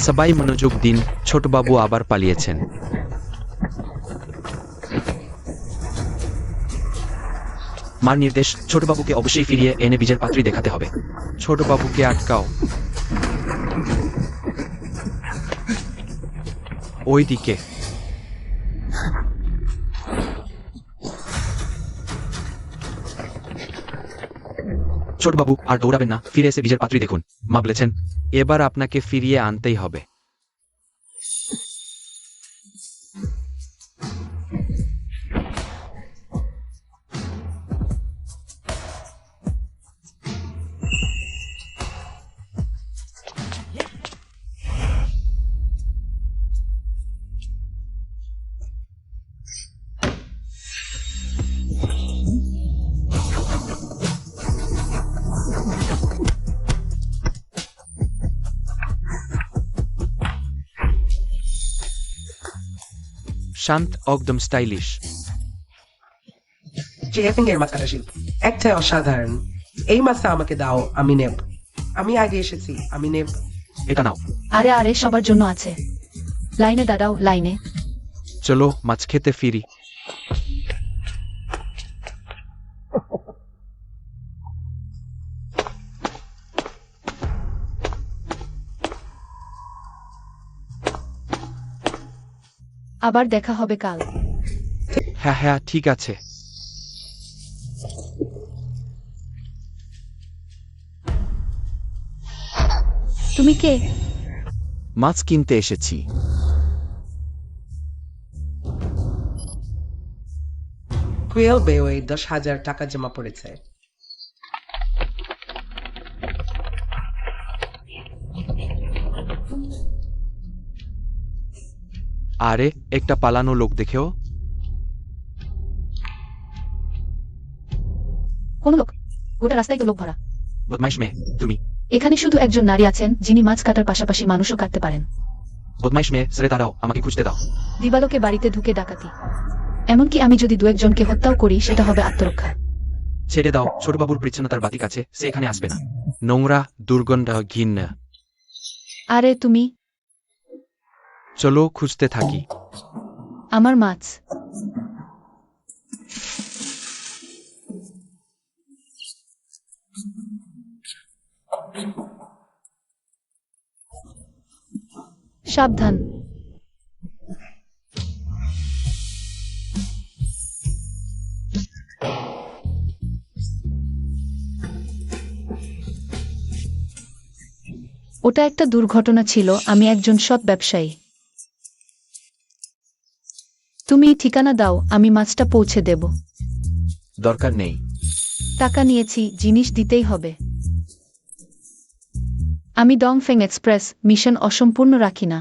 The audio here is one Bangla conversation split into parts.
সবাই মনোযোগ দিন, ছোটবাবু আবার পালিয়েছেন। মার নির্দেশ, ছোটবাবুকে অবশ্যই ফিরিয়ে এনে বীজের পাত্রী দেখাতে হবে। ছোটবাবুকে আটকাও। ওই দিকে। ছোটবাবু আর দৌড়াবেন না, ফিরে এসে বীজের পাত্রী দেখুন। মা বলেছেন এবার আপনাকে ফিরিয়ে আনতেই হবে। শান্ত, একদম স্টাইলিশ। জেফিং এর মাছ কাটা শিল্প একটা অসাধারণ। এই মাছটা আমাকে দাও, আমি নেব। আমি আগে এসেছি, আমি নেব। এটা নাও। আরে আরে, সবার জন্য আছে। লাইনে দাঁড়াও, লাইনে। চলো মাছ খেতে ফিরি। আবার দেখা হবে কাল। হ্যাঁ হ্যাঁ, ঠিক আছে। তুমি কে? মাছ কিনতে এসেছি। কুয়েল বেওয়ে 10,000 টাকা জমা পড়েছে। আরে, একটা পালানো লোক দেখেও। কোন লোক? গোটা রাস্তায় তো লোক ভরা। বদমাইশ মেয়ে তুমি। এখানে শুধু একজন নারী আছেন যিনি মাছ কাটার পাশাপাশি মানুষও কাটতে পারেন। বদমাইশ মেয়ে, ছেড়ে দাঁড়াও, আমাকে খুঁজতে দাও। দিবালোকে বাড়িতে ঢুকে ডাকাতি, এমনকি আমি যদি দু একজনকে হত্যাও করি সেটা হবে আত্মরক্ষা। ছেড়ে দাও, ছোটবাবুর পরিচ্ছন্নতার বাতিক আছে, সে এখানে আসবে না। নোংরা, দুর্গন্ধ, ঘৃণা। আরে তুমি। চলো খুঁজতে থাকি। আমার মাছ। সাবধান। ওটা একটা দুর্ঘটনা ছিল, আমি একজন সৎ ব্যবসায়ী। তুমি ঠিকানা দাও, আমি মাছটা পৌঁছে দেব। দরকার নেই। টাকা নিয়েছি, জিনিস দিতেই হবে। আমি ডংফেং এক্সপ্রেস মিশন অসম্পূর্ণ রাখি না।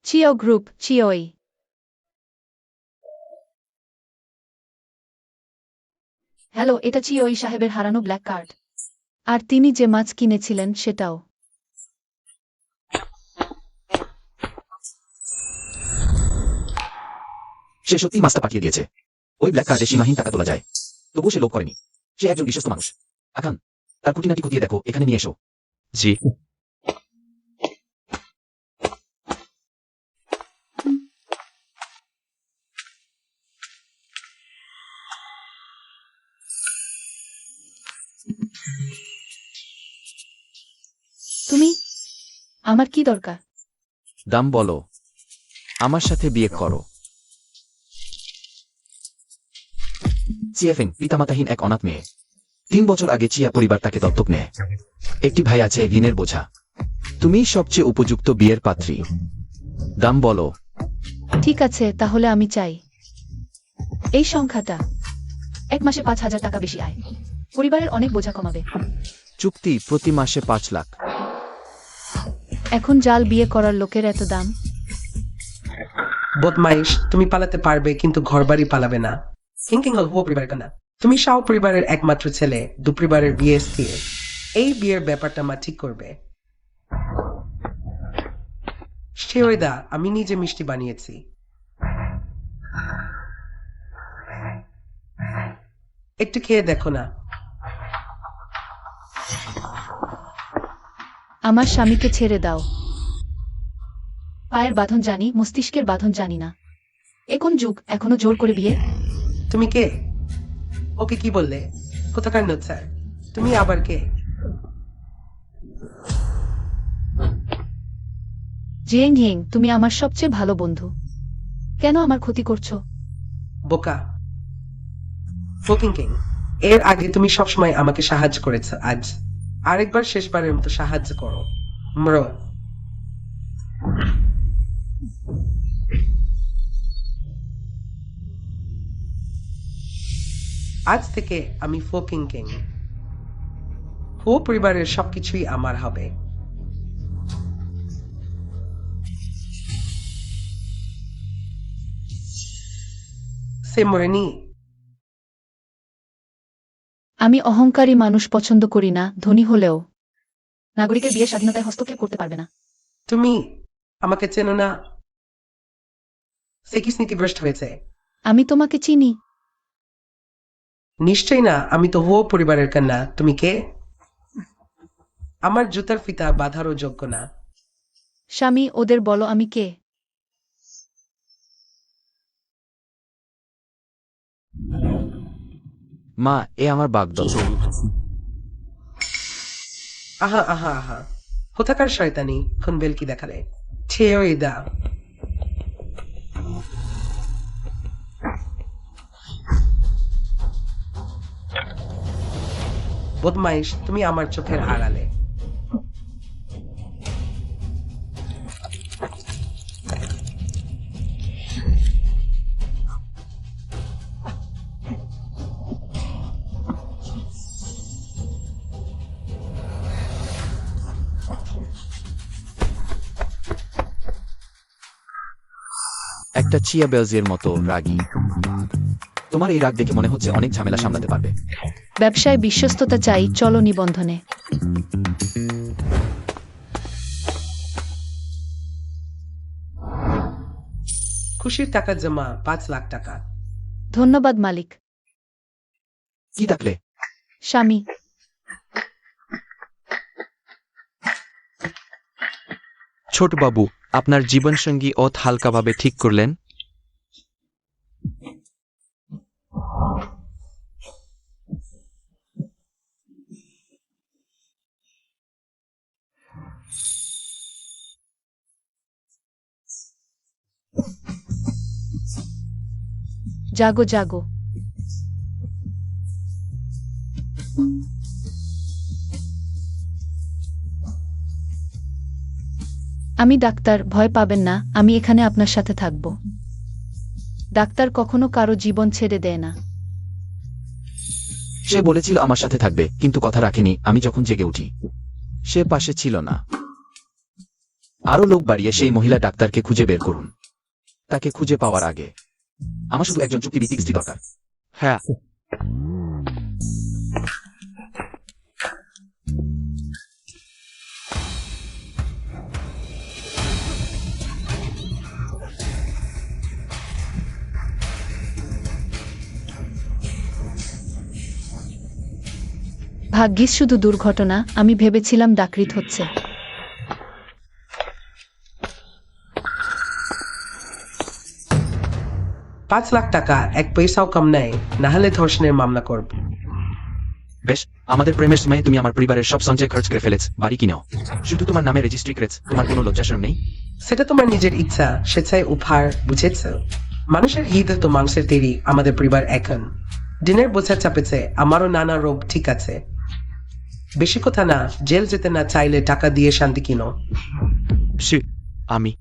চিও গ্রুপ, চিওই। হ্যালো, এটা চিওই সাহেবের হারানো ব্ল্যাক কার্ড। আর তিনি যে মাছ কিনেছিলেন সেটাও। সে সত্যি মাছটা পাঠিয়ে দিয়েছে। ওই ব্ল্যাক কার্ডে সীমাহীন টাকা তোলা যায়, তবুও সে লোভ করেনি। সে একজন বিশ্বস্ত মানুষ। আখান, তার খুঁটিনাটি খতিয়ে দেখো, এখানে নিয়ে এসো। জি। তুমি? আমার কি দরকার? দাম বলো, আমার সাথে বিয়ে করো। চিয়াফেং পিতামাতাহীন এক অনাথ মেয়ে। 3 বছর আগে চিয়া পরিবার তাকে দত্তক নেয়। একটি ভাই আছে, ঋণের বোঝা। তুমি সবচেয়ে উপযুক্ত বিয়ের পাত্রী। দাম বলো। ঠিক আছে, তাহলে আমি চাই এই সংখ্যাটা। 1 মাসে 5,000 টাকা বেশি আয়, পরিবারের অনেক বোঝা কমাবে। চুক্তি, প্রতি মাসে 5 লাখ। এখন জাল বিয়ে করার লোকের এত দাম? বদমাইশ, তুমি পালাতে পারবে কিন্তু ঘরবাড়ি পালাবে না। হিংকিং হল হুয়া পরিবার কানা। তুমি শাও পরিবারের একমাত্র ছেলে, দু পরিবারের বিয়ে স্থির। এই বিয়ের ব্যাপারটা মা ঠিক করবে। শিওইদা, আমি নিজে মিষ্টি বানিয়েছি। একটু খেয়ে দেখো না। আমার স্বামীকে ছেড়ে দাও। পায়ের বাঁধন জানি, মস্তিষ্কের বাঁধন জানি না। এ কোন যুগ, এখনো জোর করে বিয়ে? তুমি কে? ওকে কি বললে? কোথাকার স্যার? তুমি আবার কে? জিয়েং হিং, তুমি আমার সবচেয়ে ভালো বন্ধু। কেন আমার ক্ষতি করছো? বোকা। Fucking king. এর আগে তুমি সবসময় আমাকে সাহায্য করেছ, আজ আরেকবার শেষবারের মতো সাহায্য করো। মরো। আজ থেকে আমি ফকিং কিং। হো পরিবারের সবকিছুই আমার হবে। সে মরেনি। আমি অহংকারী মানুষ পছন্দ করি না, ধনী হলেও। নাগরিকের বিয়ে স্বাধীনতায় হস্তক্ষেপ করতে পারবে না। তুমি আমাকে চেনো না। সে কি স্মৃতিভ্রষ্ট হয়েছে? আমি তোমাকে চিনি। নিশ্চয়ই না, আমি তো হো পরিবারের কন্যা। তুমি কে? আমার জুতার ফিতা বাঁধারও যোগ্য না। স্বামী, ওদের বলো আমি কে। মা, এ আমার বাগদত্ত। আহা আহা আহা, কোথাকার শয়তানি খুনবেল কি দেখালে। ছেও দা। বদমাইশ, তুমি আমার চোখের আড়ালে। একটা চিয়া বেলজের মতো রাগী। তোমার এই রাগ দেখে মনে হচ্ছে অনেক ঝামেলা সামলাতে পারবে। ব্যবসায় বিশ্বস্ততা চাই, চলো নিবন্ধনে। খুশির টাকা জমা 5 লাখ টাকা। ধন্যবাদ মালিক। কি ডাকলে? স্বামী। ছোট বাবু, আপনার জীবনসঙ্গী অত হালকাভাবে ঠিক করলেন? জাগো জাগো। আমি ডাক্তার, ভয় পাবেন না, আমি এখানে আপনার সাথে থাকব। ডাক্তার কখনো কারো জীবন ছেড়ে দেয় না। সে বলেছিল আমার সাথে থাকবে, কিন্তু কথা রাখেনি। আমি যখন জেগে উঠি, সে পাশে ছিল না। আরো লোক বাড়িয়ে সেই মহিলা ডাক্তারকে খুঁজে বের করুন। তাকে খুঁজে পাওয়ার আগে আমার শুধু একজন চুক্তিভিত্তিক স্ত্রী দরকার। হ্যাঁ। ভাগ্যিস শুধু দুর্ঘটনা, আমি ভেবেছিলাম ডাকরিত হচ্ছে। পাঁচ লাখ টাকা এক পয়সাও কম নেই, না হলে ধর্ষণের মামলা করব। বেশ, আমাদের প্রেমের সময় তুমি আমার পরিবারের সব সঞ্চয় খরচ করে ফেলেছ। বাড়ি কিনেও, শুধু তোমার নামে রেজিস্ট্রি করেছ। তোমার কোনো লজ্জাশরম নেই? সেটা তোমার নিজের ইচ্ছা, স্বেচ্ছায় উপহার, বুঝেছ? মানুষের হিত তো মাংসের তৈরি। আমাদের পরিবার এখন দিনের বোঝা চাপেছে। আমারও নানা রোগ, ঠিক আছে? বেশি কথা না, জেল যেতে না চাইলে টাকা দিয়ে শান্তি কিনো। আমি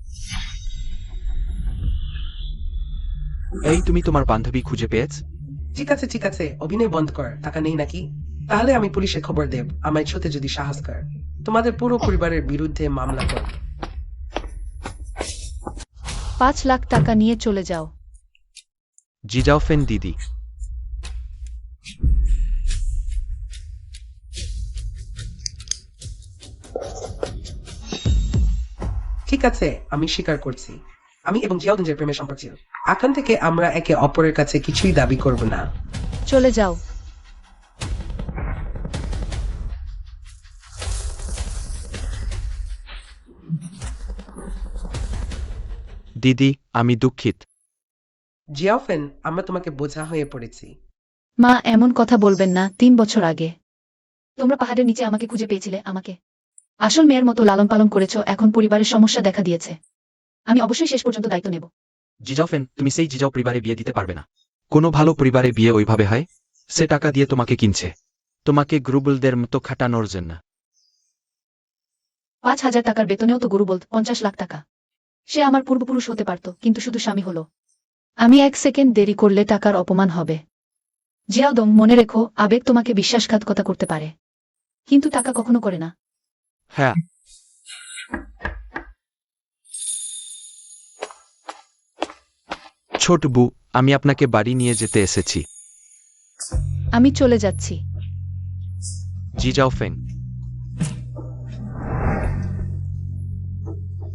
এই, তুমি তোমার বান্ধবী খুঁজে পেয়েছ? ঠিক আছে, অভিনয় বন্ধ কর। টাকা নেই নাকি? তাহলে আমি পুলিশে খবর দেব। আমায় ছুতে যদি সাহস কর, তোমাদের পুরো পরিবারের বিরুদ্ধে মামলা কর। 5 লাখ টাকা নিয়ে চলে যাও। জিজাওফেন দিদি। ঠিক আছে, আমি স্বীকার করছি। আমি এবং জিয়াউদ্দিনের প্রেমের সম্পর্ক ছিল। এখন থেকে আমরা একে অপরের কাছে কিছুই দাবি করব না। চলে যাও। দিদি আমি দুঃখিত। জিয়াওফেন, আমরা তোমাকে বোঝা হয়ে পড়েছি। মা এমন কথা বলবেন না। 3 বছর আগে তোমরা পাহাড়ের নিচে আমাকে খুঁজে পেয়েছিলে, আমাকে আসল মেয়ের মতো লালন পালন করেছো। এখন পরিবারের সমস্যা দেখা দিয়েছে, আমি অবশ্যই শেষ পর্যন্ত দায়িত্ব নেব। জিজাওফেন, তুমি সেই জিজাও পরিবারে বিয়ে দিতে পারবে না। কোনো ভালো পরিবারে বিয়ে ওইভাবে হয়? সে টাকা দিয়ে তোমাকে কিনছে, তোমাকে গ্রুবলদের মতো খাটানোর জন্য। 5,000 টাকার বেতনেও তো গুরু বলত 50 লাখ টাকা। সে আমার পূর্বপুরুষ হতে পারত, কিন্তু শুধু স্বামী হলো। আমি 1 সেকেন্ড দেরি করলে টাকার অপমান হবে। জিয়াওদং, মনে রেখো, আবেগ তোমাকে বিশ্বাসঘাতকতা করতে পারে, কিন্তু টাকা কখনো করে না। হ্যাঁ, ছোট বু, আমি আপনাকে বাড়ি নিয়ে যেতে এসেছি। আমি চলে যাচ্ছি। জিজাওফেং।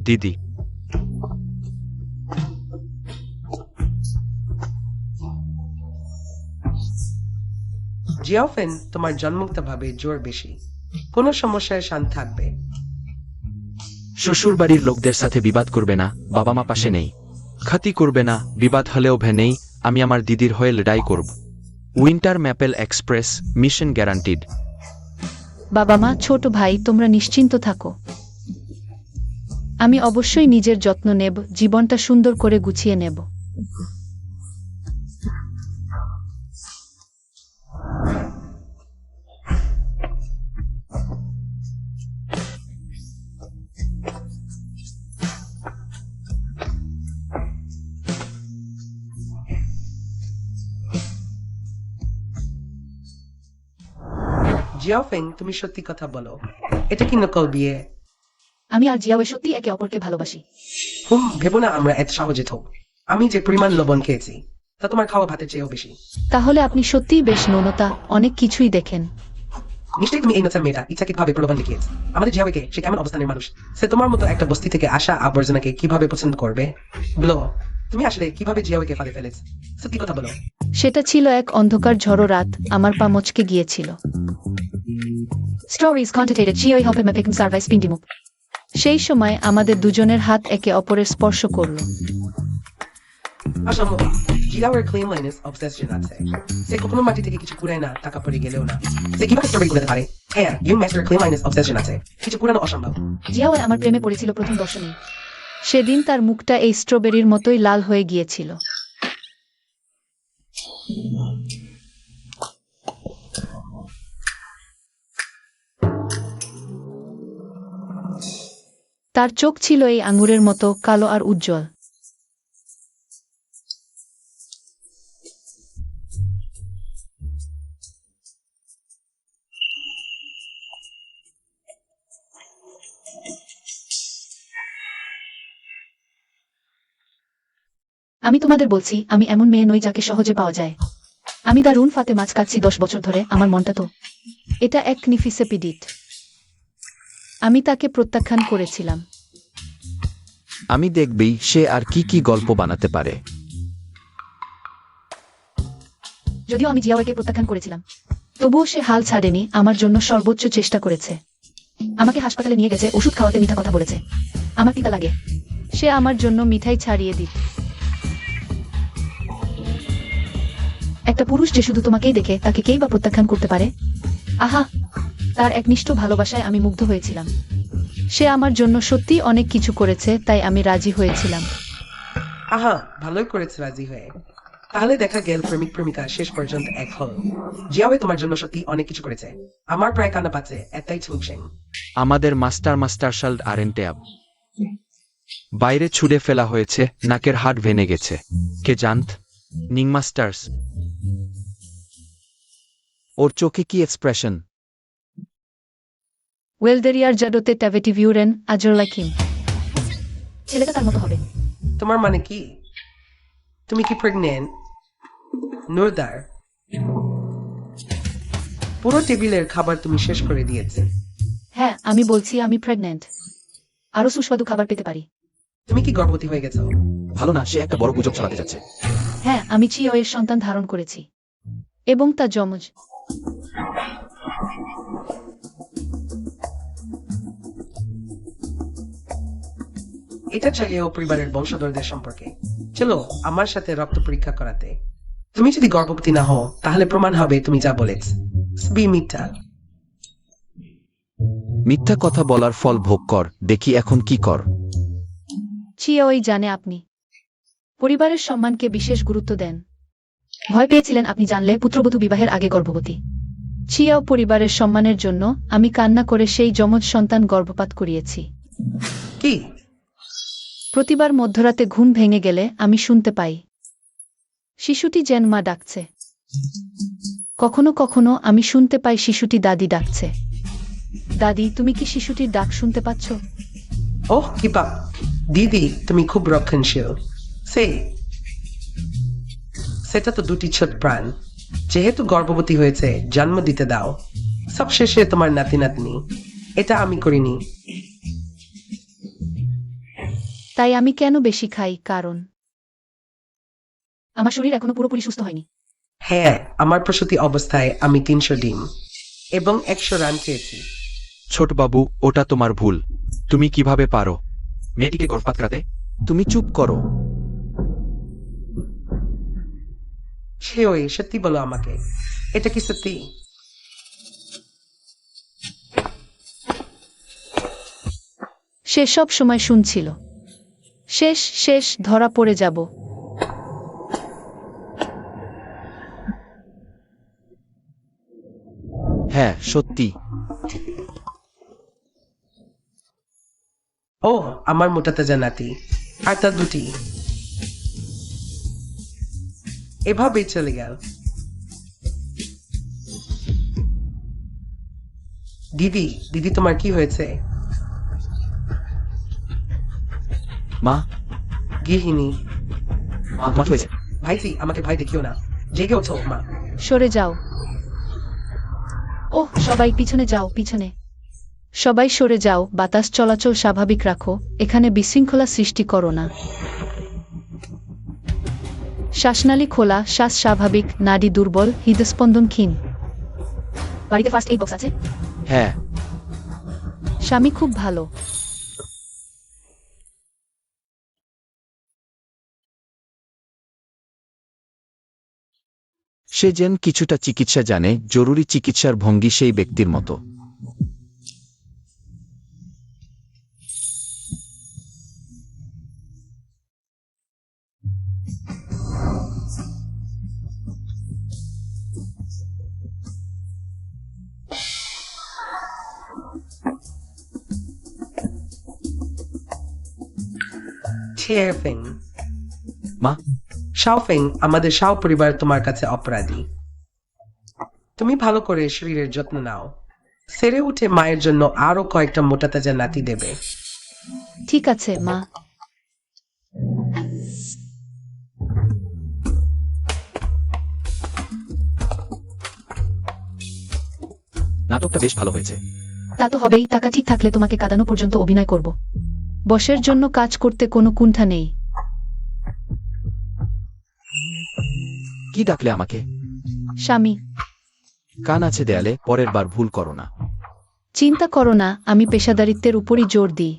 দিদি জিয়াওফেন, তোমার জন্মগতভাবে জোর বেশি। কোনো সমস্যায় শান্ত থাকবে। শ্বশুর বাড়ির লোকদের সাথে বিবাদ করবে না, বাবা মা পাশে নেই। ক্ষতি করবে না, বিবাদ হলেও ভেনেই আমি আমার দিদির হয়ে লড়াই করব। Winter maple express mission guaranteed. বাবা মা, ছোট ভাই, তোমরা নিশ্চিন্ত থাকো। আমি অবশ্যই নিজের যত্ন নেব, জীবনটা সুন্দর করে গুছিয়ে নেব। জিয়াওফেং, তুমি সত্যি কথা বলো, এটা কি নকল বিয়ে? আমি আর জিয়াওয়ে সত্যি একে অপরকে ভালোবাসি। ভেবো না আমরা এত সহজে থব। আমি যে পরিমাণ লবণ খেয়েছি তা তোমার খাওয়া ভাতের চেয়েও বেশি। তাহলে আপনি সত্যিই বেশ নৌনতা, অনেক কিছুই দেখেন। নিশ্চয়ই তুমি এই নচার মেয়েটা ইচ্ছাকৃতভাবে প্রলোভন দেখিয়েছ। আমাদের জিয়াওকে সে কেমন অবস্থানের মানুষ? সে তোমার মতো একটা বস্তি থেকে আসা আবর্জনাকে কিভাবে পছন্দ করবে? বলো, তুমি আসলে কিভাবে জিয়াওকে ফাঁদে ফেলেছ? সত্যি কথা বলো। সেটা ছিল এক অন্ধকার ঝড়ো রাত, আমার পা মচকে গিয়েছিল। স্টোরিজ কন্টেন্টেড জিওই হবে ম্যাপিং সার্ভাইস পিন্ডিমুখ। সেই সময় আমাদের দুজনের হাত একে অপরের স্পর্শ করল। অসম্ভব। জিয়াওয়ের ক্লিনলিনেস অবসেশন আছে। সে কখনো মাটি থেকে কিছু কুড়ায় না, টাকা পড়ে গেলেও না। সে কিভাবে স্ট্রবেরি কুড়াতে পারে? হ্যাঁ, ইউ মাস্টার ক্লিনলিনেস অবসেশন আছে। কিছু কুড়ানো অসম্ভব। জিয়াওয়ে আমার প্রেমে পড়েছিল প্রথম দর্শনে। সেদিন তার মুখটা এই স্ট্রবেরির মতোই লাল হয়ে গিয়েছিল। তার চোখ ছিল এই আঙুরের মতো কালো আর উজ্জ্বল। আমি তোমাদের বলছি, আমি এমন মেয়ে নই যাকে সহজে পাওয়া যায়। আমি দারুণ ফাতে মাছ কাটছি 10 বছর ধরে, আমার মনটা তো। এটা এক নিফিসেপিডিট। আমি তাকে প্রত্যাখ্যান করেছিলাম। আমি দেখবই সে আর কি কি গল্প বানাতে পারে। যদিও আমি জিয়াওয়াকে প্রত্যাখ্যান করেছিলাম, তবুও সে হাল ছাড়েনি, আমার জন্য সর্বোচ্চ চেষ্টা করেছে। আমাকে হাসপাতালে নিয়ে গেছে, ওষুধ খাওয়াতে মিথ্যা কথা বলেছে। আমার তিতা লাগে। সে আমার জন্য মিঠাই ছাড়িয়ে দিত। একটা পুরুষ যে শুধু তোমাকেই দেখে, তাকে কেই বা প্রত্যাখ্যান করতে পারে? আহা, তার একনিষ্ঠ ভালোবাসায় আমি মুগ্ধ হয়েছিলাম। সে আমার জন্য সত্যি অনেক কিছু করেছে, তাই আমি রাজি হয়েছিলাম। আহা, ভালোই করেছে রাজি হয়ে। তাহলে দেখা গেল প্রেমিক প্রেমিকা শেষ পর্যন্ত এক হল। জিয়াওয়ে তোমার জন্য সত্যি অনেক কিছু করেছে। আমার প্রায় কান্না পাচ্ছে, একটাই ছুংশেং। আমাদের মাস্টার শাল্ড আরেন্টেয়াব বাইরে ছুড়ে ফেলা হয়েছে, নাকের হাড় ভেঙে গেছে। কে জানত? Ning masters. ওর চোখে কি এক্সপ্রেশন! ওয়েলদেরিয়ার জাডোতে ট্যাভেটি ভিউরেন আজর লাইকিম। ছেলেটা তার মতো হবে। তোমার মানে কি? তুমি কি প্রেগনেন্ট? নুরদার, পুরো টেবিলের খাবার তুমি শেষ করে দিয়েছে। হ্যাঁ, আমি বলছি আমি প্রেগন্যান্ট। আরো সুস্বাদু খাবার পেতে পারি। তুমি কি গর্ভবতী হয়ে গেছো? ভালো না, সে একটা বড় গুজব ছড়াতে যাচ্ছে। হ্যাঁ, আমি চিওয়ের সন্তান ধারণ করেছি, এবং তা যমজ। এটা চাইলেও পরিবারের বংশধরদের সম্পর্কে। চলো আমার সাথে রক্ত পরীক্ষা করাতে। তুমি যদি গর্ভবতী না হও তাহলে প্রমাণ হবে তুমি যা বলেছ বি মিথ্যা। মিথ্যা কথা বলার ফল ভোগ কর, দেখি এখন কি কর। চিয়াওই জানে আপনি পরিবারের সম্মানকে বিশেষ গুরুত্ব দেন। ভয় পেয়েছিলেন আপনি জানলে পুত্রবধূ বিবাহের আগে গর্ভবতী। চিয়াও পরিবারের সম্মানের জন্য আমি কান্না করে সেই যমজ সন্তান গর্ভপাত করিয়েছি। কি? প্রতিবার মধ্যরাতে ঘুম ভেঙে গেলে আমি শুনতে পাই শিশুটি যেন মা ডাকছে। কখনো কখনো আমি শুনতে পাই শিশুটি দাদি ডাকছে। দাদি, তুমি কি শিশুটির ডাক শুনতে পাচ্ছ? ওহ কি পাপ! দিদি তুমি খুব রক্ষণশীল। সেটা তো দুটি ছোট প্রাণ। যেহেতু গর্ভবতী হয়েছে জন্ম দিতে দাও। সব শেষে তোমার নাতি নাতনি। এটা আমি করিনি। তাই আমি কেন বেশি খাই? কারণ আমার শরীর এখনো পুরোপুরি সুস্থ হয়নি। হ্যাঁ, আমার প্রসূতি অবস্থায় আমি 300 ডিম এবং 100 রান খেয়েছি। ছোটবাবু, ওটা তোমার ভুল। তুমি কিভাবে পারো মেয়েটিকে গর্ভপাত করাতে? তুমি চুপ করো। সে ওই সত্যি বলো আমাকে, এটা কি সত্যি? সে সব সময় শুনছিল শেষ শেষ ধরা পড়ে যাব। হ্যাঁ সত্যি। ও আমার মোটা তাজা নাতি আর তার দুটি। এভাবেই চলে গেল। দিদি দিদি তোমার কি হয়েছে? মা, গৃহিণী। মা তোমার কি হয়েছে? ভাইজি আমাকে ভাই দেখিও না, জেগে ওঠো মা। সরে যাও। ওহ, সবাই পিছনে যাও, পিছনে সবাই সরে যাও। বাতাস চলাচল স্বাভাবিক রাখো, এখানে বিশৃঙ্খলা সৃষ্টি করো না। শ্বাসনালী খোলা, শ্বাস স্বাভাবিক, নাড়ি দুর্বল, হৃদস্পন্দন ক্ষীণ। বাড়িতে ফার্স্ট এইড বক্স আছে? হ্যাঁ। স্বামী খুব ভালো। সে যেন কিছুটা চিকিৎসা জানে, জরুরি চিকিৎসার ভঙ্গি সেই ব্যক্তির মতো। ছিয়াফিং। মা, শাওফিং, আমাদের শাও পরিবার তোমার কাছে অপরাধী। তুমি ভালো করে শরীরের যত্ন নাও। সেরে উঠে মায়ের জন্য আরো কয়েকটা মোটা তাজা নাতি দেবে। ঠিক আছে মা। নাটকটা বেশ ভালো হয়েছে। তা তো হবেই, টাকা ঠিক থাকলে তোমাকে কাঁদানো পর্যন্ত অভিনয় করব। বসের জন্য কাজ করতে কোনো কুণ্ঠা নেই। কি ডাকলে আমাকে? স্বামী। কান আছে দেয়ালে, পরের বার ভুল করো না। চিন্তা করো না, আমি পেশাদারিত্বের উপরই জোর দিই।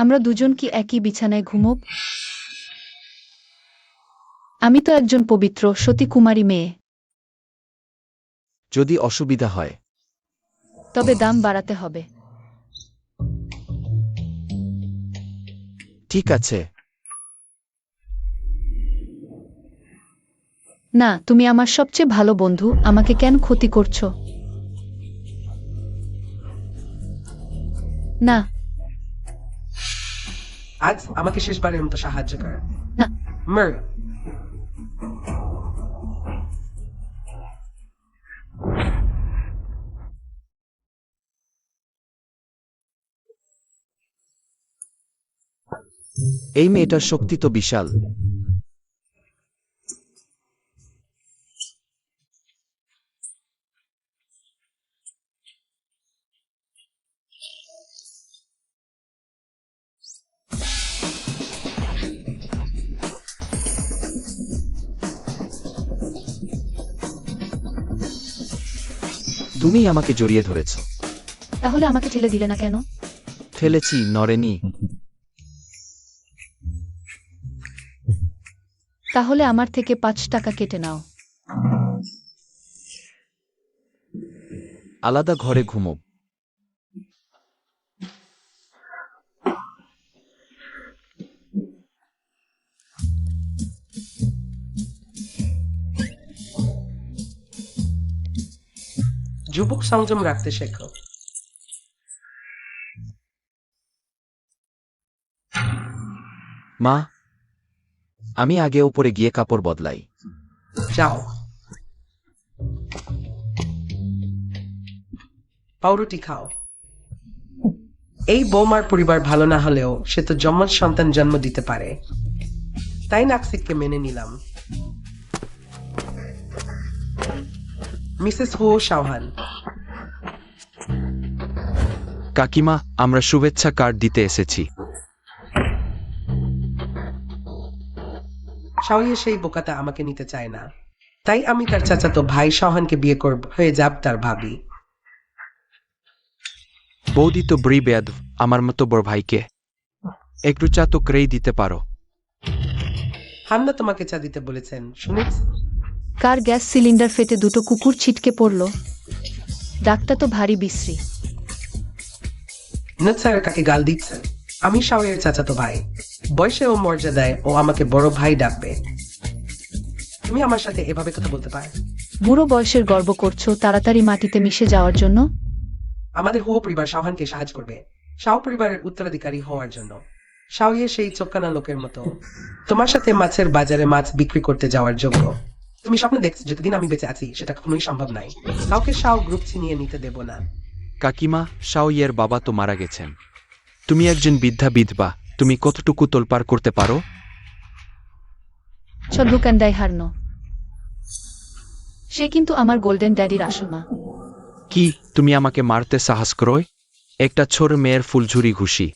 আমরা দুজন কি একই বিছানায় ঘুমোব? আমি তো একজন পবিত্র সতী কুমারী মেয়ে। যদি অসুবিধা হয় তবে দাম বাড়াতে হবে। ঠিক আছে। না, তুমি আমার সবচেয়ে ভালো বন্ধু, আমাকে কেন ক্ষতি করছো? না। আজ আমাকে শেষবারের মতো সাহায্য কর। না। মার। এই মেয়েটার শক্তি তো বিশাল। তুমি আমাকে জড়িয়ে ধরেছ। তাহলে আমাকে ঠেলে দিলে না কেন? ফেলেছি, নড়েনি। তাহলে আমার থেকে 5 টাকা কেটে নাও। আলাদা ঘরে ঘুমো। যুবক সংযম রাখতে শেখো। মা, আমি আগে ওপরে গিয়ে কাপড় বদলাই। যাও। পাউরুটি খাও। এই বৌমার পরিবার ভালো না হলেও সে তো যমজ সন্তান জন্ম দিতে পারে, তাই নাকসিককে মেনে নিলাম। মিসেস হো শাওহান। কাকিমা, আমরা শুভেচ্ছা কার্ড দিতে এসেছি। শাওইয়ে সেই বোকাটা আমাকে নিতে চায় না, তাই আমি তার চাচাতো ভাই শাওহানকে বিয়ে করব, হয়ে যাব তার ভাবি। বৌদি তো ব্রি বেয়াদ, আমার মতো বড় ভাইকে একটু চা তো করেই দিতে পারো। হান্না তোমাকে চা দিতে বলেছেন, শুনেছ? কার গ্যাস সিলিন্ডার ফেটে 2টো কুকুর ছিটকে পড়ল। ডাকটা তো ভারী বিশ্রী। নত স্যার কাকে গাল দিচ্ছে? আমি শাওয়ের চাচাতো ভাই, বয়সে ও মর্যাদায় ও আমাকে বড় ভাই ডাকবে। তুমি আমার সাথে এভাবে কথা বলতে পার? বুড়ো বয়সের গর্ব করছো তাড়াতাড়ি মাটিতে মিশে যাওয়ার জন্য? আমাদের হো পরিবার শাওহানকে সাহায্য করবে, শাও পরিবারের উত্তরাধিকারী হওয়ার জন্য। শাওয়ে সেই চোখকানা লোকের মতো তোমার সাথে মাছের বাজারে মাছ বিক্রি করতে যাওয়ার যোগ্য। তুমি স্বপ্ন দেখছো যতদিন আমি বেঁচে আছি সেটা কখনোই সম্ভব নাই। কাউকে শাও গ্রুপ ছিনিয়ে নিতে দেব না। কাকিমা, শাওইয়ের বাবা তো মারা গেছেন। তুমি একজন বিধবা, তুমি কতটুকু তোলপাড় করতে পারো? ছদ্মকান্দায় হারনো। সে কিন্তু আমার গোল্ডেন ড্যাডির আসল মা। কি তুমি আমাকে মারতে সাহস করোয়? একটা ছোর মেয়ের ফুলঝুরি ঘুষি,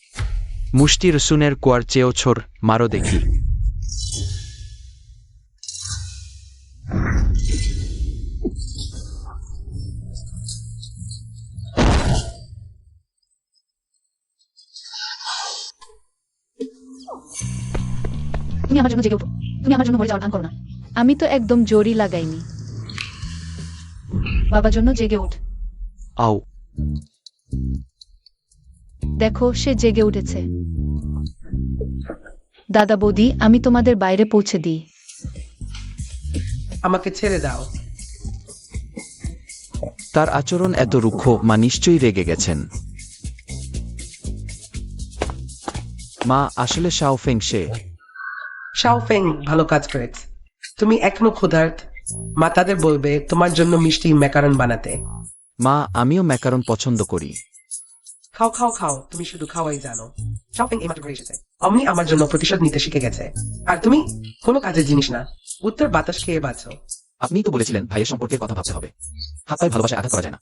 মুষ্টি রসুনের কোয়ার চেয়েও ছোর, মারো দেখি। তুমি আমার জন্য জেগে উঠো। তুমি আমার জন্য মরে যাওয়ার ভান করো না। আমি তো একদম জোরই লাগাইনি। বাবার জন্য জেগে উঠ। আও। দেখো সে জেগে উঠেছে। দাদা বৌদি, আমি তোমাদের বাইরে পৌঁছে দিই। আমাকে ছেড়ে দাও। তার আচরণ এত রুক্ষ, মা নিশ্চয়ই রেগে গেছেন। মা, আসলে শাও ফেং সে। শাও ফেং ভালো কাজ করেছে। তুমি এখনো ক্ষুধার্ত, মা তাদের বলবে তোমার জন্য মিষ্টি ম্যাকারন বানাতে। মা, আমিও ম্যাকারন পছন্দ করি। খাও খাও খাও, তুমি শুধু খাওয়াই জানো। শাও ফেং এইমাত্র ঘরে এসেছে, অমনি আমার জন্য প্রতিশোধ নিতে শিখে গেছে। আর তুমি কোনো কাজের জিনিস না, উত্তর বাতাস খেয়ে বাঁচো। আপনি তো বলেছিলেন ভাইয়ের সম্পর্কে কথা ভাবতে হবে। হাত পায়ে ভালোবাসায় আঘাত করা যায় না।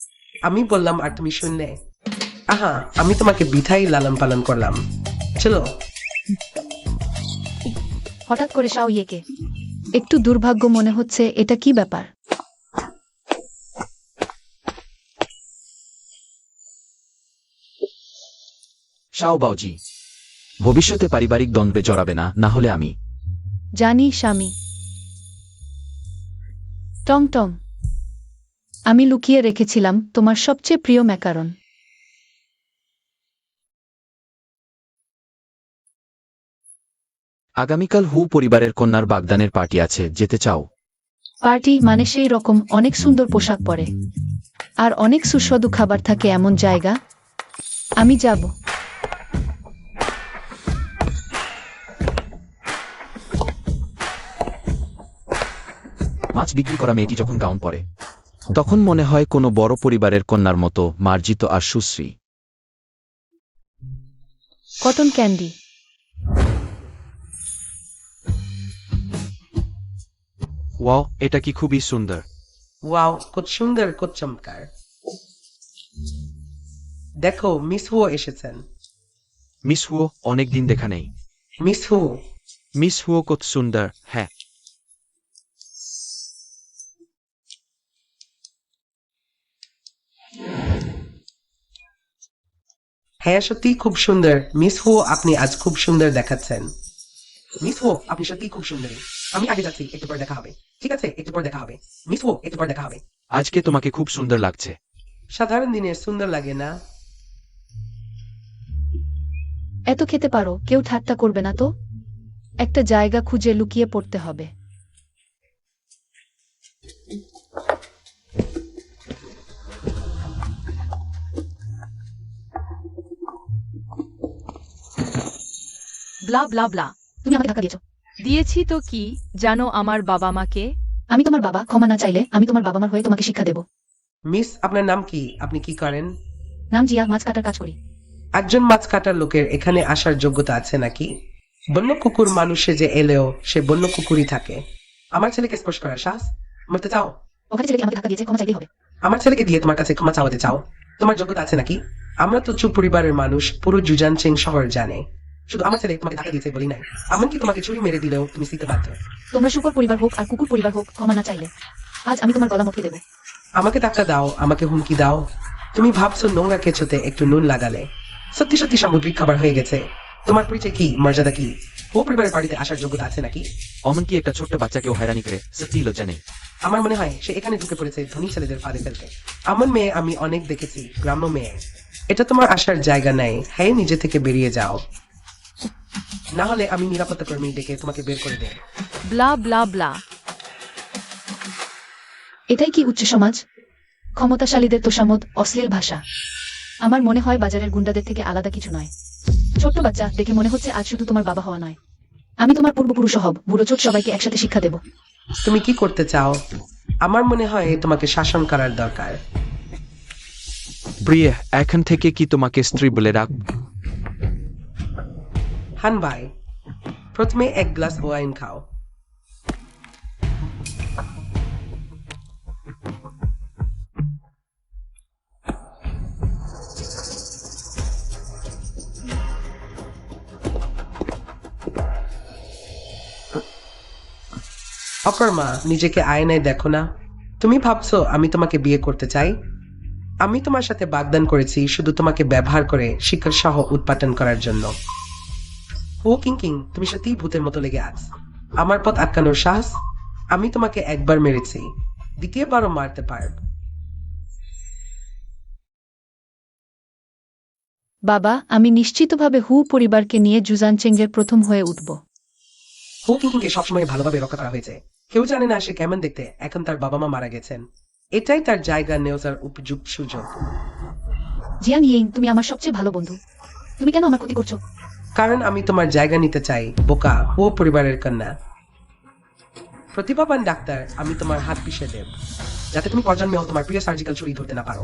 আমি বললাম আর তুমি শুনলে? আহা, আমি তোমাকে বিধাই লালন পালন করলাম। চলো। হঠাৎ করে শাও ইয়েকে একটু দুর্ভাগ্য মনে হচ্ছে। এটা কি ব্যাপার? শাও বাওজি, ভবিষ্যতে পারিবারিক দ্বন্দ্বে জড়াবে না, না হলে আমি। জানি স্বামী। টং টং, আমি লুকিয়ে রেখেছিলাম তোমার সবচেয়ে প্রিয় ম্যাকারন। আগামীকাল হু পরিবারের কন্যার বাগদানের পার্টি আছে, যেতে চাও? পার্টি মানে সেই রকম অনেক সুন্দর পোশাক পরে আর অনেক সুস্বাদু খাবার থাকে এমন জায়গা? আমি যাব। মাছ বিক্রি করা মেয়েটি যখন গাউন পরে, তখন মনে হয় কোনো বড় পরিবারের কন্যার মতো মার্জিত আর সুশ্রী। Cotton candy. ওয়াও, এটা কি খুবই সুন্দর। ওয়াও, কত সুন্দর, কত চমৎকার। দেখো মিস হুও এসেছেন। মিস হুও, অনেকদিন দেখা নেই। মিস হু। মিস হুও কত সুন্দর। হ্যাঁ, হ্যাঁ সত্যি খুব সুন্দর মিস হো, আপনি আজ খুব সুন্দর দেখাচ্ছেন। মিস হো, আপনি সত্যি খুব সুন্দরী। আমি আগে যাচ্ছি, একটু পর দেখা হবে। ঠিক আছে, একটু পর দেখা হবে। মিস হো, একটু পর দেখা হবে। আজকে তোমাকে খুব সুন্দর লাগছে। সাধারণ দিনে সুন্দর লাগে না? এত খেতে পারো, কেউ ঠাট্টা করবে না তো? একটা জায়গা খুঁজে লুকিয়ে পড়তে হবে। ব্লা ব্লা ব্লা, তুমি আমাকে ধাক্কা দিয়েছো। দিয়েছি তো কি, জানো আমার বাবা মাকে? আমি তোমার বাবা, ক্ষমা না চাইলে আমি তোমার বাবা মার হয়ে তোমাকে শিক্ষা দেব। মিস, আপনার নাম কি? আপনি কি করেন? নাম জিয়া, মাছ কাটার কাজ করি। একজন মাছ কাটার লোকের এখানে আসার যোগ্যতা আছে নাকি? বন্য কুকুর মানুষে যে এলেও সে বন্য কুকুরই থাকে। আমার ছেলেকে স্পর্শ করার সাহস? মরতে চাও? ওখানে ছেলেকে আমাকে ধাক্কা দিয়েছে, ক্ষমা চাইলেই হবে। আমার ছেলেকে দিয়ে তোমার কাছে ক্ষমা চাওয়াতে চাও? তোমার যোগ্যতা আছে নাকি? আমরা তো চুপ পরিবারের মানুষ, পুরো জুজানচিং শহর জানে। শুধু আমার ছেলে তোমাকে ধাক্কা দিয়েছে বলি নাই, এমনকি তোমাকে ছুরি মেরে দিলেও তুমি শিখতে বাধ্য। তোমরা শুকর পরিবার হোক আর কুকুর পরিবার হোক, ক্ষমা না চাইলে আজ আমি তোমার গলা মটকে দেবো। আমাকে ধাক্কা দাও, আমাকে হুমকি দাও। তুমি ভাবছো নোংরা কেঁচোতে একটু নুন লাগালে সত্যি সত্যি সামুদ্রিক খাবার হয়ে গেছে? তোমার পরিচয় কি, মর্যাদা কি? ও পরিবারের বাড়িতে আসার যোগ্যতা আছে নাকি? অমন কি একটা ছোট্ট বাচ্চাকেও হয়রানি করে, সত্যি লজ্জা নেই। আমার মনে হয় সে এখানে ঢুকে পড়েছে ধনী ছেলেদের ফাঁদে ফেলতে। এমন মেয়ে আমি অনেক দেখেছি, গ্রাম্য মেয়ে। এটা তোমার আসার জায়গা নাই। হ্যাঁ, নিজে থেকে বেরিয়ে যাও, না হলে আমি নিরাপত্তা কর্মী ডেকে তোমাকে বের করে দেব। ব্লা ব্লা ব্লা। এটাই কি উচ্চ সমাজ? ক্ষমতাশালীদের তোষামোদ, অশ্লীল ভাষা। আমার মনে হয় বাজারের গুন্ডাদের থেকে আলাদা কিছু নয়। ছোট্ট বাচ্চা দেখে মনে হচ্ছে আজ শুধু তোমার বাবা হওয়া নয়, আমি তোমার পূর্বপুরুষ হব, বুড়ো ছোট সবাইকে একসাথে শিক্ষা দেব। তুমি কি করতে চাও? আমার মনে হয় তোমাকে শাসন করার দরকার। প্রিয়, এখন থেকে কি তোমাকে স্ত্রী বলে রাখ? হান ভাই, প্রথমে এক গ্লাস ওয়াইন খাও। অকর্মা, নিজেকে আয়নায় দেখো না। তুমি ভাবছো আমি তোমাকে বিয়ে করতে চাই? আমি তোমার সাথে বাগদান করেছি শুধু তোমাকে ব্যবহার করে শিকার সহ উৎপাদন করার জন্য। ও কিং কিং, তুমি সত্যিই ভূতের মতো লেগে আছ। আমার পথ আটকানোর সাহস? আমি তোমাকে একবার মেরেছি, দ্বিতীয়বারও মারতে পারব। বাবা, আমি নিশ্চিতভাবে হু পরিবারকে নিয়ে জুজানচেঙ্গের প্রথম হয়ে উঠব। হো কিং কে সবসময় ভালোভাবে রক্ষা করা হয়েছে। কেউ জানে না সে কেমন দেখতে। এখন তার বাবা মা মারা গেছেন, এটাই তার জায়গা নেওয়ার উপযুক্ত সুযোগ। জিয়াং ইয়েং, তুমি আমার সবচেয়ে ভালো বন্ধু, তুমি কেন আমার ক্ষতি করছো? কারণ আমি তোমার জায়গা নিতে চাই, বোকা। ও পরিবারের কন্যা, প্রতিভাবান ডাক্তার। আমি তোমার হাত পিষে দেব, যাতে তুমি প্রজন্মেও তোমার প্রিয় সার্জিক্যাল ছুরি ধরতে না পারো।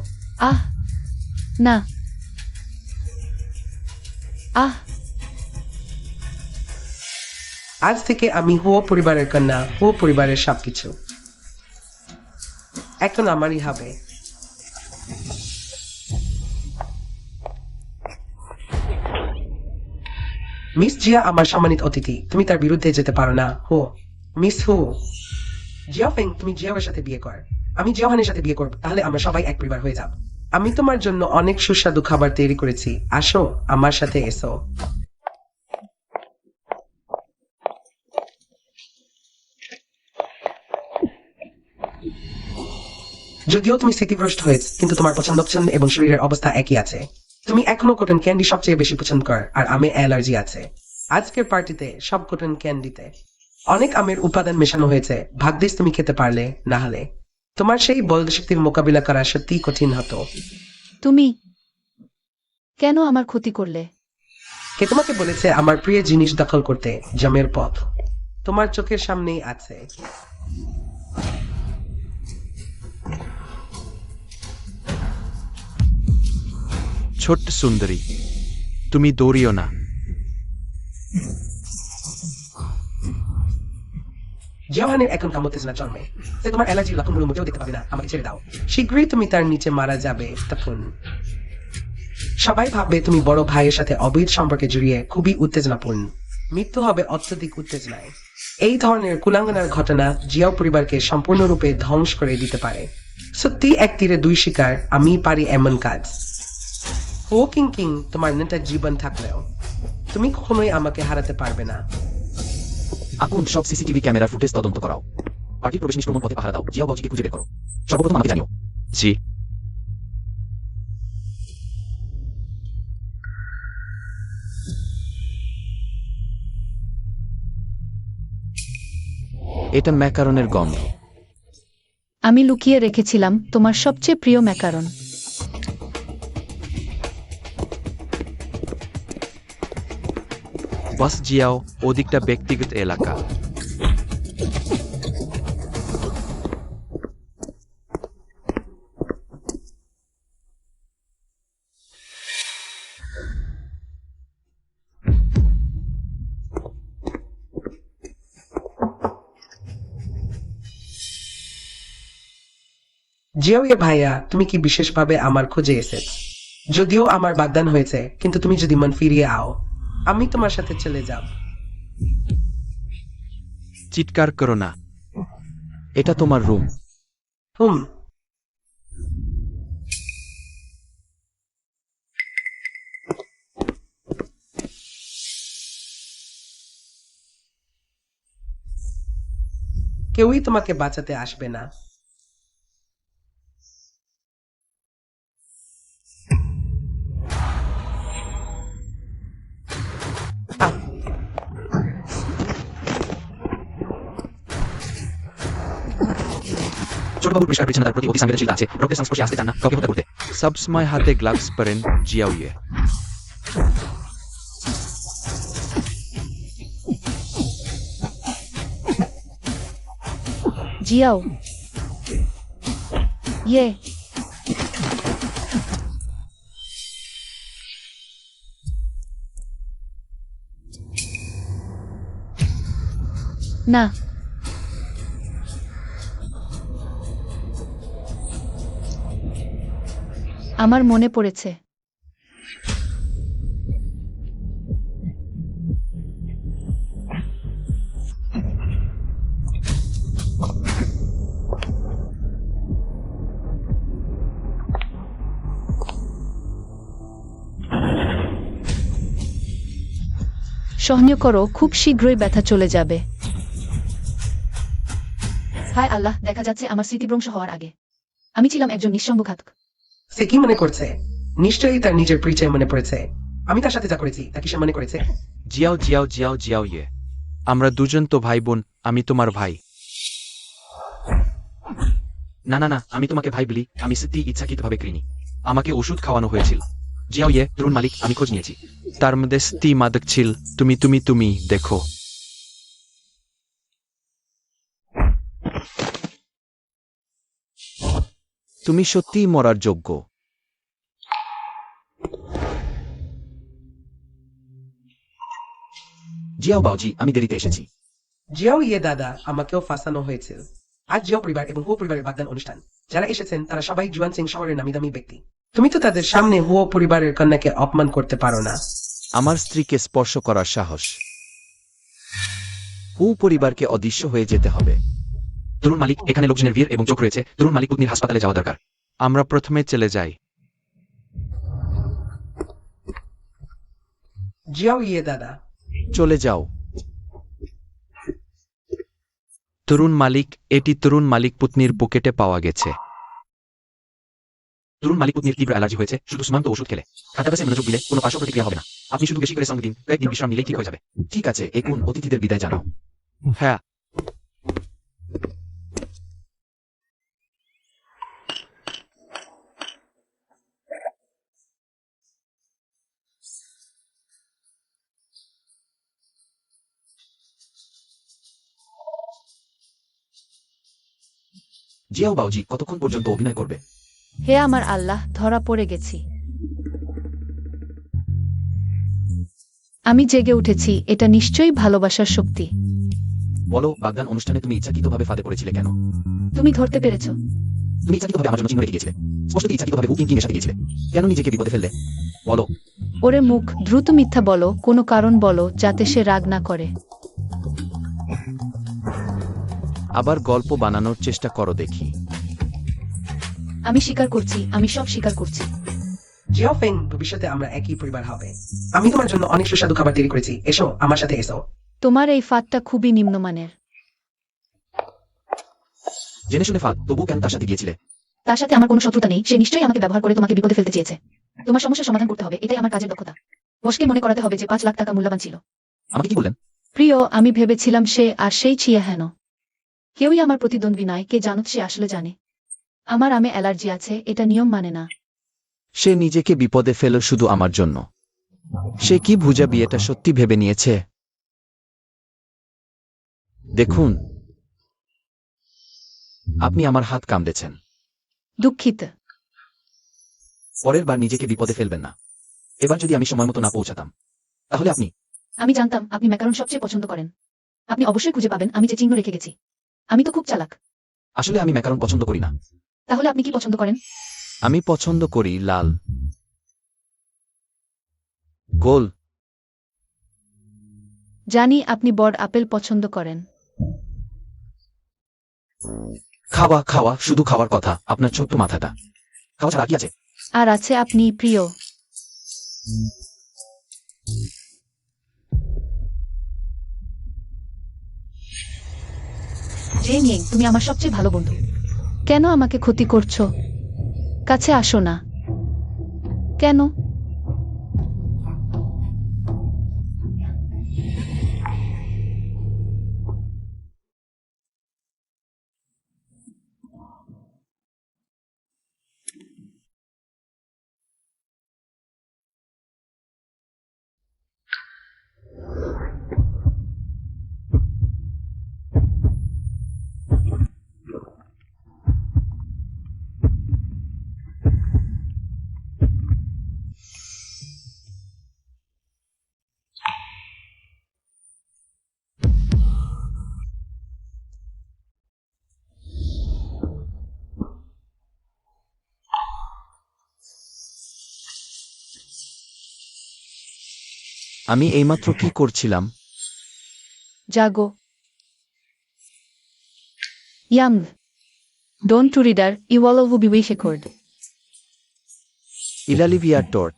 আহ না, আহ আজ থেকে আমি হো পরিবারের কন্যা, হো পরিবারের সবকিছু এখন আমারই হবে। মিস জিয়া আমার সম্মানিত অতিথি, তুমি তার বিরুদ্ধে যেতে পারো না। হো মিস হো। জিয়াফেং, তুমি জিয়াওয়ের সাথে বিয়ে কর। আমি জিয়াওহানের সাথে বিয়ে করব, তাহলে আমরা সবাই এক পরিবার হয়ে যাব। আমি তোমার জন্য অনেক সুস্বাদু খাবার তৈরি করেছি, আসো আমার সাথে এসো। যদিও তুমি স্মৃতিভ্রষ্ট হয়েছ, কিন্তু তোমার পছন্দ এবং শরীরের অবস্থা একই আছে। তুমি এখনো কটন ক্যান্ডি সবচেয়ে বেশি পছন্দ কর, আর আমে অ্যালার্জি আছে। আজকের পার্টিতে সব কটন ক্যান্ডিতে অনেক আমের উপাদান মেশানো হয়েছে। ভাগ্যিস তুমি খেতে পারলে, না হলে তোমার সেই বলদ শক্তির মোকাবিলা করা সত্যিই কঠিন হতো। তুমি কেন আমার ক্ষতি করলে? কে তোমাকে বলেছে আমার প্রিয় জিনিস দখল করতে? জমের পথ তোমার চোখের সামনেই আছে। ছোট্ট সুন্দরী, তুমি দৌড়িও না। জিওহানের এখন কামোতেজনা জন্মে, সে তোমার অ্যালার্জির লক্ষণগুলো মোটেও দেখতে পাবে না। আমাকে ছেড়ে দাও, শীঘ্রই তুমি তার নিচে মারা যাবে। তখন সবাই ভাববে তুমি বড় ভাইয়ের সাথে অবৈধ সম্পর্কে জড়িয়ে খুবই উত্তেজনাপূর্ণ। মৃত্যু হবে অত্যধিক উত্তেজনায়। এই ধরনের কুলাঙ্গানার ঘটনা জিয়াও পরিবারকে সম্পূর্ণরূপে ধ্বংস করে দিতে পারে। সত্যি এক তীরে দুই শিকার, আমি পারি এমন কাজ। ও কিং কিং তোমার নেতা জীবন থাকলেও তুমি কখনোই আমাকে হারাতে পারবে না। আকুন সব সিসিটিভি ক্যামেরার ফুটেজ তদন্ত করাও। পার্টির প্রবেশ নিষ্ক্রমণ পথে পাহারা দাও। জিয়াও বাউজিকে খুঁজে বের করো। সর্বপ্রথম আমাকে জানিও। জি। এটা ম্যাকারনের গন্ধ। আমি লুকিয়ে রেখেছিলাম তোমার সবচেয়ে প্রিয় ম্যাকারন। বাস জিয়াও, ওদিকটা ব্যক্তিগত এলাকা। জিয়াও এ ভাইয়া, তুমি কি বিশেষভাবে আমার খোঁজে এসেছ? যদিও আমার বাগদান হয়েছে, কিন্তু তুমি যদি মন ফিরিয়ে আও, আমি তোমার সাথে চলে যাব। চিৎকার করো না। এটা তোমার রুম। হুম। কেউই তোমাকে বাঁচাতে আসবে না। ছোটবাবুর পরিষ্কার পরিচ্ছন্নতার প্রতি অতি সংবেদনশীল আছে। রক্তের সংস্পর্শে আসতে চান না কাউকে হত্যা করতে। সবসময় হাতে গ্লাভস পরেন জিয়াও ইয়ে। জিয়াও ইয়ে। না, আমার মনে পড়েছে। সহ্য করো, খুব শীঘ্রই ব্যথা চলে যাবে। হায় আল্লাহ, দেখা যাচ্ছে আমার স্মৃতিভ্রংশ হওয়ার আগে আমি ছিলাম একজন নিঃসঙ্গ ঘাতক। সে কি মনে করছে? নিশ্চয়ই তার নিজের পরিচয় মনে পড়েছে। আমি তার সাথে যা করেছি তা কি সে মনে করেছে? জিয়াও জিয়াও জিয়াও জিয়াও ইয়ে। আমরা দুজন তো ভাই বোন, আমি তোমার ভাই। না না না, আমি তোমাকে ভাই বলি, আমি সত্যি ইচ্ছাকৃতভাবে করিনি। আমাকে ওষুধ খাওয়ানো হয়েছিল। জিয়াও ইয়ে, তরুণ মালিক, আমি খোঁজ নিয়েছি। তার মধ্যে স্তি মাদক ছিল। তুমি দেখো। তুমি সত্যিই মরার যোগ্য। জিয়াও বাউজি, আমি দেরিতে এসেছি। জিয়াও ইয়ে দাদা, আমাকেও ফাঁসানো হয়েছিল। আজ জিয়াও পরিবার এবং হুয়ো পরিবারের বাগদান অনুষ্ঠান। যারা এসেছেন তারা সবাই জুয়ান সিং শহরের নামি দামি ব্যক্তি। তুমি তো তাদের সামনে হুয়ো পরিবারের কন্যাকে অপমান করতে পারো না। আমার স্ত্রীকে স্পর্শ করার সাহস। পরিবারকে অদৃশ্য হয়ে যেতে হবে। তরুণ মালিক, এখানে লোকজনের ভিড় এবং চোখ রয়েছে। তরুণ মালিক পত্নীর হাসপাতালে যাওয়া দরকার। আমরা প্রথমে চলে যাই। জিয়াও ইয়ে দাদা। চলে যাও। তরুণ মালিক, এটি তরুণ মালিক পত্নীর পকেটে পাওয়া গেছে। তরুণ মালিক পত্নীর তীব্র অ্যালার্জি হয়েছে শুধু সুমান্ত ওষুধ খেলে। খাদ্যাভ্যাসে মনোযোগ দিলে কোনো পার্শ্ব প্রতিক্রিয়া হবে না। আপনি শুধু বেশি করে সঙ্গ দিন, কয়েকদিন বিশ্রাম নিলেই ঠিক হয়ে যাবে। ঠিক আছে, এখন অতিথিদের বিদায় জানাও। হ্যাঁ। জিয়াও বাউজি কতক্ষণ পর্যন্ত অভিনয় করবে? হে আমার আল্লাহ, ধরা পড়ে গেছি। আমি জেগে উঠেছি, এটা নিশ্চয়ই ভালোবাসার শক্তি। বলো, বাগদান অনুষ্ঠানে তুমি ইচ্ছাকৃতভাবে ফাঁদে পড়েছিলে কেন? তুমি ধরতে পেরেছো? তুমি ইচ্ছাকৃতভাবে আমার জন্য চিহ্ন রেখে গিয়েছিলে। স্পষ্টত ইচ্ছাকৃতভাবে হুকিং কিং এর সাথে গিয়েছিলে। কেন নিজেকে বিপদে ফেললে? বলো। ওরে মুখ, দ্রুত মিথ্যা বলো, কোনো কারণ বলো যাতে সে রাগ না করে। আবার গল্প বানানোর চেষ্টা করো দেখি। আমি স্বীকার করছি, আমি সব স্বীকার করছি। জিয়াও ফেং, ভবিষ্যতে আমরা একই পরিবার হবে। আমি তোমার জন্য অনেক সুস্বাদু খাবার তৈরি করেছি, এসো আমার সাথে এসো। তোমার এই ফাঁদটা খুবই নিম্নমানের। জেনে শুনে ফাঁদ, তবু কেন তার সাথে গিয়েছিলে? তার সাথে আমার কোনো শত্রুতা নেই, সে নিশ্চয়ই আমাকে ব্যবহার করে তোমাকে বিপদে ফেলতে চেয়েছে। তোমার সমস্যার সমাধান করতে হবে, এটাই আমার কাজের দক্ষতা। বসকে মনে করাতে হবে যে 5 লাখ টাকা মূল্যবান ছিল। আমাকে কি বললেন? প্রিয়, আমি ভেবেছিলাম সে আর সেই ছিয়া হেন। কেউই আমার প্রতিদ্বন্দ্বী নয়, কে জানুত সে আসলে জানে। আমার আমে অ্যালার্জি আছে, এটা নিয়ম মানে না। সে নিজেকে বিপদে ফেল শুধু আমার জন্য। সে কি ভুজা বিয়েটা সত্যি ভেবে নিয়েছে? দেখুন, আপনি আমার হাত কামড়েছেন। দুঃখিত। পরের বার নিজেকে বিপদে ফেলবেন না। এবার যদি আমি সময় মতো না পৌঁছাতাম, তাহলে আপনি। আমি জানতাম আপনি ম্যাকারন সবচেয়ে পছন্দ করেন। আপনি অবশ্যই খুঁজে পাবেন আমি যে চিহ্ন রেখে গেছি। আমি তো খুব চালাক। আসলে আমি ম্যাকারন পছন্দ করি না। তাহলে আপনি কি পছন্দ করেন? আমি পছন্দ করি লাল গোল। জানি আপনি বড় আপেল পছন্দ করেন। খাওয়া খাওয়া, শুধু খাওয়ার কথা। আপনার ছোট্ট মাথাটা। খাওয়া ছাড়া কি আছে? আর আছে আপনি, প্রিয়। জেনিং, তুমি আমার সবচেয়ে ভালো বন্ধু। কেন আমাকে ক্ষতি করছো? কাছে আসো না। কেন? আমি এইমাত্র কি করছিলাম? জাগো। Yum. Don't to reader, you all will be শেকর্ড। ইলালিভিয়ার টোর।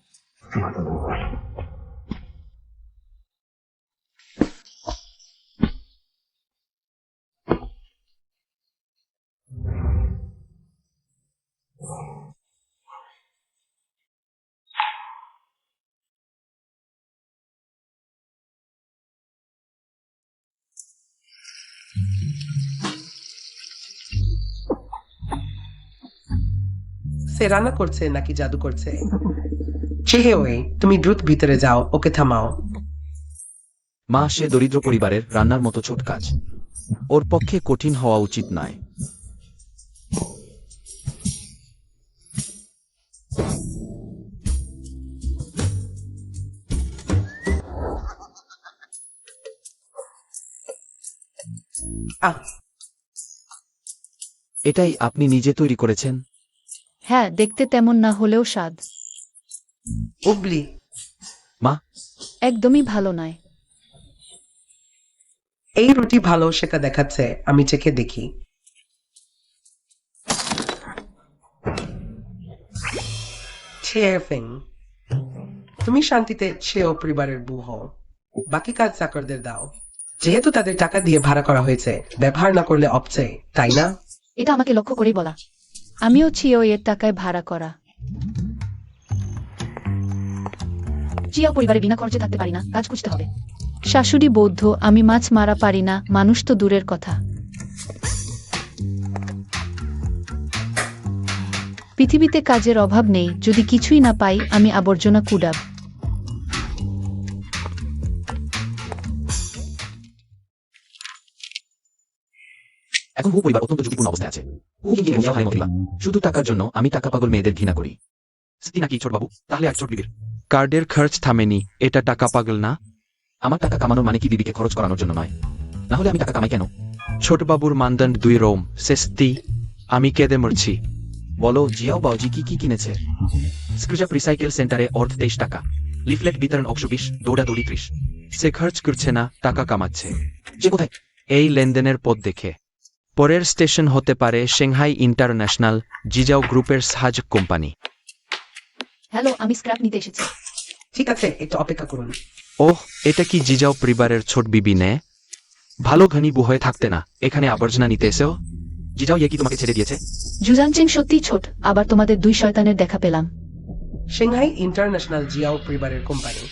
সে রান্না করছে নাকি জাদু করছে? চেহেওয়ে, তুমি দ্রুত ভিতরে যাও, ওকে থামাও। মা, সে দরিদ্র পরিবারের রান্নার মতো ছোট কাজ। ওর পক্ষে কঠিন হওয়া উচিত নয়। আহ, এটাই আপনি নিজে তৈরি করেছেন? হ্যাঁ, দেখতে তেমন না হলেও স্বাদ। উবলি। মা, একদমই ভালো নয়। এই রুটি ভালো সেটা দেখাচ্ছে, আমি চেখে দেখি। ফেং, তুমি শান্তিতে ছেও পরিবারের বউ হও, বাকি কাজ চাকরদের দাও। যেহেতু তাদের টাকা দিয়ে ভাড়া করা হয়েছে, ব্যবহার না করলে অপচয়, তাই না? এটা আমাকে লক্ষ্য করেই বলা। আমিও চিও এর টাকায় ভাড়া করা। চিয়া পরিবারে বিনা খরচে থাকতে পারি না, কাজ খুঁজতে হবে। শাশুড়ি বৌদ্ধ, আমি মাছ মারা পারি না, মানুষ তো দূরের কথা। পৃথিবীতে কাজের অভাব নেই, যদি কিছুই না পাই আমি আবর্জনা কুড়াব। এখন হু পরিবার অত্যন্ত ঝুঁকিপূর্ণ অবস্থায় আছে। হু কি মহিলা হয় মহিলা। শুধু টাকার জন্য আমি টাকা পাগল মেয়েদের ঘৃণা করি। স্ত্রী নাকি ছোটবাবু? তাহলে এক ছোট বিবির। কার্ডের খরচ থামেনি, এটা টাকা পাগল না? আমার টাকা কামানোর মানে কি বিবিকে খরচ করানোর জন্য নয়? না হলে আমি টাকা কামাই কেন? ছোটবাবুর মানদণ্ড 2 রোম, সেস্তি। আমি কেঁদে মরছি। বলো, জিয়াও বাউজি কি কি কিনেছে? স্ক্রুজাপ রিসাইকেল সেন্টারে অর্ধ 23 টাকা। লিফলেট বিতরণ 120, দৌড়াদৌড়ি 30। সে খরচ করছে না, টাকা কামাচ্ছে। সে কোথায়? এই লেনদেনের পথ দেখে। পরের স্টেশন হতে পারে সাংহাই ইন্টারন্যাশনাল, জিজাও গ্রুপের সাহায্য কোম্পানি। হ্যালো, আমি স্ক্র্যাপ নিতে এসেছি। ঠিক আছে, একটু অপেক্ষা করুন। ওহ, এটা কি জিজাও পরিবারের ছোট বিবি নে? ভালো ঘনি বু হয়ে থাকতে না এখানে আবর্জনা নিতে এসেও? জিজাও ইয়ে কি তোমাকে ছেড়ে দিয়েছে? জুজানচিং সত্যিই ছোট, আবার তোমাদের দুই শয়তানের দেখা পেলাম। সিংহাই ইন্টারন্যাশনাল জিয়াও পরিবারের কোম্পানি।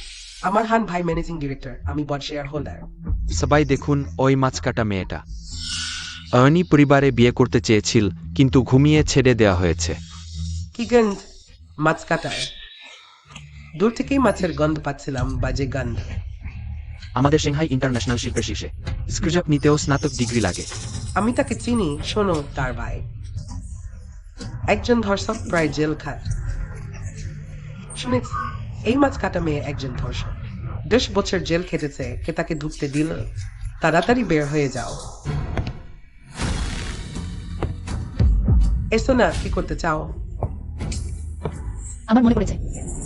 আমার হান ভাই ম্যানেজিং ডিরেক্টর, আমি বড় শেয়ার হোল্ডার। সবাই দেখুন ওই মাছ কাটা মেয়েটা। অয়নি পরিবারে বিয়ে করতে চেয়েছিল, কিন্তু ঘুমিয়ে ছেড়ে দেওয়া হয়েছে। কি গন্ধ মাছ কাটায়! দূর থেকেই মাছের গন্ধ পাচ্ছিলাম, বাজে গন্ধ। আমাদের সিংহাই ইন্টারন্যাশনাল শিল্পের শীর্ষে স্ক্রুজআপ নিতেও স্নাতক ডিগ্রি লাগে। আমি তাকে চিনি, শোনো তার ভাই একজন ধর্ষক, প্রায় জেল খাট। শুনেছি এই মাছ কাটা মেয়ে একজন ধর্ষক, 10 বছর জেল খেটেছে। কে তাকে ঢুকতে দিল? তাড়াতাড়ি বের হয়ে যাও। এসো না, কি করতে চাও? আমার মনে পড়েছে।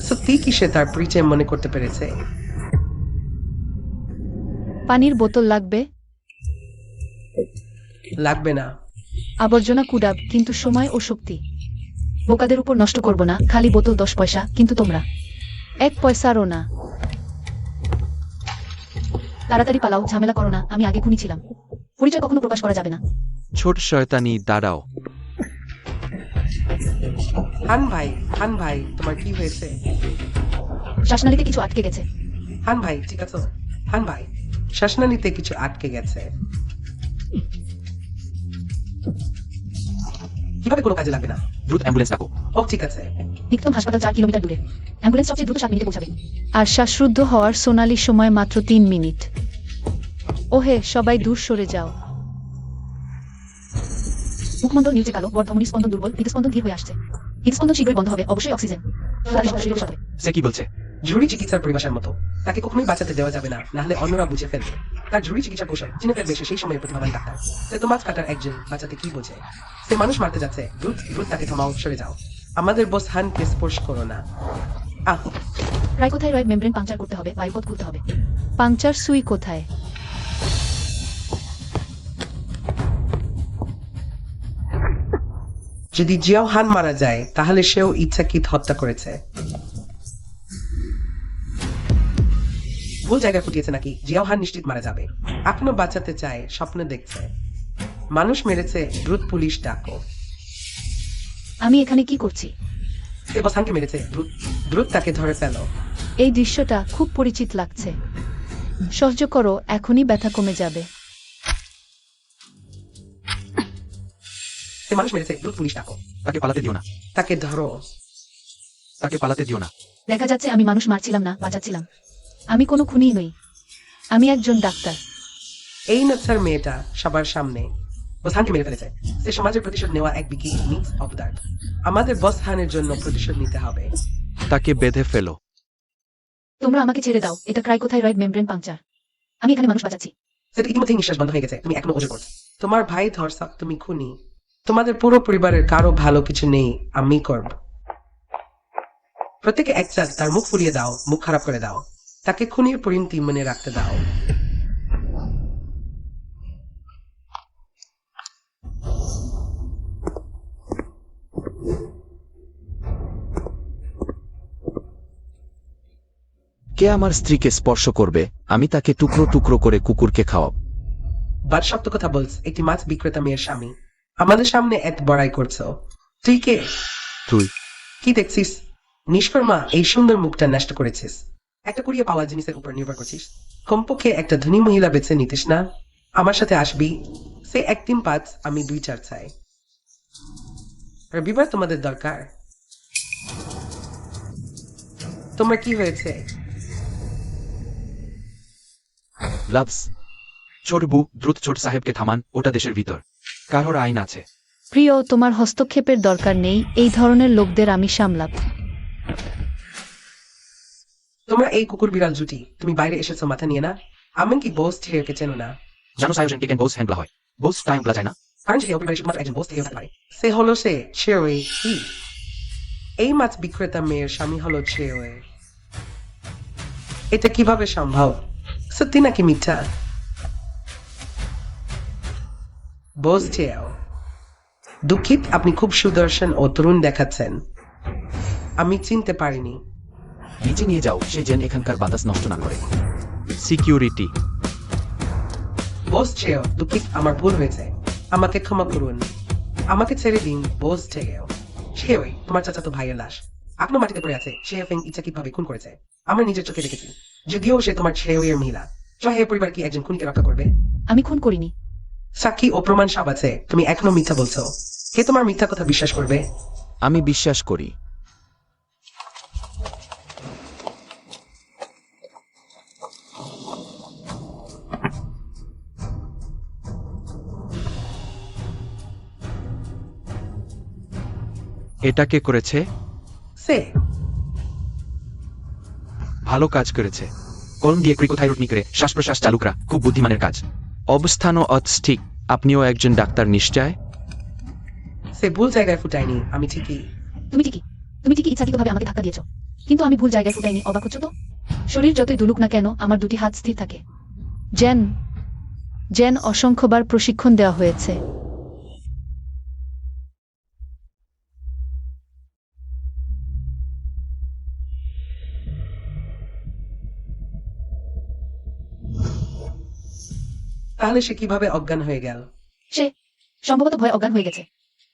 সত্যি কি সে তার পরিচয় মনে করতে পেরেছে? পানির বোতল লাগবে? লাগবে না। আবর্জনা কুড়াব, কিন্তু সময় ও শক্তি বোকাদের উপর নষ্ট করব না। খালি বোতল 10 পয়সা, কিন্তু তোমরা 1 পয়সারও না। তাড়াতাড়ি পালাও, ঝামেলা করো না। আমি আগে খুনি ছিলাম, পরিচয় কখনো প্রকাশ করা যাবে না। ছোট শয়তানি, দাঁড়াও। হান ভাই, তোমার কি হয়েছে? শ্বাসনালীতে কিছু আটকে গেছে। হান ভাই, ঠিক আছে? হান ভাই, শ্বাসনালীতে কিছু আটকে গেছে। কিভাবে কোনো কাজে লাগবে না? দ্রুত অ্যাম্বুলেন্স ডাকো। ও ঠিক আছে। নিকটম হাসপাতাল 4 কিলোমিটার দূরে। অ্যাম্বুলেন্স সবচেয়ে দ্রুত 7 মিনিটে পৌঁছাবে। আর শ্বাসরুদ্ধ হওয়ার সোনালি সময় মাত্র 3 মিনিট। ওহে, সবাই দূর সরে যাও। মুখমণ্ডল নীলচে কালো, বর্ধমনি স্পন্দন দুর্বল, হৃদস্পন্দন ধীর হয়ে আসছে। হৃদস্পন্দন শীঘ্রই বন্ধ হবে, অবশ্যই অক্সিজেন। তাদের সরাসরি সাথে। সে কি বলছে? জরুরি চিকিৎসার পরিভাষার মতো তাকে কখনোই বাঁচাতে দেওয়া যাবে না, নাহলে অন্যরা বুঝে ফেলবে। তার জরুরি চিকিৎসা কৌশল চিনে ফেলবে সে সেই সময়ে প্রতিভাবান ডাক্তার। সে তো মাছ কাটার একজন, বাঁচাতে কি বোঝে? সে মানুষ মারতে যাচ্ছে। দ্রুত দ্রুত তাকে থামাও, সরে যাও। আমাদের বস হানকে স্পর্শ করো না। আহ, ট্রাইকোথাইরয়েড মেমব্রেন পাংচার করতে হবে, বায়ুপথ খুলতে হবে। পাংচার সুই কোথায়? যদি জিয়াও হান মারা যায়, তাহলে সেও ইচ্ছাকৃত হত্যা করেছে। ভুল জায়গায় ফুটিয়েছে নাকি? জিয়াও হান নিশ্চিত মারা যাবে। এখনো বাঁচাতে চায়, স্বপ্ন দেখছে। মানুষ মেরেছে, দ্রুত পুলিশ ডাকো। আমি এখানে কি করছি? সে বস হানকে মেরেছে, দ্রুত দ্রুত তাকে ধরে ফেলো। এই দৃশ্যটা খুব পরিচিত লাগছে। সহ্য করো, এখনই ব্যথা কমে যাবে। সে মানুষ মেরেছে, দ্রুত পুলিশ ডাকো। তাকে পালাতে দিও না। তাকে ধরো। তাকে পালাতে দিও না। দেখা যাচ্ছে আমি মানুষ মারছিলাম না, বাঁচাচ্ছিলাম। আমি কোনো খুনি নই, আমি একজন ডাক্তার। এই নচ্ছার মেয়েটা সবার সামনে বস হানকে মেরে ফেলেছে। সে সমাজের প্রতিশোধ নেওয়া এক বিকিনিস অবতার। আমাদের বস হানের জন্য প্রতিশোধ নিতে হবে। তাকে বেঁধে ফেলো। তোমরা আমাকে ছেড়ে দাও, এটা ট্রাইকোথাইরয়েড মেমব্রেন পাংচার। আমি এখানে মানুষ বাঁচাচ্ছি। সেটা ইতিমধ্যেই নিঃশ্বাস বন্ধ হয়ে গেছে, তুমি এখনো ওজন করছো। তোমার ভাই ধর্ষক, তুমি খুনি। তোমাদের পুরো পরিবারের কারো ভালো কিছু নেই, আমি করব। প্রত্যেকে একসাথ তার মুখ ফুলিয়ে দাও, মুখ খারাপ করে দাও। তাকে খুনির পরিণতি মনে রাখতে দাও। কে আমার স্ত্রীকে স্পর্শ করবে, আমি তাকে টুকরো টুকরো করে কুকুরকে খাওয়াব। বাদ সত্য কথা বলছ, একটি মাছ বিক্রেতা মেয়ের স্বামী। আমাদের সামনে এত বড়াই করছো। তুই কে? তুই কি দেখছিস? নিষ্কর্মা, এই সুন্দর মুখটা নষ্ট করেছিস। একটা কুড়িয়ে পাওয়া জিনিসের উপর নির্ভর করছিস। কমপক্ষে একটা ধনী মহিলা বেছে নিতিস না? আমার সাথে আসবি। সে 1-3-5, আমি 2-4 চাই। রবিবার তোমাদের দরকার। তোমার কি হয়েছে? লাভস। ছোট বু, দ্রুত ছোট সাহেবকে থামান, ওটা দেশের ভিতর। কারোর আইন আছে। প্রিয়, তোমার হস্তক্ষেপের দরকার নেই। এই ধরনের লোকদের আমি সামলাব। তোমরা এই কুকুর বিড়াল জুটি, তুমি বাইরে এসেছো মাথা নিয়ে না? আমি কি বোস ঠেকে চেনো না? জানো সায়োজনকে কেন বোস হ্যান্ডলা হয়? বোস টাইম বলা যায় না। কারণ সে পরিবারের শুধুমাত্র একজন বোস থেকে হতে পারে। সে হলো সে ওই কি? এই মাছ বিক্রেতা মেয়ের স্বামী হলো ওই। এটা কিভাবে সম্ভব? সত্যি নাকি মিথ্যা? বোস দুঃখিত, আপনি খুব সুদর্শন ও তরুণ দেখাচ্ছেন। আমি চিনতে পারিনি। নিচে নিয়ে যাও, সে যেন এখানকার বাতাস নষ্ট না করে। সিকিউরিটি। বস চেয়েও দুঃখিত, আমার ভুল হয়েছে, আমাকে ক্ষমা করুন, আমাকে ছেড়ে দিন বস চেয়েও। সে ওই তোমার চাচাতো ভাইয়ের লাশ এখনো মাটিতে পড়ে আছে। সে ফেং ইচ্ছাকৃতভাবে খুন করেছে, আমরা নিজের চোখে দেখেছি। যদিও সে তোমার ছেলের মহিলা, চাহে পরিবার কি একজন খুনিকে রক্ষা করবে? আমি খুন করিনি। সাক্ষী ও প্রমাণ সব আছে, তুমি এখনো মিথ্যা বলছো। কে তোমার মিথ্যা কথা বিশ্বাস করবে? আমি বিশ্বাস করি। এটা কে করেছে? সে ভালো কাজ করেছে। কলম দিয়ে ক্রিকোথাইরয়েড নিকরে শ্বাস প্রশ্বাস চালু করা খুব বুদ্ধিমানের কাজ। অবস্থানও অস্থিক। আপনিও একজন ডাক্তার নিশ্চয়? সে ভুল জায়গায় ফুটায়নি, আমি ঠিকই। তুমি ঠিকই ইচ্ছাকৃতভাবে আমাকে ধাক্কা দিয়েছো, কিন্তু আমি ভুল জায়গায় ফুটাইনি। অবাক হচ্ছ তো? শরীর যতই দুলুক না কেন, আমার দুটি হাত স্থির থাকে। জেন অসংখ্যবার প্রশিক্ষণ দেওয়া হয়েছে। তাহলে সে কিভাবে অজ্ঞান হয়ে গেল? সে সম্ভবত ভয় অজ্ঞান হয়ে গেছে।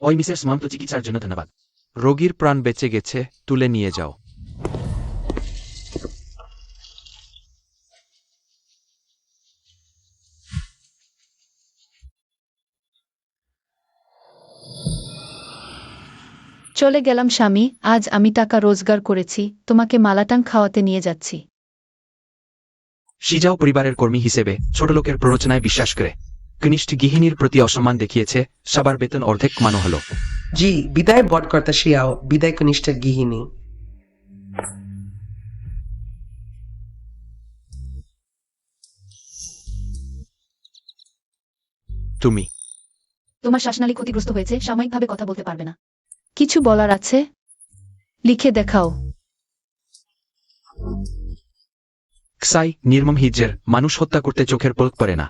ওই মিসেস সুমান্ত চিকিৎসার জন্য ধন্যবাদ। রোগীর প্রাণ বেঁচে গেছে, তুলে নিয়ে যাও। চলে গেলাম স্বামী, আজ আমি টাকা রোজগার করেছি, তোমাকে মালাটাং খাওয়াতে নিয়ে যাচ্ছি। সিজাও পরিবারের কর্মী হিসেবে ছোট লোকের প্ররোচনায় বিশ্বাস করে কনিষ্ঠ গৃহিণীর প্রতি অসম্মান দেখিয়েছে। সবার বেতন অর্ধেক কমানো হলো। জি, বিদায় বটকর্তা শিয়াও, বিদায় কনিষ্ঠের গৃহিণী। তুমি তোমার শ্বাসনালী ক্ষতিগ্রস্ত হয়েছে, সাময়িকভাবে কথা বলতে পারবে না। কিছু বলার আছে? লিখে দেখাও। ক্সাই নির্মম হিজের মানুষ হত্যা করতে চোখের পলক পড়ে না।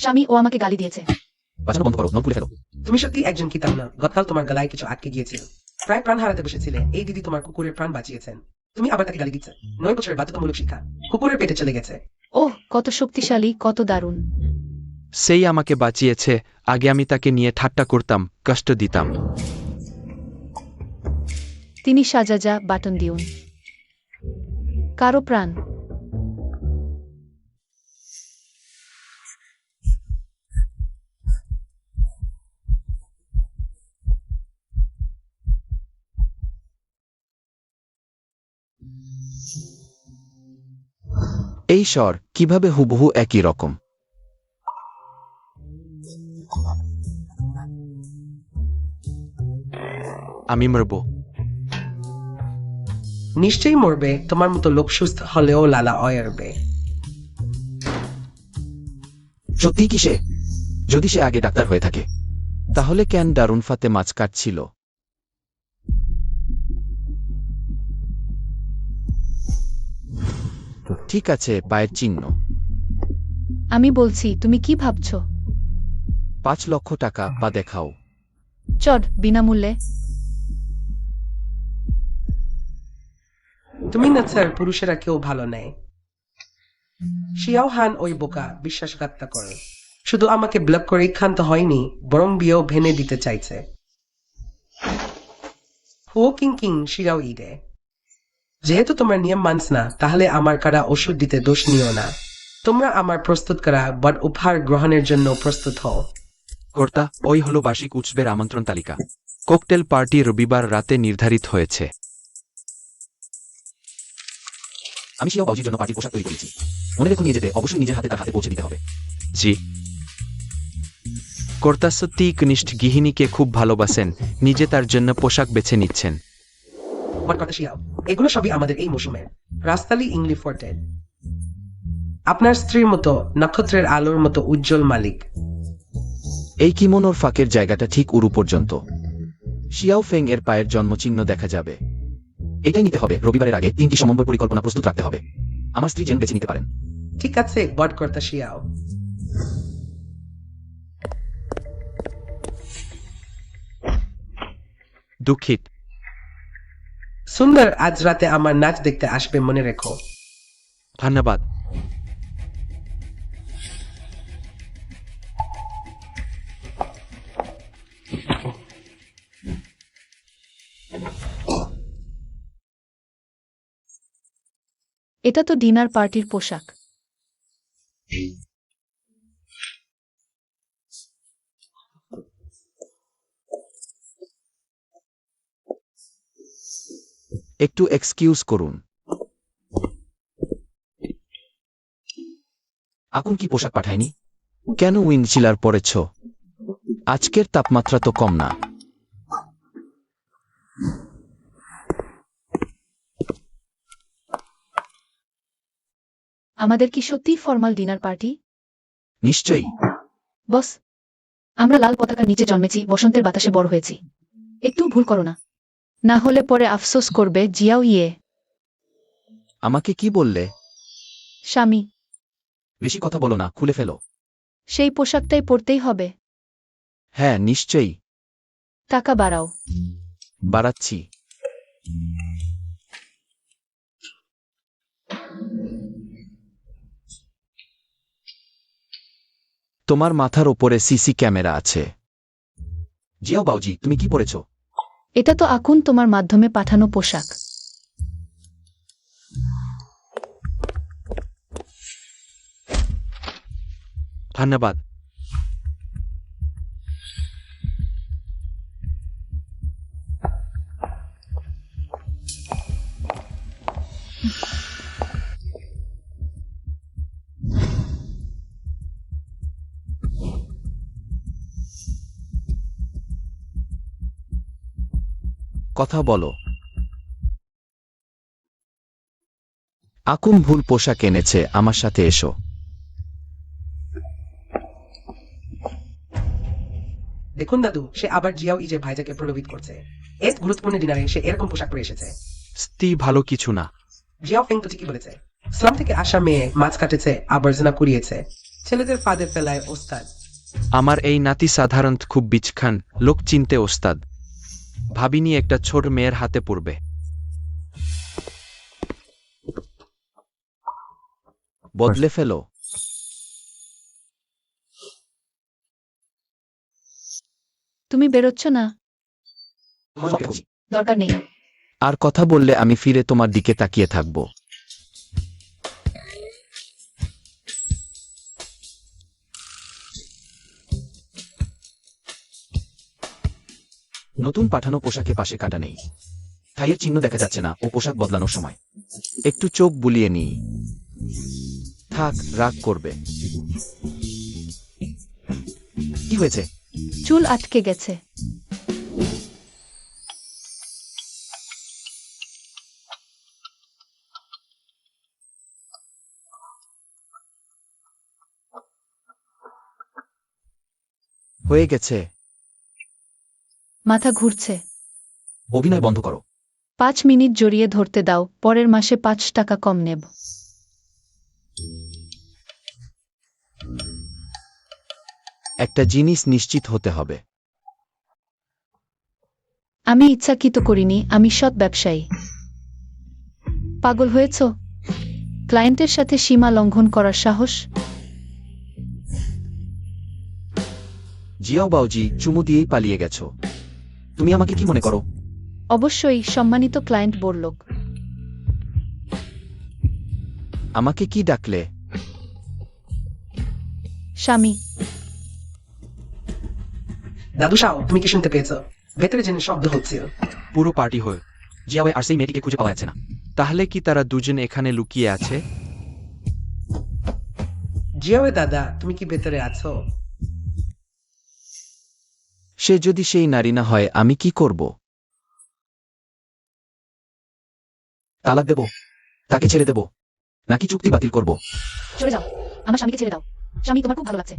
স্বামী ও আমাকে গালি দিয়েছে। বাঁচানো বন্ধ করো, নখ খুলে ফেলো। তুমি সত্যি একজন কিতাব না। গতকাল তোমার গলায় কিছু আটকে গিয়েছিল, প্রায় প্রাণ হারাতে বসেছিলে। এই দিদি তোমার কুকুরের প্রাণ বাঁচিয়েছেন, তুমি আবার তাকে গালি দিচ্ছ। 9 বছরের বাধ্যতামূলক শিক্ষা কুকুরের পেটে চলে গেছে। ওহ, কত শক্তিশালী, কত দারুণ। সেই আমাকে বাঁচিয়েছে। আগে আমি তাকে নিয়ে ঠাট্টা করতাম, কষ্ট দিতাম। তিনি সাজাজা বাটন দিউন কারো প্রাণ। এই স্বর কিভাবে হুবহু একই রকম? আমি মরব। নিশ্চয়ই মরবে, তোমার মতো লোক সুস্থ হলেও লালা অয়ারবে। সত্যি কি সে? যদি সে আগে ডাক্তার হয়ে থাকে, তাহলে কেন দারুন ফাতে মাছ কাটছিল? ঠিক আছে, পায়ের চিহ্ন। আমি বলছি, তুমি কি ভাবছো? 5 লক্ষ টাকা বা দেখাও। চট বিনামূল্যে। তুমি না স্যার, পুরুষেরা কেউ ভালো নেয়। শিয়াও হান ওই বোকা বিশ্বাসঘাতটা করে। শুধু আমাকে ব্লক করে ক্ষান্ত হয়নি, বরং বিয়েও ভেঙে দিতে চাইছে। হুও কিং কিং শিরাও ইডে। যেহেতু তোমার নিয়ম মানস না, তাহলে আমার কারা ওষুধ দিতে দোষ নিও না। তোমরা আমার প্রস্তুত করা বট উপহার গ্রহণের জন্য প্রস্তুত হও। কর্তা, ওই হলো বার্ষিক উৎসবের আমন্ত্রণ তালিকা। ককটেল পার্টি রবিবার রাতে নির্ধারিত হয়েছে। আমি শিয়াও বাউজির জন্য পার্টির পোশাক তৈরি করেছি। মনে রেখো, নিয়ে যেতে অবশ্যই নিজের হাতে তার হাতে পৌঁছে দিতে হবে। জি। কর্তা সত্যি কনিষ্ঠ গৃহিণীকে খুব ভালোবাসেন, নিজে তার জন্য পোশাক বেছে নিচ্ছেন। বট কথা শিয়াও, এগুলো সবই আমাদের এই মৌসুমের রাস্তালি ইংলি ফোর্টেড। আপনার স্ত্রীর মতো নক্ষত্রের আলোর মতো উজ্জ্বল মালিক। এই কিমোনোর ফাঁকের জায়গাটা ঠিক উরু পর্যন্ত। শিয়াও ফেং এর পায়ের জন্মচিহ্ন দেখা যাবে। এটাই নিতে হবে। রবিবারের আগে 3টি সমন্বয় পরিকল্পনা প্রস্তুত রাখতে হবে। আমার স্ত্রী যেন বেছে নিতে পারেন। ঠিক আছে বট কর্তা শিয়াও। দুঃখিত। সুন্দর আজ রাতে আমার নাচ দেখতে আসবে মনে রেখো। ধন্যবাদ। এটা তো ডিনার পার্টির পোশাক। একটু এক্সকিউজ করুন। আকুন কি পোশাক পাঠায়নি? কেন উইন্ডচিলার পরেছ? আজকের তাপমাত্রা তো কম না। আমাদের কি সত্যিই ফর্মাল ডিনার পার্টি? নিশ্চয়ই। বস, আমরা লাল পতাকার নিচে জন্মেছি, বসন্তের বাতাসে বড় হয়েছি। একটু ভুল করো না। না হলে পরে আফসোস করবে। জিয়াও ইয়ে। আমাকে কি বললে? স্বামী। বেশি কথা বলো না, খুলে ফেলো। সেই পোশাকটাই পরতেই হবে। হ্যাঁ নিশ্চয়ই। টাকা বাড়াও। বাড়াচ্ছি। তোমার মাথার ওপরে সিসি ক্যামেরা আছে। জিয়াও বাউজি, তুমি কি পরেছ? এটা তো আকুন তোমার মাধ্যমে পাঠানো পোশাক। ধন্যবাদ। কথা বলো। আকুন ভুল পোশাক এনেছে, আমার সাথে এসো। দেখুন দাদু, সে আবার জিয়াও ইজে ভাইজাকে প্রলোভিত করছে। এক গুরুত্বপূর্ণ ডিনারে সে এরকম পোশাক পরে এসেছে। স্ত্রী ভালো কিছু না। জিয়াও ফেং তো ঠিকই বলেছে। স্লাম থেকে আসা মেয়ে মাছ কাটেছে, আবর্জনা কুড়িয়েছে, ছেলেদের ফাঁদে ফেলায় ওস্তাদ। আমার এই নাতি সাধারণত খুব বিচখান, লোক চিনতে ওস্তাদ। ভাবিনি একটা ছোট মেয়ের হাতে পড়বে। বদলে ফেলো। তুমি বেরোচ্ছ না? দরকার নেই। আর কথা বললে আমি ফিরে তোমার দিকে তাকিয়ে থাকব। নতুন পাঠানো পোশাকে পাশে কাটা নেই, থাইয়ের চিহ্ন দেখা যাচ্ছে না ও পোশাক বদলানোর সময়। একটু চোখ বুলিয়ে নিই। থাক, রাগ করবে। কি হয়েছে? চুল আটকে গেছে। হয়ে গেছে। মাথা ঘুরছে। অভিনয় বন্ধ করো। 5 মিনিট জড়িয়ে ধরতে দাও, পরের মাসে 5 টাকা কম নেব। একটা জিনিস নিশ্চিত হতে হবে। আমি ইচ্ছাকৃত করিনি, আমি সৎ ব্যবসায়ী। পাগল হয়েছ? ক্লায়েন্টের সাথে সীমা লঙ্ঘন করার সাহস? জিয়াও বাউজি, চুমু দিয়েই পালিয়ে গেছো। তুমি আমাকে কি মনে করো? অবশ্যই সম্মানিত ক্লায়েন্ট বললোক। আমাকে কি ডাকলে? স্বামী। দাদু শাও, তুমি কি শুনতে পেয়েছো? ভেতরে যেন শব্দ হচ্ছে। পুরো পার্টি হয়ে জিয়াওয়ে আর সেই মেয়েটিকে খুঁজে পাওয়া যাচ্ছে না। তাহলে কি তারা দুজন এখানে লুকিয়ে আছে? জিয়াওয়ে দাদা, তুমি কি ভেতরে আছো? সে যদি সেই নারী না হয় আমি কি করব? তালাক দেব? তাকে ছেড়ে দেব? নাকি চুক্তি বাতিল করব? চলে যাও, আমার স্বামীকে ছেড়ে দাও। স্বামী, তোমার খুব ভালো লাগছে।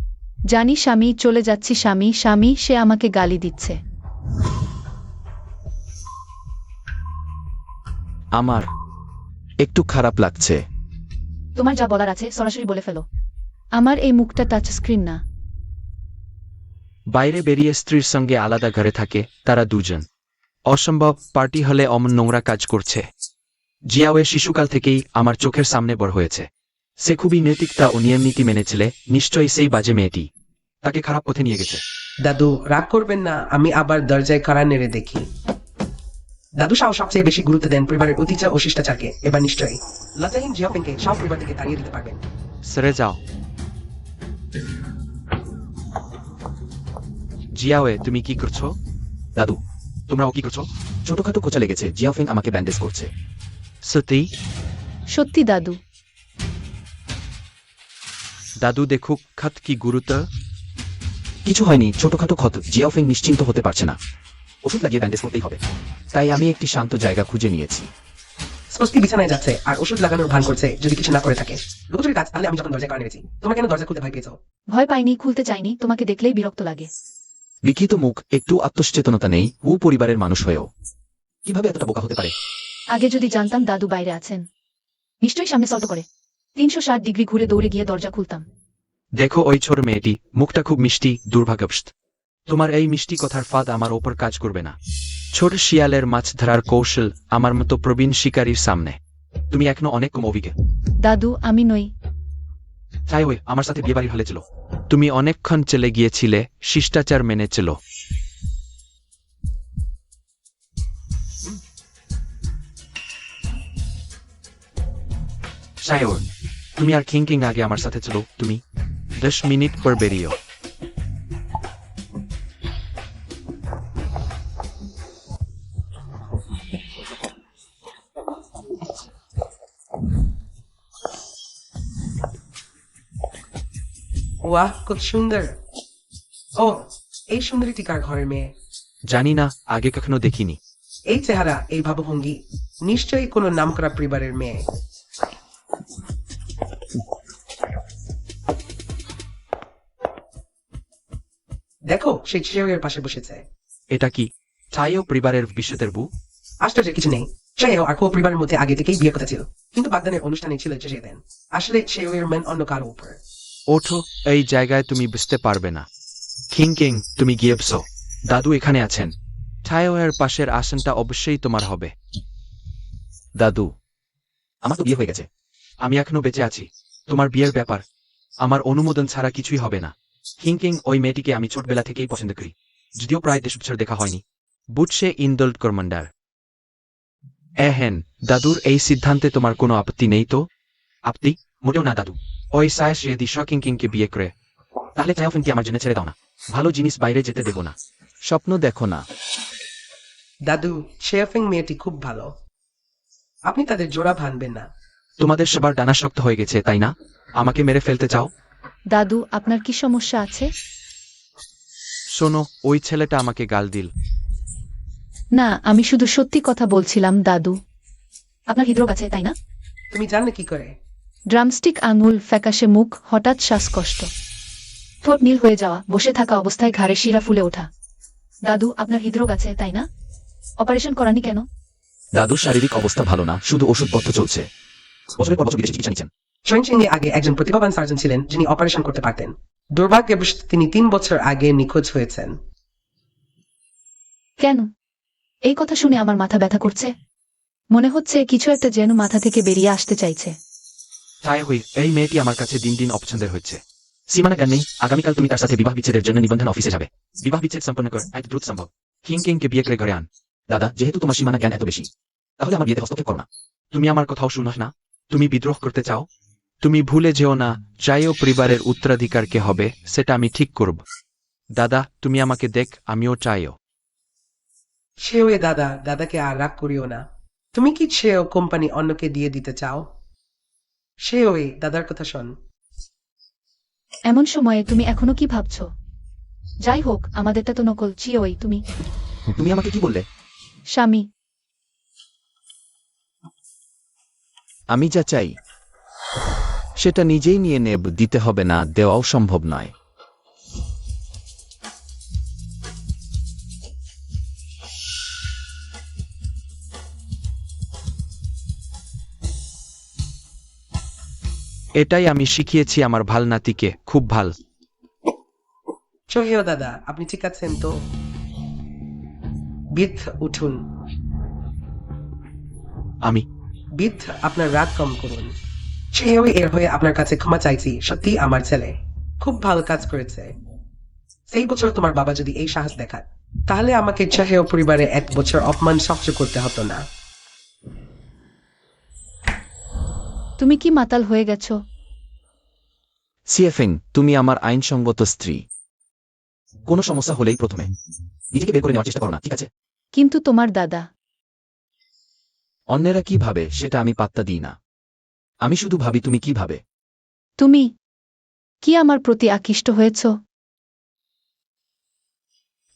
জানি স্বামী, চলে যাচ্ছি স্বামী। স্বামী, সে আমাকে গালি দিচ্ছে। আমার একটু খারাপ লাগছে। তোমার যা বলার আছে সরাসরি বলে ফেলো। আমার এই মুখটা টাচ স্ক্রিন না। বাইরে বেরিয়ে স্ত্রীর সঙ্গে আলাদা ঘরে থাকে তারা দুজন। অসম্ভব, পার্টি হলে অমন নোংরা কাজ করছে। জিয়াওয়ে শিশুকাল থেকেই আমার চোখের সামনে বড় হয়েছে। সে খুবই নৈতিকতা ও নিয়ম নীতি মেনেছিলে, নিশ্চয়ই সেই বাজে মেয়েটি তাকে খারাপ পথে নিয়ে গেছে। দাদু রাগ করবেন না, আমি আবার দরজায় কড়া নেড়ে দেখি। দাদু শাও সবচেয়ে বেশি গুরুত্ব দেন পরিবারের অতিথি ও শিষ্টাচারকে। এবার নিশ্চয়ই লজ্জাহীন জিয়াফেংকে শাও পরিবার থেকে তাড়িয়ে দিতে পারবেন। সরে যাও। জিয়াওয়ে, তুমি কি করছো? দাদু, তোমরাও কি করছো? ছোটখাটো খোঁচা লেগেছে, জিয়াফেং আমাকে ব্যান্ডেজ করছে। সত্যি? সত্যি দাদু। দাদু দেখুক ক্ষত কি গুরুতর। কিছু হয়নি, ছোটখাটো ক্ষত, জিয়াফেং নিশ্চিন্ত হতে পারছে না। ওষুধ লাগিয়ে ব্যান্ডেজ করতেই হবে। তাই আমি একটি শান্ত জায়গা খুঁজে নিয়েছি। স্পষ্টি বিছানায় যাচ্ছে আর ওষুধ লাগানোর ভান করছে যদি কিছু না করে থাকে। লুকোচুরি কাজ, তাহলে আমি যখন দরজায় কড়া নেড়েছি, তোমার কেন দরজা খুলতে ভয় পেয়েছো? ভয় পাইনি, খুলতে চাইনি, তোমাকে দেখলেই বিরক্ত লাগে। বিকৃত মুখ, একটু আত্মসচেতনতা নেই, ও পরিবারের মানুষ হয়েও কিভাবে এতটা বোকা হতে পারে? আগে যদি জানতাম দাদু বাইরে আছেন, নিশ্চয়ই সামনে সল্ট করে 360 ডিগ্রি ঘুরে দৌড়ে গিয়ে দরজা খুলতাম। দেখো ওই ছোট মেয়েটি, মুখটা খুব মিষ্টি, দুর্ভাগ্যবশত তোমার এই মিষ্টি কথার ফাঁদ আমার ওপর কাজ করবে না। ছোট শিয়ালের মাছ ধরার কৌশল আমার মতো প্রবীণ শিকারীর সামনে তুমি এখনো অনেক কম অভিজ্ঞ। দাদু আমি নই। চাই ওই আমার সাথে বিয়ে বাড়ির হলে ছিল। তুমি অনেকক্ষণ চলে গিয়েছিলে, শিষ্টাচার মেনে চলো। সায়র, তুমি আর কিং আগে আমার সাথে চলো। তুমি 10 মিনিট পর বেরিয়েও। ওয়াহ, খুব সুন্দর। ও, এই সুন্দরীটি কার ঘরের মেয়ে? জানি না, আগে কখনো দেখিনি। এই চেহারা, এই ভাবভঙ্গি, নিশ্চয়ই কোনো নামকরা পরিবারের মেয়ে। দেখো, সেই ছেলের পাশে বসেছে। এটা কি চাইও পরিবারের ভবিষ্যতের বউ? আশ্চর্যের কিছু নেই। সেও আর খো পরিবারের মধ্যে আগে থেকেই বিয়ের কথা ছিল, কিন্তু বাগদানের অনুষ্ঠানে ছিল যে দেন। আসলে সেও মেন অন্য কারো উপর। ওঠো, এই জায়গায় তুমি বুঝতে পারবে না। কিং তুমি গিয়ে বসো। দাদু এখানে আছেন। ছায়োয়ের পাশের আসনটা অবশ্যই তোমার হবে। দাদু, আমার তো বিয়ে হয়ে গেছে। আমি এখনো বেঁচে আছি। তোমার বিয়ের ব্যাপার আমার অনুমোদন ছাড়া কিছুই হবে না। কিং ওই মেয়েটিকে আমি ছোটবেলা থেকেই পছন্দ করি, যদিও প্রায় 10 বছর দেখা হয়নি। বুঝছে ইন্দোল্ড কমান্ডার। হেন, দাদুর এই সিদ্ধান্তে তোমার কোনো আপত্তি নেই তো? আপত্তি? মোটেও না দাদু। ওই সায়াস যদি কিংকে বিয়ে করে, তাহলে চায়োফেনকে আমার জন্য ছেড়ে দাও না। ভালো জিনিস বাইরে যেতে দেব না। স্বপ্ন দেখো না। দাদু, শেয়াফিং মেয়েটি খুব ভালো, আপনি তাদের জোড়া ভানবেন না। তোমাদের সবার ডানা শক্ত হয়ে গেছে, তাই না? আমাকে মেরে ফেলতে চাও? দাদু আপনার কি সমস্যা আছে? শোনো, ওই ছেলেটা আমাকে গাল দিল। না, আমি শুধু সত্যি কথা বলছিলাম দাদু। আপনার হৃদরোগ আছে, তাই না? তুমি জানলে কি করে? ড্রামস্টিক আঙুল, ফ্যাকাশে মুখ, হঠাৎ শ্বাসকষ্ট। ঠোঁট নীল হয়ে যাওয়া, বসে থাকা অবস্থায় ঘাড়ে শিরা ফুলে ওঠা। দাদু, আপনার হৃদরোগ আছে, তাই না? অপারেশন করানি কেন? দাদুর শারীরিক অবস্থা ভালো না, শুধু ওষুধপত্র চলছে। বছরের পর বছর বিদেশে চিকিৎসা নিচ্ছেন। সোয়েনচিং এ আগে একজন প্রতিভাবান সার্জন ছিলেন যিনি অপারেশন করতে পারতেন। দুর্ভাগ্যবশত তিনি 3 বছর আগে নিখোঁজ হয়েছেন। কেন? এই কথা শুনে আমার মাথা ব্যথা করছে। মনে হচ্ছে কিছু একটা যেন মাথা থেকে বেরিয়ে আসতে চাইছে। তাই হই, এই মেয়েটি আমার কাছে দিন দিন অপছন্দের হচ্ছে। সীমানা জ্ঞান নেই, আগামীকাল তুমি তার সাথে বিবাহ বিচ্ছেদের জন্য নিবন্ধন অফিসে যাবে। বিবাহ বিচ্ছেদ সম্পন্ন কর এত দ্রুত সম্ভব। কিংকে বিয়ে করে ঘরে আন। দাদা, যেহেতু তোমার সীমানা জ্ঞান এত বেশি, তাহলে আমার বিয়েতে হস্তক্ষেপ করো না। তুমি আমার কথাও শুনো না? তুমি বিদ্রোহ করতে চাও? তুমি ভুলে যেও না, চাইও পরিবারের উত্তরাধিকারকে হবে, সেটা আমি ঠিক করব। দাদা, তুমি আমাকে দেখ, আমিও চাইও। সেও এ দাদা, দাদাকে আর রাগ করিও না। তুমি কি সেও কোম্পানি অন্যকে দিয়ে দিতে চাও? সেও এ দাদার কথা শোন। এমন সময়ে তুমি এখনো কি ভাবছো? যাই হোক, আমাদেরটা তো নকল। চিওই তুমি। তুমি আমাকে কি বললে? স্বামী। আমি যা চাই সেটা নিজেই নিয়ে নেব, দিতে হবে না, দেওয়াও সম্ভব নয়। এটাই আমি শিখিয়েছি আমার ভাল নাতিকে, খুব ভাল। সোহেও দাদা, আপনি ঠিক আছেন তো? বিথ উঠুন। আমি বিথ আপনার রাগ কম করুন। সেও এর হয়ে আপনার কাছে ক্ষমা চাইছি। সত্যি আমার ছেলে খুব ভালো কাজ করেছে। সেই বছর তোমার বাবা যদি এই সাহস দেখাত, তাহলে আমাকে চাহেও পরিবারে 1 বছর অপমান সহ্য করতে হতো না। তুমি কি মাতাল হয়ে গেছো? সিএফএং, তুমি আমার আইনসঙ্গত স্ত্রী। কোনো সমস্যা হলেই প্রথমে নিজেকে বের করে নেওয়ার চেষ্টা করো না, ঠিক আছে? কিন্তু তোমার দাদা। অন্যেরা কি ভাবে সেটা আমি পাত্তা দিই না। আমি শুধু ভাবি তুমি কি ভাবে। তুমি কি আমার প্রতি আকৃষ্ট হয়েছ?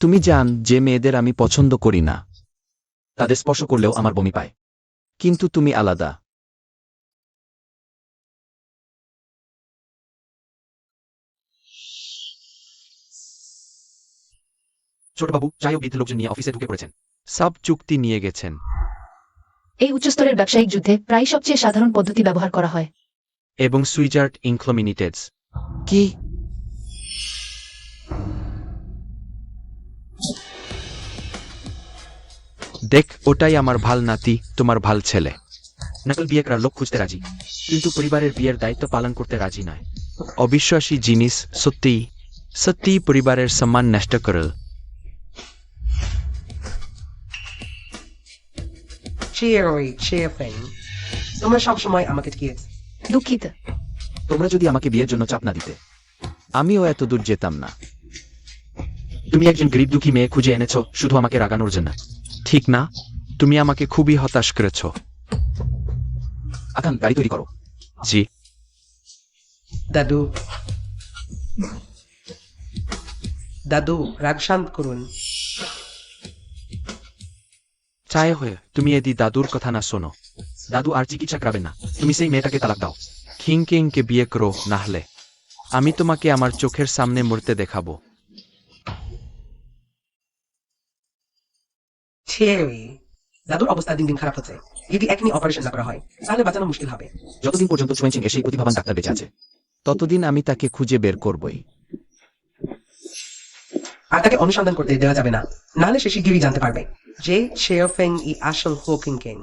তুমি জান যে মেয়েদের আমি পছন্দ করি না, তাদের স্পর্শ করলেও আমার বমি পায়। কিন্তু তুমি আলাদা। ছোটবাবু চাইও বৃদ্ধ লোকজন নিয়ে অফিসে ঢুকে পড়েছেন। সব চুক্তি নিয়ে গেছেন। এই উচ্চস্তরের ব্যবসায়িক যুদ্ধে প্রায় সবচেয়ে সাধারণ পদ্ধতি ব্যবহার করা হয়। এবং সুইজার্ট ইনক্লোমিনিটেডস। কি? দেখ, ওটাই আমার ভাল নাতি, তোমার ভাল ছেলে। নকল বিয়ে করার লোক খুঁজতে রাজি, কিন্তু পরিবারের বিয়ের দায়িত্ব পালন করতে রাজি নয়। অবিশ্বাসী জিনিস সত্যি সত্যি পরিবারের সম্মান নষ্ট করে। তোমরা সবসময় আমাকে ঠকিয়েছ। দুঃখিত। তোমরা যদি আমাকে বিয়ের জন্য চাপ না দিতে, আমিও এত দূর যেতাম না। তুমি একজন গরিব দুঃখী মেয়ে খুঁজে এনেছো শুধু আমাকে রাগানোর জন্য, ঠিক না? তুমি আমাকে খুবই হতাশ করেছ। আকান, গাড়ি তৈরি করো। জি। দাদু, দাদু, রাগ শান্ত করুন। চায় হয়ে তুমি এদি দাদুর কথা না শোনো। দাদু আর চিকিৎসা করাবে না। তুমি সেই মেয়েটাকে তালাক দাও। কে বিয়ে করো, না হলে আমি তোমাকে আমার চোখের সামনে মরতে দেখাবো। দাদুর অবস্থা দিন দিন খারাপ হচ্ছে। যদি এখনই অপারেশন না করা হয়, তাহলে বাঁচানো মুশকিল হবে। যতদিন পর্যন্ত সুয়েনচিং এর সেই প্রতিভাবান ডাক্তার বেঁচে আছে, ততদিন আমি তাকে খুঁজে বের করবই। আর তাকে অনুসন্ধান করতে দেওয়া যাবে না, নাহলে সে শিগগিরই জানতে পারবে যে শেয়ারফেং ই আসল হোকিং কিং।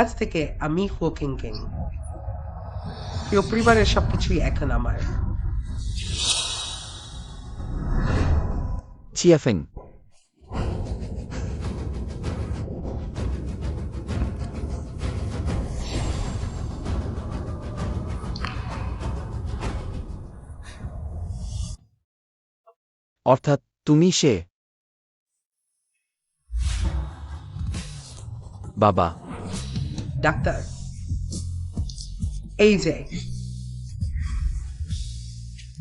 আজ থেকে আমি হোকিং কিং। প্রিয় পরিবারের সবকিছুই এখন আমার। চিয়াফেং, অর্থাৎ তুমি সে? বাবা, ডাক্তার, এই যে।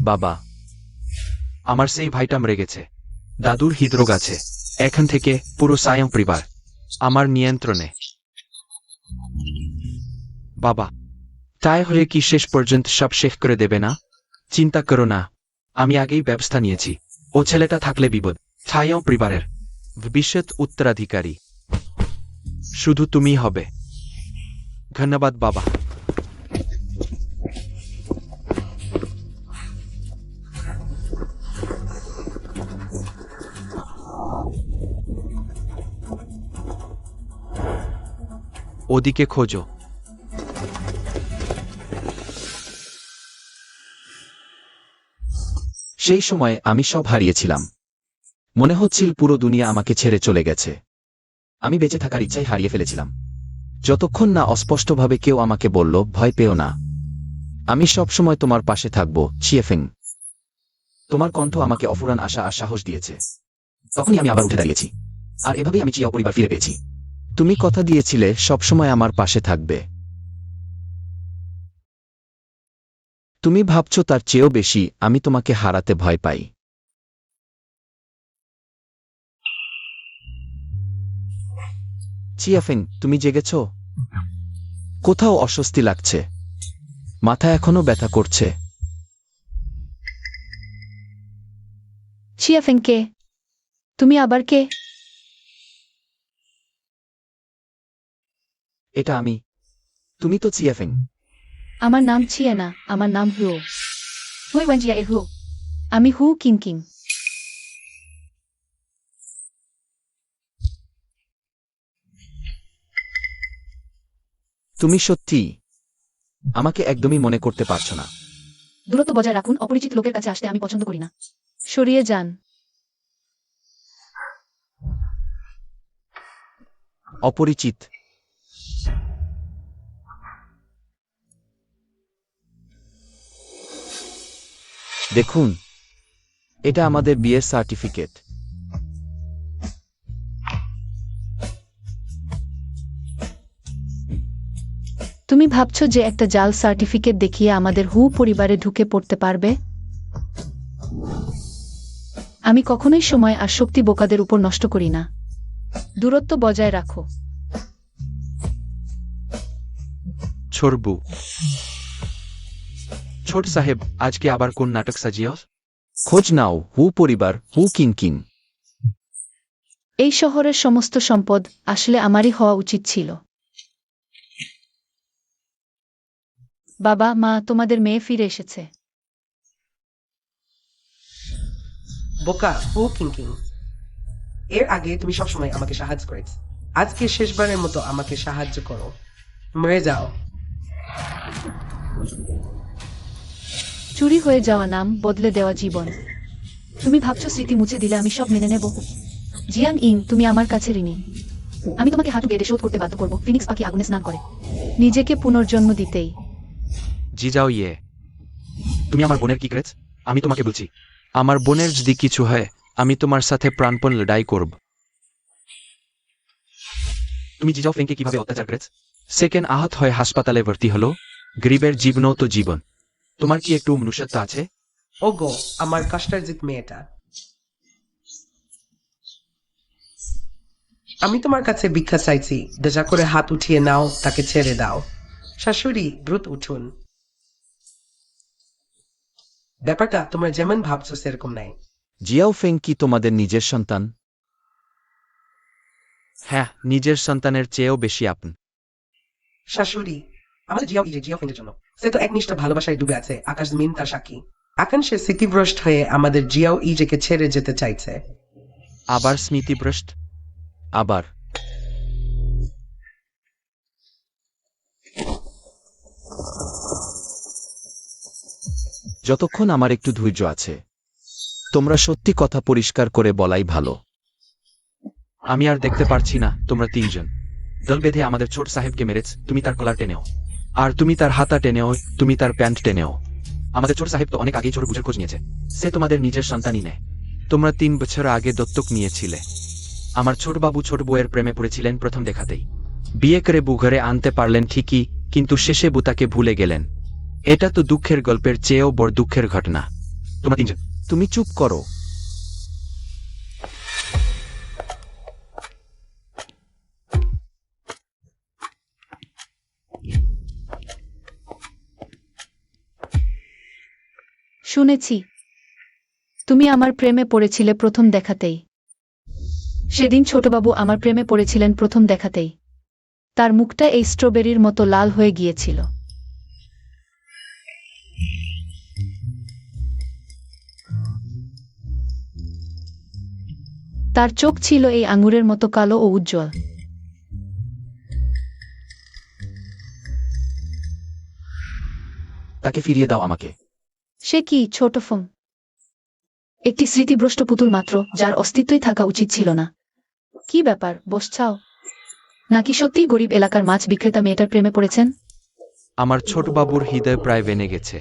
বাবা, আমার সেই ভাইটা মরে গেছে। দাদুর হৃদরোগ আছে। এখন থেকে পুরো সায়ং পরিবার আমার নিয়ন্ত্রণে। বাবা, তাই হলে কি শেষ পর্যন্ত সব শেষ করে দেবে না? চিন্তা করো না, আমি আগেই ব্যবস্থা নিয়েছি। ও ছেলেটা থাকলে বিপদ। সায়ং পরিবারের ভবিষ্যৎ উত্তরাধিকারী শুধু তুমি হবে। ধন্যবাদ বাবা। ওদিকে খোঁজো। সেই সময় আমি সব হারিয়েছিলাম। মনে হচ্ছিল পুরো দুনিয়া আমাকে ছেড়ে চলে গেছে। আমি বেঁচে থাকার ইচ্ছাই হারিয়ে ফেলেছিলাম। যতক্ষণ না অস্পষ্টভাবে কেউ আমাকে বলল, ভয় পেও না, আমি সবসময় তোমার পাশে থাকব, চিয়েফেং। তোমার কণ্ঠ আমাকে অফুরান আশা আর সাহস দিয়েছে। তখনই আমি আবার উঠে দাঁড়িয়েছি। আর এভাবেই আমি চিয়া পরিবার ফিরে পেয়েছি। তুমি কথা দিয়েছিলে সবসময় আমার পাশে থাকবে। তুমি ভাবছো তার চেয়েও বেশি আমি তোমাকে হারাতে ভয় পাই। চিয়াফেং, তুমি জেগেছ? কোথাও অস্বস্তি লাগছে, মাথা এখনো ব্যথা করছে। চিয়াফেং কে? তুমি আবার কে? এটা আমি। তুমি তো চিয়াফেং। আমার নাম ছিয়েনা, আমার নাম হু। হুই ওয়ানজিয়া এ হু। আমি হু কিং কিং। তুমি সত্যি আমাকে একদমই মনে করতে পারছো না। দূরত্ব বজায় রাখুন, অপরিচিত লোকের কাছে আসতে আমি পছন্দ করি না। সরিয়ে যান। অপরিচিত। দেখুন, এটা আমাদের বিয়ের সার্টিফিকেট। তুমি ভাবছো যে একটা জাল সার্টিফিকেট দেখিয়ে আমাদের হু পরিবারে ঢুকে পড়তে পারবে? আমি কখনোই সময় আর শক্তি বোকাদের উপর নষ্ট করি না। দূরত্ব বজায় রাখো। छोड़बू। छोट साहेब, आज के आबार कोन नाटक साजियोस? খোঁজ নাও হু পরিবার, হু কিং কিং। এই শহরের সমস্ত সম্পদ আসলে আমারই হওয়া উচিত ছিল। বাবা, মা, তোমাদের মেয়ে ফিরে এসেছে। বোকা হু কিং কিং। এর আগে তুমি সবসময় আমাকে সাহায্য করেছ। আজকে শেষবারের মতো আমাকে সাহায্য করো। মরে যাও। চুরি হয়ে যাওয়া নাম, বদলে দেওয়া জীবন। তুমি ভাবছো স্মৃতি মুছে দিলে আমি সব মেনে নেব? জিয়াং ইং, তুমি আমার কাছে ঋণী। আমি তোমাকে হাঁটু গেড়ে শোধ করতে বাধ্য করবো। ফিনিক্স পাখি আগুনে স্নান করে। নিজেকে পুনর্জন্ম দিতেই। জি যাও ইয়ে। তুমি আমার বোনের কি করেছ? আমি তোমাকে বলছি, আমার বোনের যদি কিছু হয়, আমি তোমার সাথে প্রাণপণ লড়াই করব। তুমি জিজাও ফেংকে কিভাবে অত্যাচার করেছ? সেকেন্ড আহত হয়ে হাসপাতালে ভর্তি হলো। গরিবের জীবনও তো জীবন। তোমার কি একটু মনুষ্যত্ব আছে? ওগো, আমার কষ্টার্জিত মেয়েটা। আমি তোমার কাছে ভিক্ষা চাইছি, দয়া করে হাত উঠিয়ে নাও, তাকে ছেড়ে দাও। শাশুড়ি, দ্রুত উঠুন। ব্যাপারটা তোমরা যেমন ভাবছো সেরকম নাই। জিয়াও ফেং কি তোমাদের নিজের সন্তান? হ্যাঁ, নিজের সন্তানের চেয়েও বেশি আপন। শাশুড়ি, আমাদের জিয়াও ফেঙ্গের জন্য। সে তো একনিষ্ঠ ভালোবাসায় ডুবে আছে, আকাশ জমিন তার সাক্ষী। এখন সে স্মৃতিভ্রষ্ট হয়ে আমাদের জিয়াও ইজেকে ছেড়ে যেতে চাইছে। আবার স্মৃতিভ্রষ্ট? আবার যতক্ষণ আমার একটু ধৈর্য আছে, তোমরা সত্যি কথা পরিষ্কার করে বলাই ভালো। আমি আর দেখতে পারছি না তোমরা তিনজন দল বেঁধে আমাদের ছোট সাহেবকে মেরেছ। তুমি তার কলার টেনেও, আর তুমি তার হাতা টেনেও, তুমি তার প্যান্ট টেনেও। আমাদের ছোট সাহেব তো অনেক আগেই ছোট বুঝের খোঁজ নিয়েছে। সে তোমাদের নিজের সন্তানই নেয়। তোমরা 3 বছর আগে দত্তক নিয়েছিলে। আমার ছোট বাবু ছোট বউয়ের প্রেমে পড়েছিলেন প্রথম দেখাতেই। বিয়ে করে বউ ঘরে আনতে পারলেন ঠিকই, কিন্তু শেষে বুতাকে ভুলে গেলেন। এটা তো দুঃখের গল্পের চেয়েও বড় দুঃখের ঘটনা। তোমরা তিনজন। তুমি চুপ করো। শুনেছি তুমি আমার প্রেমে পড়েছিলে প্রথম দেখাতেই। সেদিন ছোটবাবু আমার প্রেমে পড়েছিলেন প্রথম দেখাতেই। তার মুখটা এই স্ট্রবেরির মতো লাল হয়ে গিয়েছিল। তার চোখ ছিল এই আঙুরের মতো কালো ও উজ্জ্বল। তাকে ফিরিয়ে দাও আমাকে। সে কি ছোট ফোন? একটি স্মৃতিভ্রষ্ট পুতুল মাত্র, যার অস্তিত্বই থাকা উচিত ছিল না। কি ব্যাপার, বসছাও? নাকি সত্যিই গরিব এলাকার মাছ বিক্রেতা মেয়েটার প্রেমে পড়েছেন? আমার ছোট বাবুর হৃদয় প্রায় ভেঙে গেছে।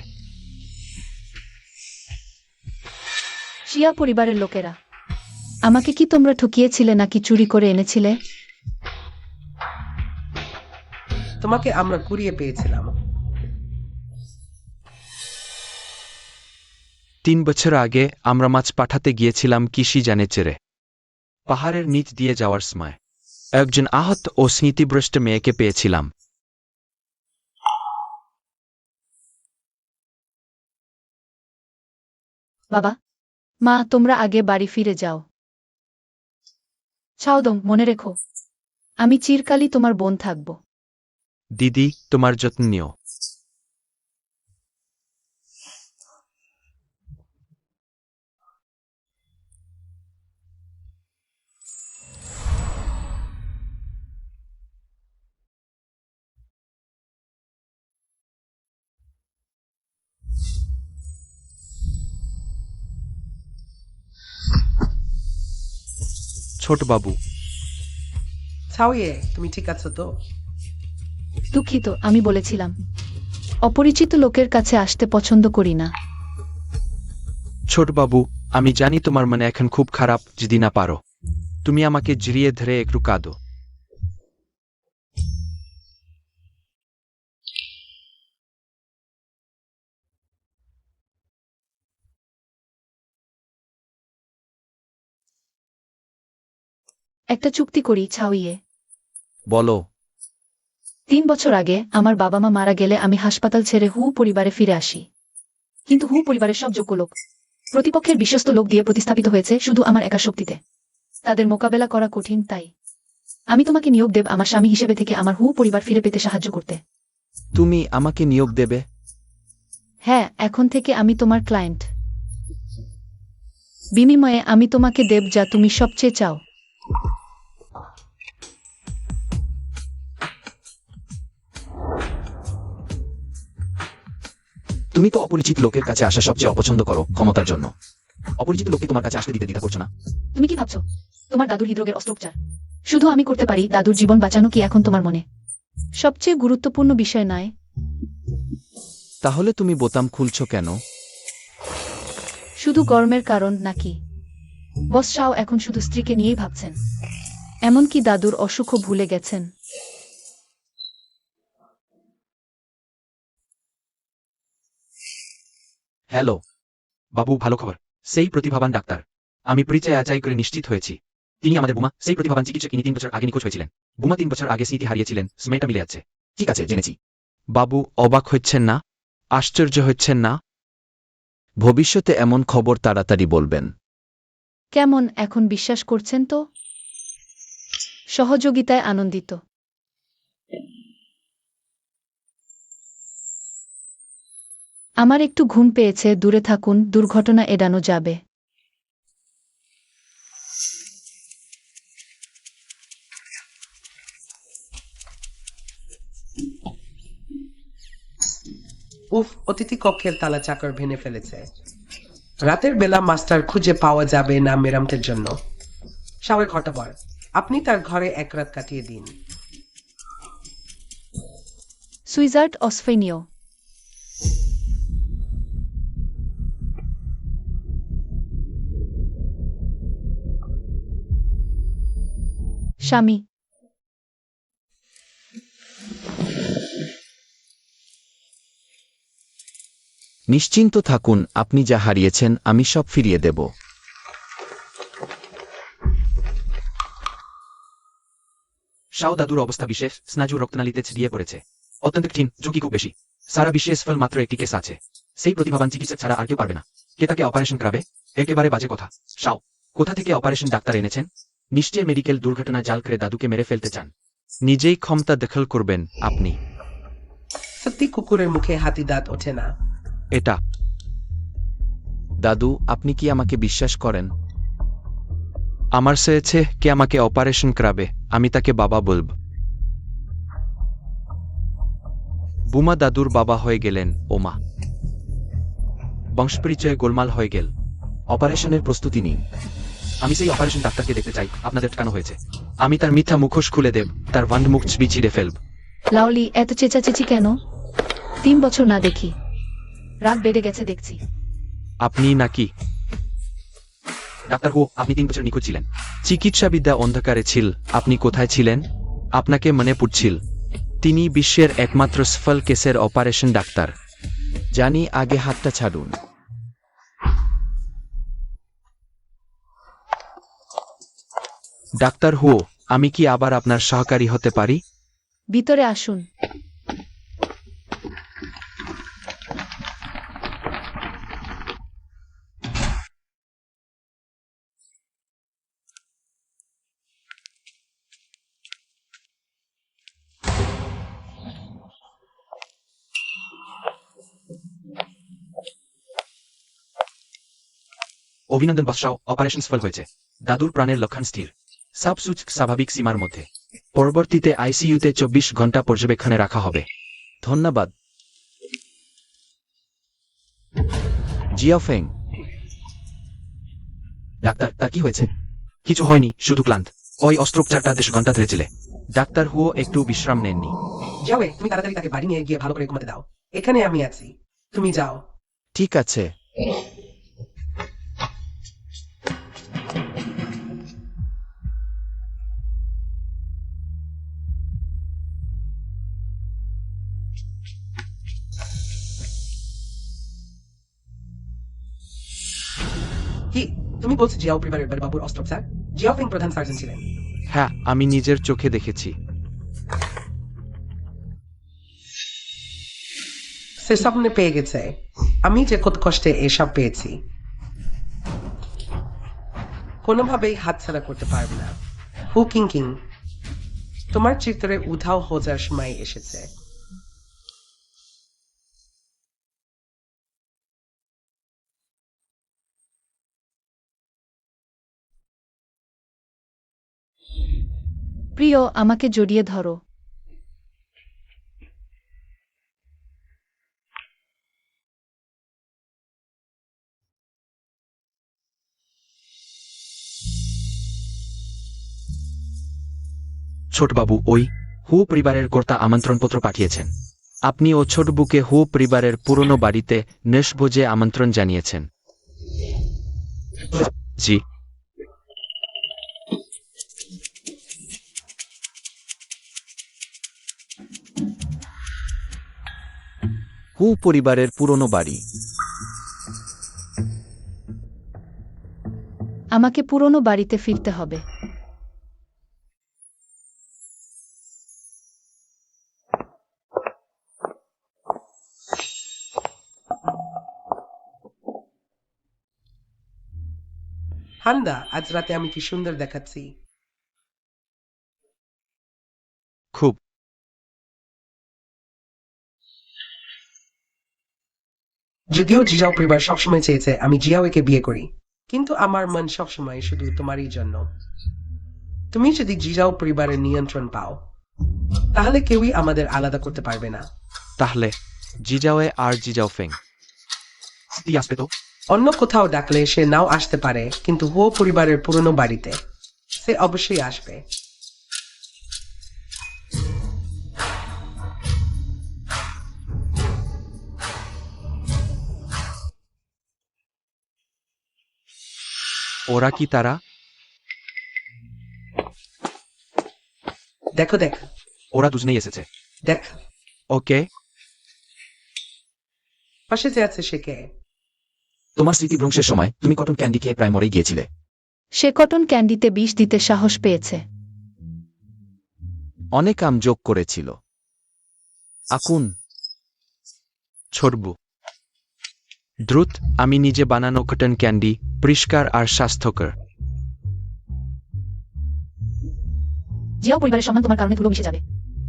শিয়া পরিবারের লোকেরা। আমাকে কি তোমরা ঠকিয়েছিলে নাকি চুরি করে এনেছিলে? তোমাকে আমরা কুড়িয়ে পেয়েছিলাম। 3 বছর আগে আমরা মাছ পাঠাতে গিয়েছিলাম কৃষি জানে চেরে। পাহাড়ের নিচ দিয়ে যাওয়ার সময় একজন আহত ও স্মৃতিভ্রষ্ট মেয়েকে পেয়েছিলাম। বাবা, মা, তোমরা আগে বাড়ি ফিরে যাও। চাওদং, মনে রেখো। আমি চিরকালই তোমার বোন থাকব। দিদি তোমার যত্ন নিও। ছোট বাবু, ছাউয়ে, তুমি ঠিক আছো তো? দুঃখিত, আমি বলেছিলাম অপরিচিত লোকের কাছে আসতে পছন্দ করি না। ছোট বাবু, আমি জানি তোমার মনে এখন খুব খারাপ, যদি না পারো তুমি আমাকে জড়িয়ে ধরে একটু কাঁদো। একটা চুক্তি করি ছাউইয়ে। বলো। 3 বছর আগে আমার বাবা মা মারা গেলে আমি হাসপাতাল ছেড়ে হু পরিবারে ফিরে আসি। কিন্তু হু পরিবারের সব যোগ্য লোক প্রতিপক্ষের বিশ্বস্ত লোক দিয়ে প্রতিস্থাপিত হয়েছে শুধু আমার একা শক্তিতে। তাদের মোকাবেলা করা কঠিন, তাই আমি তোমাকে নিয়োগ দেব আমার স্বামী হিসেবে থেকে আমার হু পরিবার ফিরে পেতে সাহায্য করতে। তুমি আমাকে নিয়োগ দেবে? হ্যাঁ, এখন থেকে আমি তোমার ক্লায়েন্ট। বিনিময়ে আমি তোমাকে দেব যা তুমি সবচেয়ে চাও। তুমি তো অপরিচিত লোকের কাছে আসা সবচেয়ে অপছন্দ করো, ক্ষমতার জন্য। অপরিচিত লোককে তোমার কাছে আসতে দিতে দ্বিধা করছো না? তুমি কি ভাবছো তোমার দাদুর হৃদরোগের অস্ত্রোপচার শুধু আমি করতে পারি? দাদুর জীবন বাঁচানো কি এখন তোমার মনে সবচেয়ে গুরুত্বপূর্ণ বিষয় নয়? তাহলে তুমি বোতাম খুলছো কেন? শুধু গরমের কারণ নাকি? বস শাও এখন শুধু স্ত্রীকে নিয়েই ভাবছেন, এমনকি দাদুর অসুখও ভুলে গেছেন। হ্যালো বাবু, ভালো খবর। সেই প্রতিভাবান ডাক্তার আমি পরিচয় যাচাই করে নিশ্চিত হয়েছি। তিনি আমাদের বুমা, সেই প্রতিভাবান চিকিৎসক। ইনি 3 বছর আগে নিখোঁজ হয়েছিলেন। বুমা 3 বছর আগে স্মৃতি হারিয়েছিলেন, সময়টা মিলে যাচ্ছে। ঠিক আছে, জেনেছি। বাবু, অবাক হচ্ছেন না? আশ্চর্য হচ্ছেন না? ভবিষ্যতে এমন খবর তাড়াতাড়ি বলবেন। কেমন এখন বিশ্বাস করছেন তো? সহযোগিতায় আনন্দিত। আমার একটু ঘুম পেয়েছে, দূরে থাকুন, দুর্ঘটনা এড়ানো যাবে। উফ, অতিথি কক্ষের তালা চাকর ভেঙে ফেলেছে। রাতের বেলা মাস্টার খুঁজে পাওয়া যাবে না মেরামতের জন্য। শাওয়ের ঘরটা বড়, আপনি তার ঘরে এক রাত কাটিয়ে দিন। সুইজার্ড অসফেনিও। স্বামী। নিশ্চিন্ত থাকুন, আপনি যা হারিয়েছেন আমি সব ফিরিয়ে দেব। শাও দাদুর অবস্থা বিশেষ, স্নাজু রক্তনালীতে ছিটিয়ে পড়েছে। অত্যন্ত কঠিন, ঝুঁকি খুব বেশি। সারা বিশ্বে সফল মাত্র একটি কেস আছে। সেই প্রতিভাবান চিকিৎসক ছাড়া আর কেউ পারবে না। কে তাকে অপারেশন করাবে? একেবারে বাজে কথা। শাও, কোথা থেকে অপারেশন ডাক্তার এনেছেন? নিশ্চয় মেডিকেল দুর্ঘটনা জাল করে দাদুকে মেরে ফেলতে চান। নিজেই ক্ষমতা দখল করবেন আপনি। সত্যি কুকুরের মুখে হাতি দাঁত ওঠে না। এটা দাদু, আপনি কি আমাকে বিশ্বাস করেন? আমার চেয়েছে কে আমাকে অপারেশন করাবে, আমি তাকে বাবা বলব। বুমা দাদুর বাবা হয়ে গেলেন, ওমা। বংশপরিচয়ে গোলমাল হয়ে গেল। অপারেশনের প্রস্তুতি নিন। আমি সেই অপারেশন ডাক্তারকে দেখতে চাই, আপনাদের ঠকানো হয়েছে। আমি তার মিথ্যা মুখোশ খুলে দেব, তার ভান্ড মুখ ছিঁড়ে ফেলব। লাউলি, এত চেঁচাচেঁচি কেন? 3 বছর না দেখি, রাগ বেড়ে গেছে দেখছি। আপনি নাকি ডাক্তার হো? আপনি 3 বছর নিখোঁজ ছিলেন। চিকিৎসাবিদ্যা অন্ধকারে ছিল, আপনি কোথায় ছিলেন? আপনাকে মনে পড়ছিল। তিনি বিশ্বের একমাত্র সফল কেসের অপারেশন ডাক্তার। জানি, আগে হাতটা ছাড়ুন। ডাক্তার হো, আমি কি আবার আপনার সহকারী হতে পারি? ভিতরে আসুন। অভিনন্দন বৎসাও, অপারেশন সফল হয়েছে। দাদুর প্রাণের লক্ষণ স্থির, সব সুচ স্বাভাবিক সীমার মধ্যে। পরবর্তীতে আইসিইউতে 24 ঘন্টা পর্যবেক্ষণে রাখা হবে। ধন্যবাদ জিয়াফেং। ডাক্তার, তার কি হয়েছে? কিছু হয়নি, শুধু ক্লান্ত। ওই অস্ত্রোপচারটা 10 ঘন্টা ধরেছিল। ডাক্তার হুও একটু বিশ্রাম নেননি। যাওয়ে, তুমি তাড়াতাড়ি তাকে বাড়ি নিয়ে গিয়ে ভালো করে ঘুমাতে দাও। এখানে আমি আছি, তুমি যাও। ঠিক আছে। কি তুমি বলছো জিয়াও পরিবারের বাবুর অস্ত্রোপচার? জিয়াও ফেং প্রধান সার্জন ছিলেন। হ্যাঁ, আমি নিজের চোখে দেখেছি। সে স্বপ্নে পেয়ে গেছে আমি যে কত কষ্টে এসব পেয়েছি, কোনোভাবেই হাতছাড়া করতে পারবে না। হু কিং কিং, তোমার চিত্রে উধাও হওয়ার সময় এসেছে। প্রিয়, আমাকে জড়িয়ে ধরো। ছোটবাবু, ওই হু পরিবারের কর্তা আমন্ত্রণপত্র পাঠিয়েছেন। আপনি ও ছোটবুকে হু পরিবারের পুরনো বাড়িতে নেশভোজে আমন্ত্রণ জানিয়েছেন। জি। হু পরিবারের পুরনো বাড়ি। আমাকে পুরনো বাড়িতে ফিরতে হবে। হান্দা, আজ রাতে আমি কি সুন্দর দেখাচ্ছি। খুব। যদিও জিজাও পরিবার সবসময় চেয়েছে আমি জিয়াওকে বিয়ে করি, কিন্তু আমার মন সবসময় শুধু তোমারই জন্য। তুমি যদি জিজাও পরিবারের নিয়ন্ত্রণ পাও, তাহলে কেউই আমাদের আলাদা করতে পারবে না। তাহলে জিজাওয়ে আর জিজাও ফেং আসবে তো? অন্য কোথাও ডাকলে সে নাও আসতে পারে, কিন্তু হো পরিবারের পুরনো বাড়িতে সে অবশ্যই আসবে। ওরা কি তারা? দেখো দেখ ওরা দুজনেই এসেছে। দেখ, ওকে। পাশে যে আছে সে কে? তোমার স্মৃতিভ্রংশের সময় তুমি কটন ক্যান্ডি খেয়ে প্রায় মরে গিয়েছিলে। সে কটন ক্যান্ডিতে বিষ দিতে সাহস পেয়েছে। অনেক আম যোগ করেছিল। আকুন। ছোটবু, দ্রুত, আমি নিজে বানানো কটন ক্যান্ডি, পরিষ্কার আর স্বাস্থ্যকর। জিয়াও পরিবারের সম্মান তোমার কারণে ধুলো মিশে যাবে।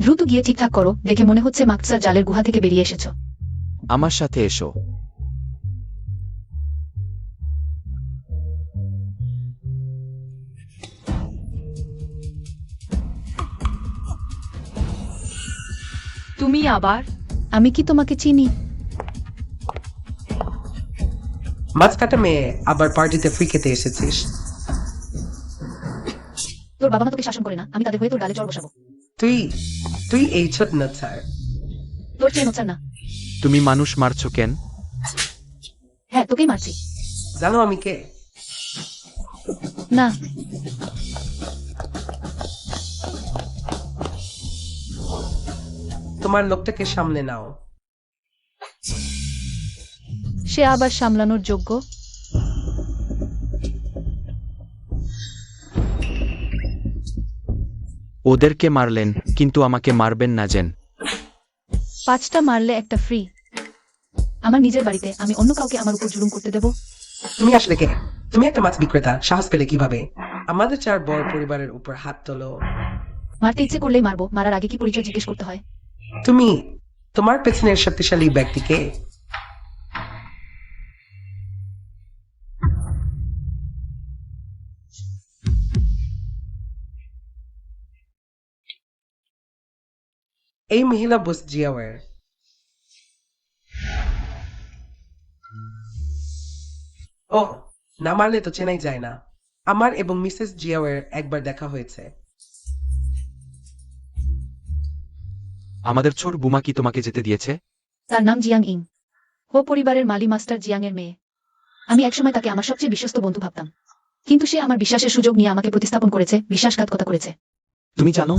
দ্রুত গিয়ে ঠিকঠাক করো, দেখে মনে হচ্ছে মাকসার জালের গুহা থেকে বেরিয়ে এসেছো। আমার সাথে এসো। তুমি আবার? আমি কি তোমাকে চিনি? মাছ কাটা মেয়ে, আবার পার্টিতে ফ্রি খেতে এসেছিস? তোর বাবা মা তোকে শাসন করে না, আমি তাদের হয়ে তোর গালে জল বসাবো। তুই তুই এই ছোট না স্যার। তোর চেয়ে নোচার না। তুমি মানুষ মারছো কেন? হ্যাঁ, তোকেই মারছি। জানো আমি কে? না, তোমার লোকটাকে সামনে নাও। সে আবার সামলানোর যোগ্য? ওদেরকে মারলেন, কিন্তু আমাকে মারবেন না জেন। 5টা মারলে একটা ফ্রি। আমার নিজের বাড়িতে আমি অন্য কাউকে আমার উপর জুলুম করতে দেব? তুমি আসলে কে? তুমি একটা মাছ বিক্রেতা, সাহস পেলে কিভাবে আমাদের 4 বড় পরিবারের উপর হাত তোলো? মারতে ইচ্ছে করলেই মারবো, মারার আগে কি পরিচয় জিজ্ঞেস করতে হয়? তুমি, তোমার পেছনের শক্তিশালী ব্যক্তিকে? এই মহিলা বস জিয়াওয়ের। ও, না মারলে তো চেনাই যায় না। আমার এবং মিসেস জিয়াওয়ের একবার দেখা হয়েছে। আমাদের ছোট বুমা কি তোমাকে যেতে দিয়েছে? তার নাম জিয়াং ইং। ও পরিবারের মালি মাস্টার জিয়াং এর মেয়ে। আমি একসময় তাকে আমার সবচেয়ে বিশ্বস্ত বন্ধু ভাবতাম, কিন্তু সে আমার বিশ্বাসের সুযোগ নিয়ে আমাকে প্রতিস্থাপন করেছে, বিশ্বাসঘাতকতা করেছে। তুমি জানো,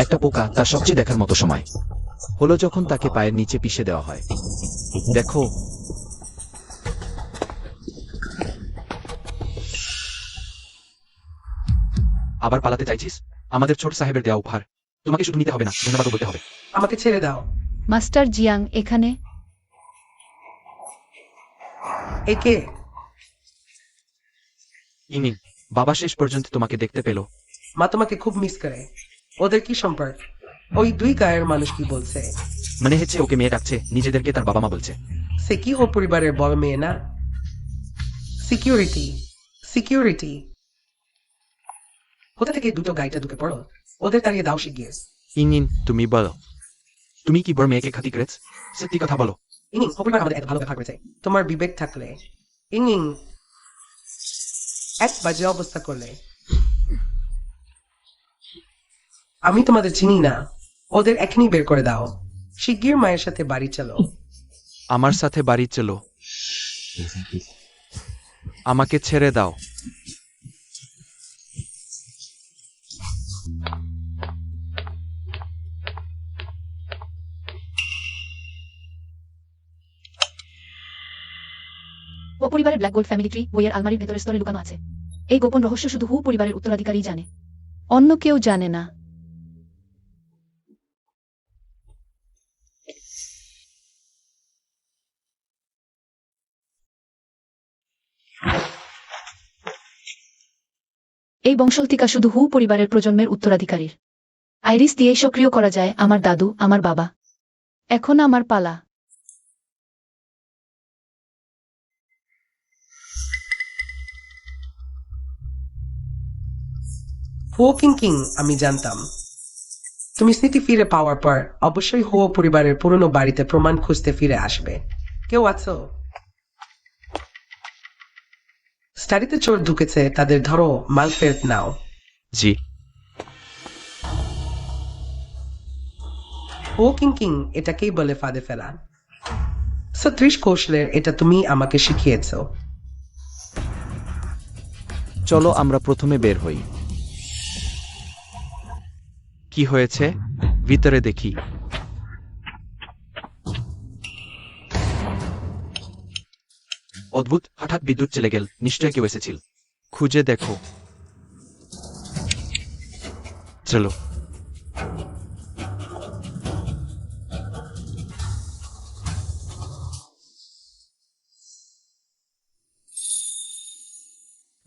একটা পোকা তার সবচেয়ে দেখার মতো সময় হলো যখন তাকে পায়ের নিচে পিষে দেওয়া হয়। দেখো, আবার পালাতে চাইছিস? আমাদের ছোট সাহেবের দেওয়া উপহার তোমাকে শুধু নিতে হবে না, ধন্যবাদও বলতে হবে। আমাকে ছেড়ে দাও। মাস্টার জিয়াং এখানে? একে ইনি বাবা শেষ পর্যন্ত তোমাকে দেখতে পেল। মা তোমাকে খুব মিস করে। ওদের কি সম্পর্ক? ওই দুই গায়ের মানুষ কি বলছে? মনে হচ্ছে ওকে মেয়ে ডাকছে, নিজেদেরকে তার বাবা মা বলছে। সে কি ও পরিবারের বড় মেয়ে না? Security, security. কোথা থেকে দুটো গাইটা ঢুকে পড়ো? ওদের তাড়িয়ে দাও শিগগির। ইনিন, তুমি বলো, তুমি কি বড় মেয়েকে খাতি করেছ? সত্যি কথা বলো। ইনিং ও পরিবার আমাদের এত ভালো ব্যবহার করেছে। তোমার বিবেক থাকলে ইনিং এক বাজে অবস্থা করলে। আমি তোমাদের চিনি না। ওদের এখনই বের করে দাও। শিগগির মায়ের সাথে বাড়ি চলো। আমার সাথে বাড়ি চলো। আমাকে ছেড়ে দাও। ও পরিবারের ব্ল্যাক গোল্ড ফ্যামিলি ট্রি বইয়ের আলমারির ভেতরের স্তরে লুকানো আছে। এই গোপন রহস্য শুধু হু পরিবারের উত্তরাধিকারী জানে। অন্য কেউ জানে না। এই বংশলতিকা শুধু হু পরিবারের প্রজন্মের উত্তরাধিকারীর। আইরিস দিয়ে সক্রিয় করা যায় আমার দাদু, আমার বাবা। এখন আমার পালা। হো কিং কিং, আমি জানতাম তুমি স্মৃতি ফিরে পাওয়ার পর অবশ্যই হো পরিবারের পুরনো বাড়িতে প্রমাণ খুঁজতে ফিরে আসবে। কেউ আছো? স্টাডিতে চোর ঢুকেছে, তাদের ধরো, মাল ফেরত নাও। জি। হো কিং কিং, এটাকেই বলে ফাঁদে ফেলা। সত্রিশ কৌশলের এটা তুমি আমাকে শিখিয়েছ। চলো আমরা প্রথমে বের হই। কি হয়েছে? ভিতরে দেখি। অদ্ভুত, হঠাৎ বিদ্যুৎ চলে গেল, নিশ্চয় কেউ এসেছিল। খুঁজে দেখো। চলো।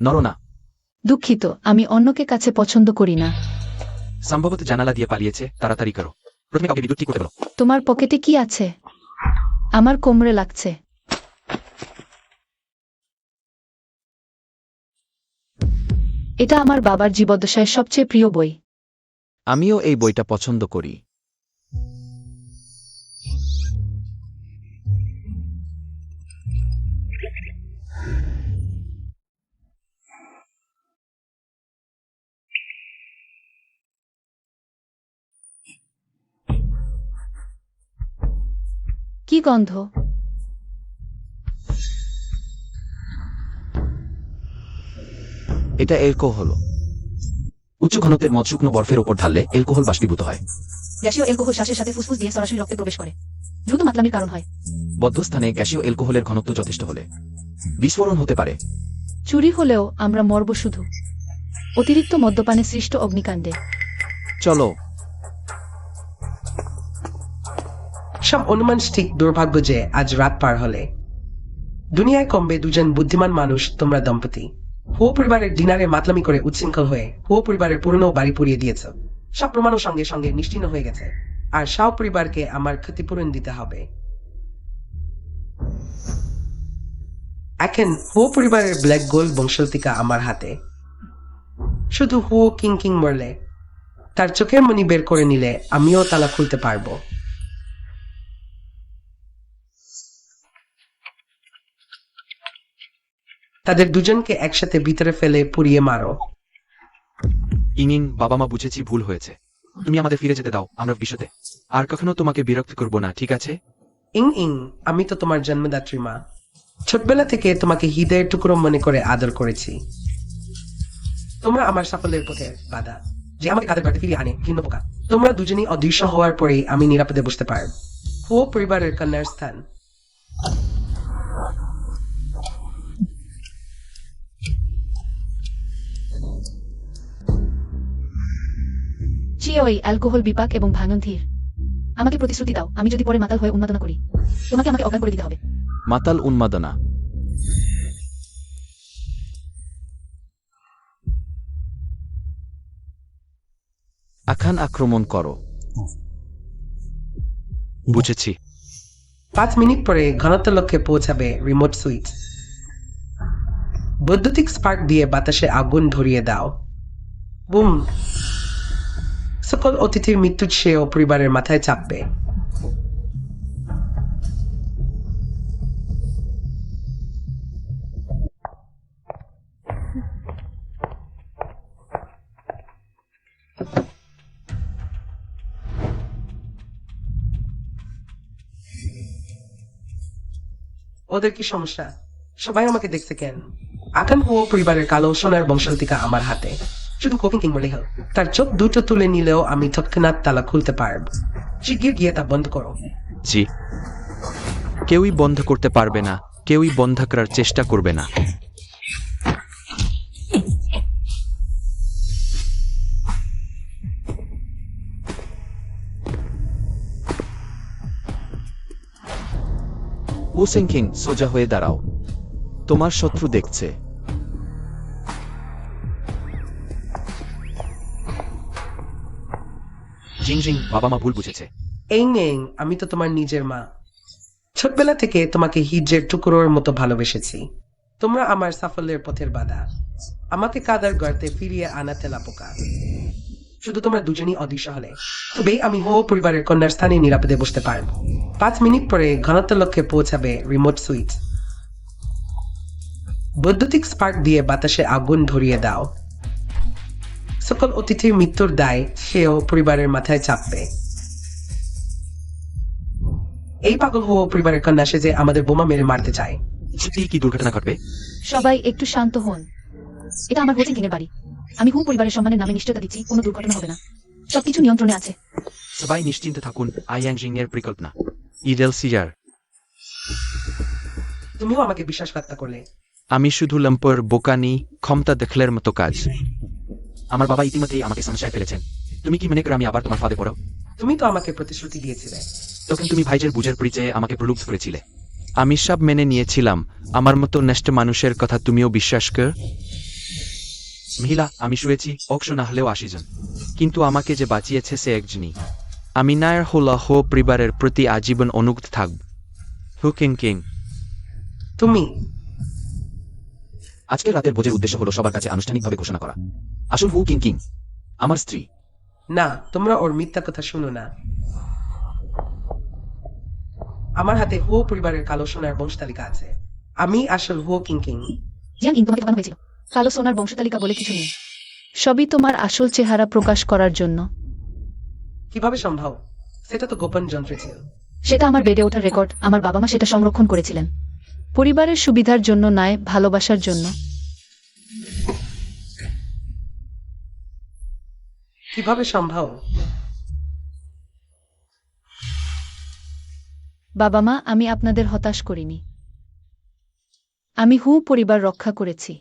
নরনা, দুঃখিত, আমি অন্যকে কাছে পছন্দ করি না। সম্ভবত জানালা দিয়ে পালিয়েছে, তাড়াতাড়ি করো। প্রথমে কাউকে বিদ্যুৎ ঠিক করতে বলো। তোমার পকেটে কি আছে? আমার কোমরে লাগছে। এটা আমার বাবার জীবদ্দশায় সবচেয়ে প্রিয় বই। আমিও এই বইটা পছন্দ করি। কি গন্ধ? এটা অ্যালকোহল। উচ্চ ঘনত্বের মদ শুকনো বরফের ওপর ঢাললে অ্যালকোহল বাষ্পীভূত হয়। গ্যাসীয় অ্যালকোহল শ্বাসের সাথে ফুসফুস দিয়ে সরাসরি রক্তে প্রবেশ করে, দ্রুত মাতলামির কারণ হয়। বদ্ধ স্থানে গ্যাসীয় অ্যালকোহলের ঘনত্ব যথেষ্ট হলে বিস্ফোরণ হতে পারে। চুরি হলেও আমরা মরব শুধু অতিরিক্ত মদ্যপানে সৃষ্ট অগ্নিকাণ্ডে। চলো। সব অনুমান ঠিক। দুর্ভাগ্য যে আজ রাত পার হলে দুনিয়ায় কমবে দুজন বুদ্ধিমান মানুষ, তোমরা দম্পতি। হো পরিবারের ডিনারে মাতলামি করে উচ্ছৃঙ্খল হয়ে হো পরিবারের পুরনো বাড়ি পুড়িয়ে দিয়েছ। সব প্রমাণও সঙ্গে সঙ্গে নিশ্চিহ্ন হয়ে গেছে, আর শাও পরিবারকে আমার ক্ষতিপূরণ দিতে হবে। এখন হো পরিবারের ব্ল্যাক গোল্ড বংশলতিকা আমার হাতে। শুধু হো কিং কিং মরলে তার চোখের মণি বের করে নিলে আমিও তালা খুলতে পারবো। তাদের দুজনকে একসাথে ভিতরে ফেলে পুড়িয়ে মারো। ইং বাবা মা বুঝেছি ভুল হয়েছে, তুমি আমাদের ফিরে যেতে দাও আমরা বিশ্বতে আর কখনো তোমাকে বিরক্ত করব না, ঠিক আছে? ইং, আমি তো তোমার জন্মদাত্রী মা। ছোটবেলা থেকে তোমাকে হৃদয়ের টুকরো মনে করে আদর করেছি। তোমরা আমার সাফল্যের পথে বাধা, যে আমাকে কাদের বাড়িতে ফিরিয়ে আনে ভিন্ন পোকা। তোমরা দুজনেই অদৃশ্য হওয়ার পরেই আমি নিরাপদে বসতে পারব। ও পরিবারের কন্যার স্থান। ওই অ্যালকোহল বিপাক এবং ভাঙন ধীর। আমাকে প্রতিশ্রুতি দাও, আমি যদি পরে মাতাল হয়ে উন্মাদনা করি, তোমাকে আমাকে অজ্ঞান করে দিতে হবে। মাতাল উন্মাদনা। আখান আক্রমণ করো। বুঝেছি। 5 মিনিট পরে ঘনত্ব লক্ষ্যে পৌঁছাবে রিমোট সুইচ। বৈদ্যুতিক স্পার্ক দিয়ে বাতাসে আগুন ধরিয়ে দাও। বুম। সকল অতিথির মৃত্যু সেও পরিবারের মাথায় চাপবে। ওদের কি সমস্যা? সবাই আমাকে দেখছে কেন? আকান ও পরিবারের কালো সোনার বংশালতিকা আমার হাতে। শুধু কোকিং কিং বলেই হোক। তার চোখ দুটো তুলে নিলেও আমি তৎক্ষণাৎ তালা খুলতে পারব। শিগগির গিয়ে তা বন্ধ করো। জি। কেউই বন্ধ করতে পারবে না, কেউই বন্ধ করার চেষ্টা করবে না। ও সিংকিং, সোজা হয়ে দাঁড়াও, তোমার শত্রু দেখছে। জিং বাবা মা ভুল বুঝেছে। এই আমি তো তোমার নিজের মা। ছোটবেলা থেকে তোমাকে হিজের টুকরোর মতো ভালোবেসেছি। তোমরা আমার সাফল্যের পথের বাধা, আমাকে কাদার গর্তে ফিরিয়ে আনা তেলা পোকা। শুধু তোমরা দুজনই অদৃশ্য হলে তবেই আমি হো পরিবারের কন্যার স্থানে নিরাপদে বসতে পারব। 5 মিনিট পরে ঘনত্ব লক্ষ্যে পৌঁছাবে রিমোট সুইচ। বৈদ্যুতিক স্পার্ক দিয়ে বাতাসে আগুন ধরিয়ে দাও। সকল অতিথির মৃত্যুর দায় সেও পরিবারের মাথায় চাপবে। এই পাগল হো পরিবারের কন্যা সে যে আমাদের বোমা মেরে মারতে চায়। সত্যিই কি দুর্ঘটনা ঘটবে? সবাই একটু শান্ত হন। এটা আমার হোচিং কিং এর বাড়ি। আমি হু পরিবারের সম্মানের নামে নিশ্চয়তা দিচ্ছি কোনো দুর্ঘটনা হবে না। সবকিছু নিয়ন্ত্রণে আছে। সবাই নিশ্চিন্ত থাকুন, আইয়াং জিং এর পরিকল্পনা ইডেল সিজার। তুমিও আমাকে বিশ্বাসঘাতকতা করলে। আমি শুধু লম্পর বোকানি ক্ষমতা দেখলের মতো কাজ। আমার বাবা ইতিমধ্যেই আমাকে সমস্যায় ফেলেছেন। তুমি কি মনে করো আমি আবার তোমার ফাঁদে পড়ো? তুমি তো আমাকে প্রতিশ্রুতি দিয়েছিলে। তখন তুমি ভাইজের বুঝের পরিচয়ে আমাকে প্রলুব্ধ করেছিলে। আমি সব মেনে নিয়েছিলাম। আমার মতো নষ্ট মানুষের কথা তুমিও বিশ্বাস কর? মহিলা, আমি শুয়েছি অক্ষ না হলেও 80 জন, কিন্তু আমাকে যে বাঁচিয়েছে সে একজনই। আমি নায়ার হো পরিবারের প্রতি আজীবন অনুগত থাকব। হু কিং। তুমি আজকের রাতের ভোজের উদ্দেশ্য হলো সবার কাছে আনুষ্ঠানিকভাবে ঘোষণা করা। আসল হু কিং আমার স্ত্রী। না, তোমরা ওর মিথ্যা কথা শুনো না। আমার হাতে হো পরিবারের কালো সোনার বংশতালিকা আছে। আমি আসল হো কিং। জিয়াং ইং, তোমাকে ঠকানো হয়েছিল। কালো সোনার বংশতালিকা বলে কিছু নেই। সবই তোমার আসল চেহারা প্রকাশ করার জন্য। কিভাবে সম্ভব? সেটা তো গোপন যন্ত্রে ছিল। সেটা আমার বেড়ে ওঠার রেকর্ড। আমার বাবা মা সেটা সংরক্ষণ করেছিলেন। পরিবারের সুবিধার জন্য নয়, ভালোবাসার জন্য। কিভাবে সম্ভব? বাবা মা, আমি আপনাদের হতাশ করিনি। আমি হু পরিবার রক্ষা করেছি।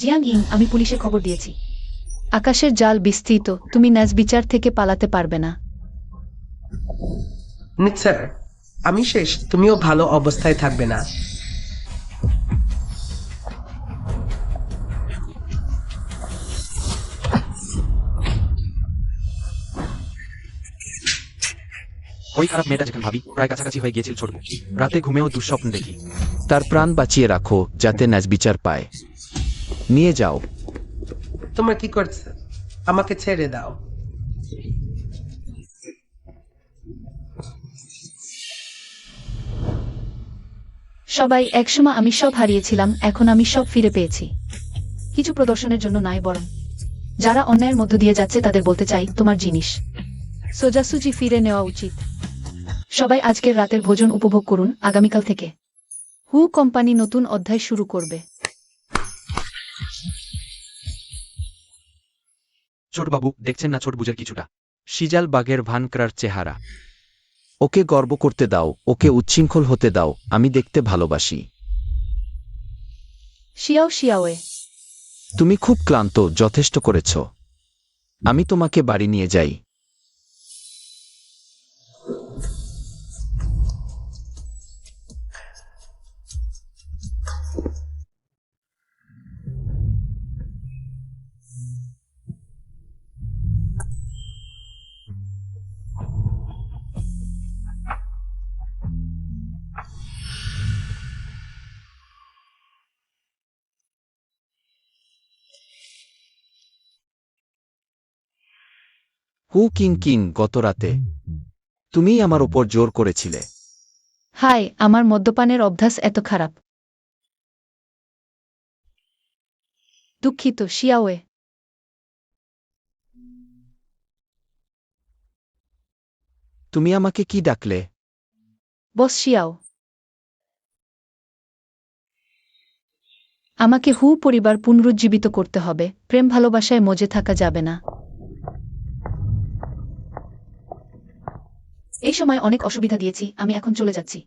জিয়াং ইং, আমি পুলিশে খবর দিয়েছি। আকাশের জাল বিস্তৃত, তুমি ন্যাজ বিচার থেকে পালাতে পারবে না। স্যার, আমি শেষ, তুমিও ভালো অবস্থায় থাকবে না। ওই খারাপ মেয়েটা যেখানে ভাবি প্রায় কাছাকাছি হয়ে গিয়েছিল ছোট, রাতে ঘুমেও দুঃস্বপ্ন দেখি। তার প্রাণ বাঁচিয়ে রাখো যাতে ন্যাজ বিচার পায়। নিয়ে যাও। তোমার কি করছে? আমাকে ছেড়ে দাও। সবাই একসময় আমি সব হারিয়েছিলাম, এখন আমি সব ফিরে পেয়েছি। কিছু প্রদর্শনের জন্য নয়, বরং যারা অন্যায়ের মধ্য দিয়ে যাচ্ছে তাদের বলতে চাই, তোমার জিনিস সোজাসুজি ফিরে নেওয়া উচিত। সবাই আজকের রাতের ভোজন উপভোগ করুন। আগামীকাল থেকে হু কোম্পানি নতুন অধ্যায় শুরু করবে। ছোটবাবু, দেখছেন না ছোট বুঝের কিছুটা সিজাল বাঘের ভান করার চেহারা। ওকে গর্ব করতে দাও, ওকে উচ্ছৃঙ্খল হতে দাও, আমি দেখতে ভালোবাসি। শিয়াও শিয়াওয়ে, তুমি খুব ক্লান্ত, যথেষ্ট করেছ। আমি তোমাকে বাড়ি নিয়ে যাই। হু কিং কিং, গত রাতে তুমিই আমার ওপর জোর করেছিলে। হাই, আমার মদ্যপানের অভ্যাস এত খারাপ। দুঃখিত শিয়াওয়ে। তুমি আমাকে কি ডাকলে? বস শিয়াও। আমাকে হু পরিবার পুনরুজ্জীবিত করতে হবে। প্রেম ভালোবাসায় মজে থাকা যাবে না। এই সময় অনেক অসুবিধা দিয়েছি, আমি এখন চলে যাচ্ছি।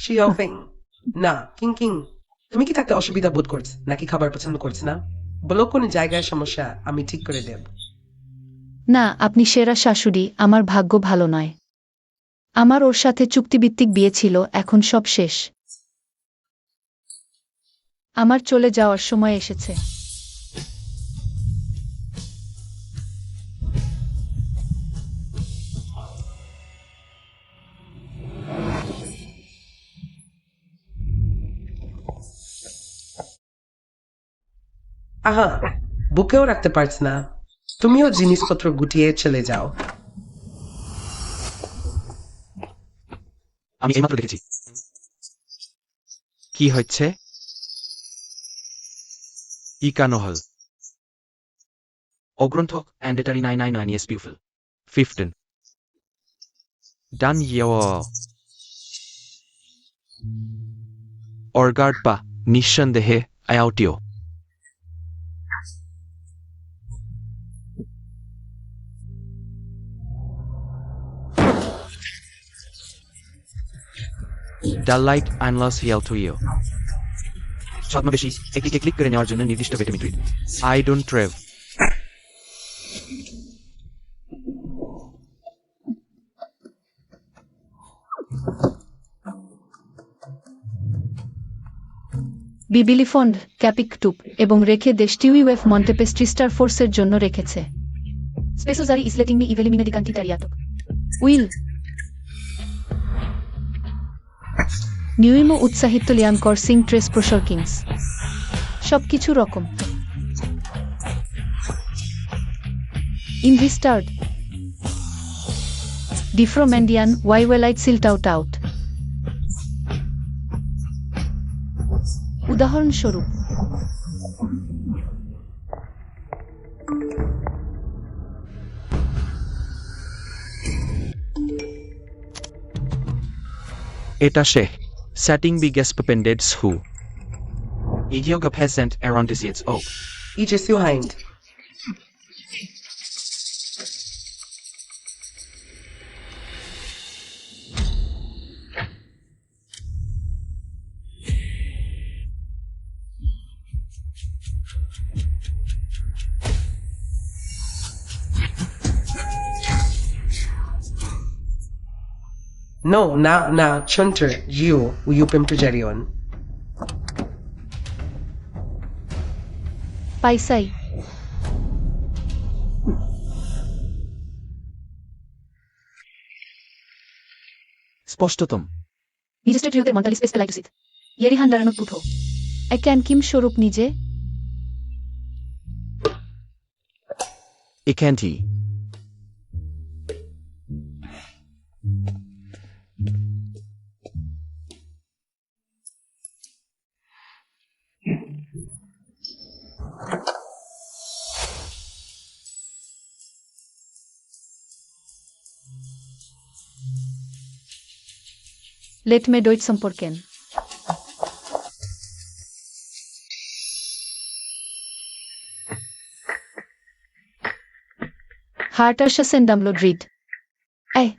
শিয়াও ফেং, না কিং কিং, তুমি কি থাকতে অসুবিধা বোধ করছ নাকি খাবার পছন্দ করছ না? বলো কোন জায়গায় সমস্যা, আমি ঠিক করে দেব। না, আপনি সেরা শাশুড়ি। আমার ভাগ্য ভালো নয়। আমার ওর সাথে চুক্তিভিত্তিক বিয়ে ছিল, এখন সব শেষ। আমার চলে যাওয়ার সময় এসেছে। আহা, বুকেও রাখতে পারছ না। তুমিও জিনিসপত্র গুটিয়ে চলে যাও। আমি এইমাত্র দেখেছি। কি হচ্ছে? ইকানোহল অগ্রন্থ অ্যান্ডেটারি 999 ইয়েস পিউফল 15 ডান ইয় অর্গার্ড বা নিঃসন্দেহে আয়াউটিও। দ্য লাইট আনলস হিয়াল টু ইউ। ছদ্মবেশী একটিকে ক্লিক করে নেওয়ার জন্য নির্দিষ্ট ভিটামিন টুইট। আই ডোন্ট ট্রেভ। বিবিলি ফন্ড ক্যাপিক টুপ এবং রেখে দেশটি উইওয়েফ মন্টেপেস্ট্রি স্টার ফোর্সের জন্য রেখেছে। স্পেসোজারি ইসলেটিং মি ইভেলিমিনেদি কান্টিটারিয়াতক উইল নিউইমো উৎসাহিত লিয়ান করসিং ট্রেস প্রসর কিংস সবকিছু রকম ইনভিস্টার্ড ডিফ্রোম্যান্ডিয়ান ওয়াইওয়েলাইট সিল্ট আউট আউট। উদাহরণস্বরূপ এটা সে setting biggest pendants who Idioga peasant arondisiets oh Ich ist so heind. No, na, chunter, you pimtujarion. পাইসাই স্পষ্টতম। নিজেস্টে ট্রিওদের মন্টালি স্পেস পেলাইটুসিত ইয়েরিহান দারানত পুথো এক্যান কিম স্বরূপ নিজে এখানটি Let me do it সম্পর্কেন। Hartarsha sendamlo drid. Ay,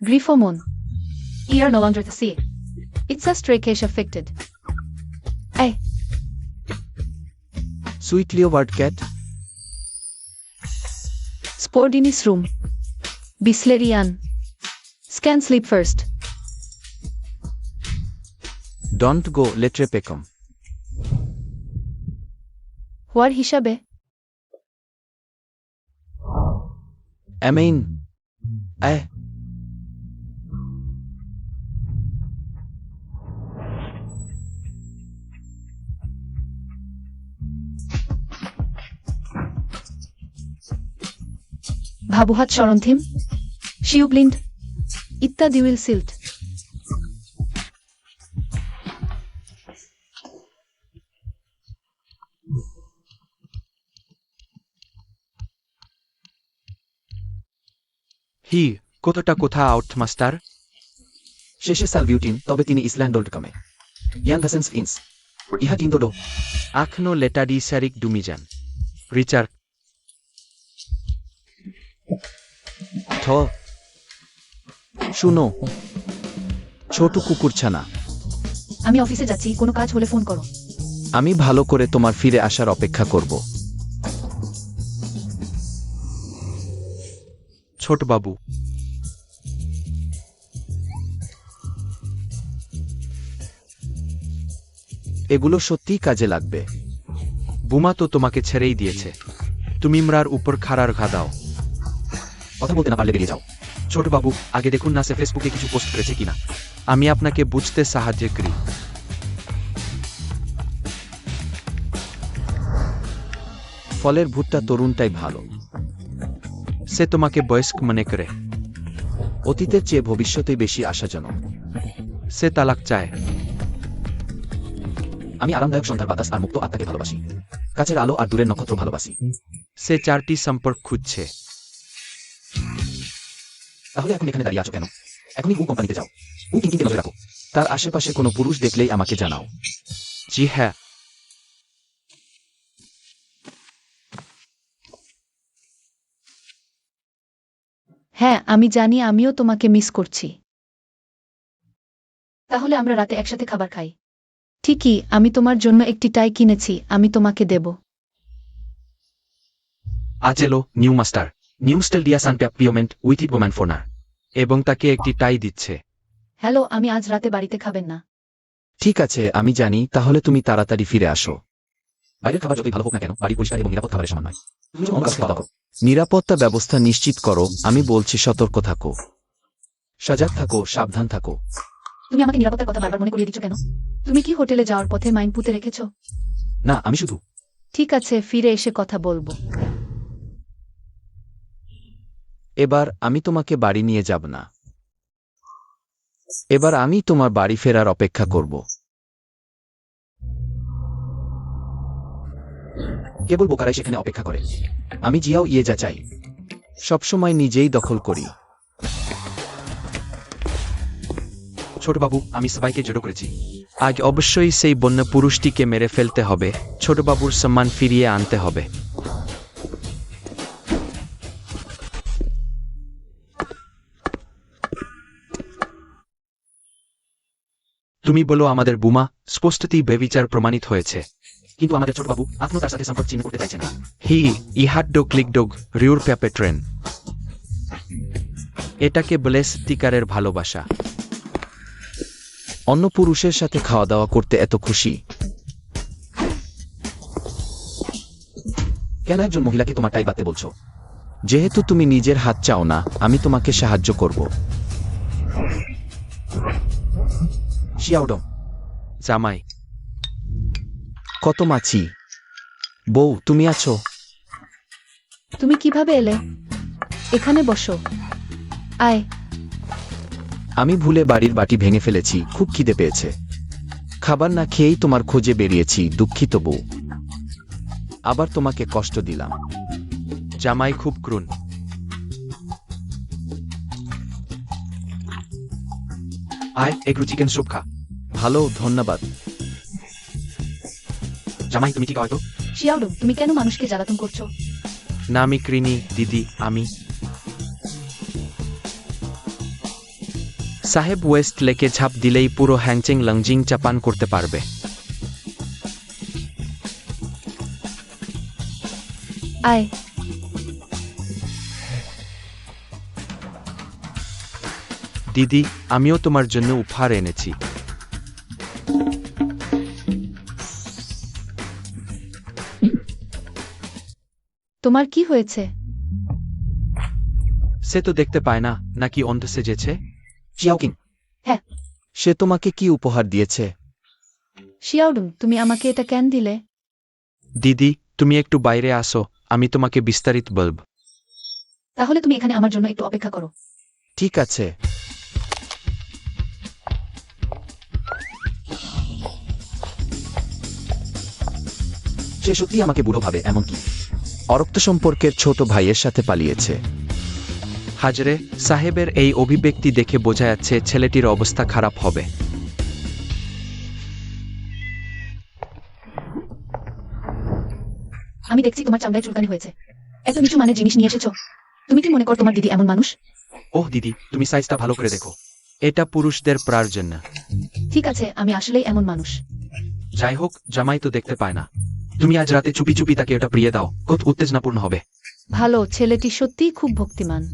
Griffomon. Ear no longer to see. It's a stray case affected. Ay, sweetly word cat Sport in his room. Bislerian. Scan sleep first. Don't go লেট্রে পেকম War হিসাবে অ্যামেইন ভাবুহাত সরন্থিম শিউব্লিন্ড ইত্যাদি উইল সিল্ট হি কতটা কোথা আউট মাস্টার শেষে সালভিউটিন তবে তিনি ইসল্যান্ডোল্ড কামে ইয়ান ভাসেন্স ইন্স ইহা কিন্তু ডো আখনো লেটাডি স্যারিক ডুমিজান রিচার্ড থ শুনো ছোট কুকুরছানা আমি অফিসে যাচ্ছি, কোনো কাজ হলে ফোন করো। আমি ভালো করে তোমার ফিরে আসার অপেক্ষা করব ছোট বাবু এগুলো সত্যিই কাজে লাগবে বুমা তো তোমাকে ছেড়েই দিয়েছে, তুমি ইমরার উপর খাড়ার ঘা দাও। কথা বলতে না পারলে বেরিয়ে যাও ছোট বাবু আগে দেখুন না সে ফেসবুকে কিছু পোস্ট করেছে কিনা, আমি আপনাকে বুঝতে সাহায্য করি। ফলের ভুট্টা তরুণটাই ভালো সে তোমাকে বয়স্ক মনে করে, অতীতের চেয়ে ভবিষ্যতেই বেশি আশাজনক সে তালাক চায়। আমি আরামদায়ক সন্ধ্যার বাতাস আর মুক্ত আত্মাকে ভালোবাসি, কাছের আলো আর দূরের নক্ষত্র ভালোবাসি। সে 4টি সম্পর্ক খুঁজছে। তাহলে এখন এখানে দাঁড়িয়ে আছো কেন? এখনই উ কোম্পানিতে যাও, উ কিংকিংকে নজরে রাখো, তার আশেপাশে কোনো পুরুষ দেখলেই আমাকে জানাও। জি হ্যাঁ, হ্যাঁ আমি জানি, আমিও তোমাকে মিস করছি। তাহলে আমরা রাতে একসাথে খাবার খাই। ঠিকই, আমি তোমার জন্য একটি টাই কিনেছি, আমি তোমাকে দেব। আজ এলো নিউ মাস্টার, নিউ স্টাইল দিয়া সান পেমেন্ট উইথ ইট ওম্যান ফোনার, এবং তাকে একটি টাই দিচ্ছে। হ্যালো, আমি আজ রাতে বাড়িতে খাবেন না। ঠিক আছে আমি জানি, তাহলে তুমি তাড়াতাড়ি ফিরে আসো। বাইরের খাবার যতই ভালো হোক না কেন, বাড়ি পরিষ্কার এবং নিরাপদ খাবারের সমান নয়। তুমি যখন অন্য কাউকে খাওয়া দাও করো, নিরাপত্তা ব্যবস্থা নিশ্চিত করো। আমি বলছি সতর্ক থাকো, সজাগ থাকো, সাবধান থাকো। তুমি আমাকে নিরাপত্তার কথা বারবার মনে করিয়ে দিচ্ছ কেন? তুমি কি হোটেলে যাওয়ার পথে মাইন পুঁতে রেখেছো? না আমি শুধু ঠিক আছে, ফিরে এসে কথা বলবো। এবার আমি তোমাকে বাড়ি নিয়ে যাব না, এবার আমি তোমার বাড়ি ফেরার অপেক্ষা করব। কেবল বোকারাই সেখানে অপেক্ষা করে, আমি জিয়াও ইয়ে যা চাই, সবসময় নিজেই দখল করি। ছোট বাবু আমি সবাইকে জড়ো করেছি, আজ অবশ্যই সেই বন্য পুরুষটিকে মেরে ফেলতে হবে, ছোট বাবুর সম্মান ফিরিয়ে আনতে হবে। তুমি বলো আমাদের বুমা স্পষ্টতই বেবিচার প্রমাণিত হয়েছে, কিন্তু আমাদের ছোটবাবু আপনি তার সাথে সম্পর্ক চিহ্ন করতে চাইছেন না। হি ইহাট ডোগ ক্লিক ডোগ রিউর প্যাপে ট্রেন, এটাকে বলে সত্যিকারের ভালোবাসা। অন্য পুরুষের সাথে খাওয়া দাওয়া করতে এত খুশি কেন একজন মহিলাকে তোমার টাই বাঁধতে বলছো? যেহেতু তুমি নিজের হাত চাও না, আমি তোমাকে সাহায্য করব। শিয়াউডম জামাই কত মাছি, বউ তুমি আছো? তুমি কিভাবে এলে? এখানে বসো। আয়। আমি ভুলে বাড়ির বাটি ভেঙে ফেলেছি, খুব খিদে পেয়েছে। খাবার না খেয়েই তোমার খোঁজে বেরিয়েছি, দুঃখিত বউ। আবার তোমাকে কষ্ট দিলাম। জামাই খুব ক্রুন। আয়, একটু চিকেন স্যুপ খা। ভালো, ধন্যবাদ। জামাই তুমি ঠিক হয়তো? শিয়াওডং, তুমি কেন মানুষকে জ্বালাতন করছো? না আমি কৃণী দিদি, আমি সাহেব ওয়েস্ট লেকে ঝাঁপ দিলেই পুরো হ্যাংচিং লংজিং চাপান করতে পারবে। আয়। দিদি, আমিও তোমার জন্য উপহার এনেছি। তোমার কি হয়েছে? সে তো দেখতে পায় না, নাকি অন্ধ সেজেছে? শিয়াওকিং। হ্যাঁ। সে তোমাকে কি উপহার দিয়েছে? শিয়াওডং, তুমি আমাকে এটা কেন দিলে? দিদি, তুমি একটু বাইরে আসো, আমি তোমাকে বিস্তারিত বলব। তাহলে তুমি এখানে আমার জন্য একটু অপেক্ষা করো। ঠিক আছে। সে সত্যি আমাকে বুড়ো ভাবে, এমনকি অরক্ত সম্পর্কের ছোট ভাইয়ের সাথে পালিয়েছে। হাজরে সাহেবের এই অভিব্যক্তি দেখে বোঝা যাচ্ছে ছেলেটির অবস্থা খারাপ হবে। আমি দেখছি তোমার চামড়ায় চুলকানি হয়েছে। এত নিচু মানের জিনিস নিয়ে এসেছো। তুমি কি মনে কর তোমার দিদি এমন মানুষ? ওহ দিদি, তুমি সাইজটা ভালো করে দেখো। এটা পুরুষদের প্রয়োজন না। ঠিক আছে, আমি আসলেই এমন মানুষ। যাই হোক, জামাই তো দেখতে পায় না। তুমি আজ রাতে চুপি চুপি তাকে এটা প্রিয়ে দাও, কত উত্তেজনাপূর্ণ হবে। ভালো, ছেলেটি সত্যিই খুব ভক্তিমান।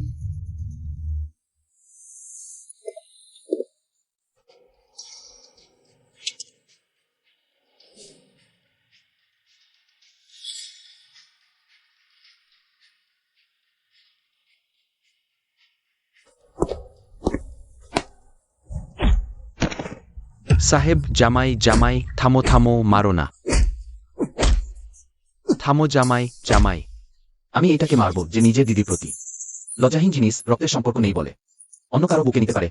সাহেব, জামাই জামাই, থামো থামো, মারো না। থামো জামাই জামাই। আমি এটাকে মারব যে নিজের দিদির প্রতি লজ্জাহীন জিনিস, রক্তের সম্পর্ক নেই বলে অন্য কারো বুকে নিতে পারে।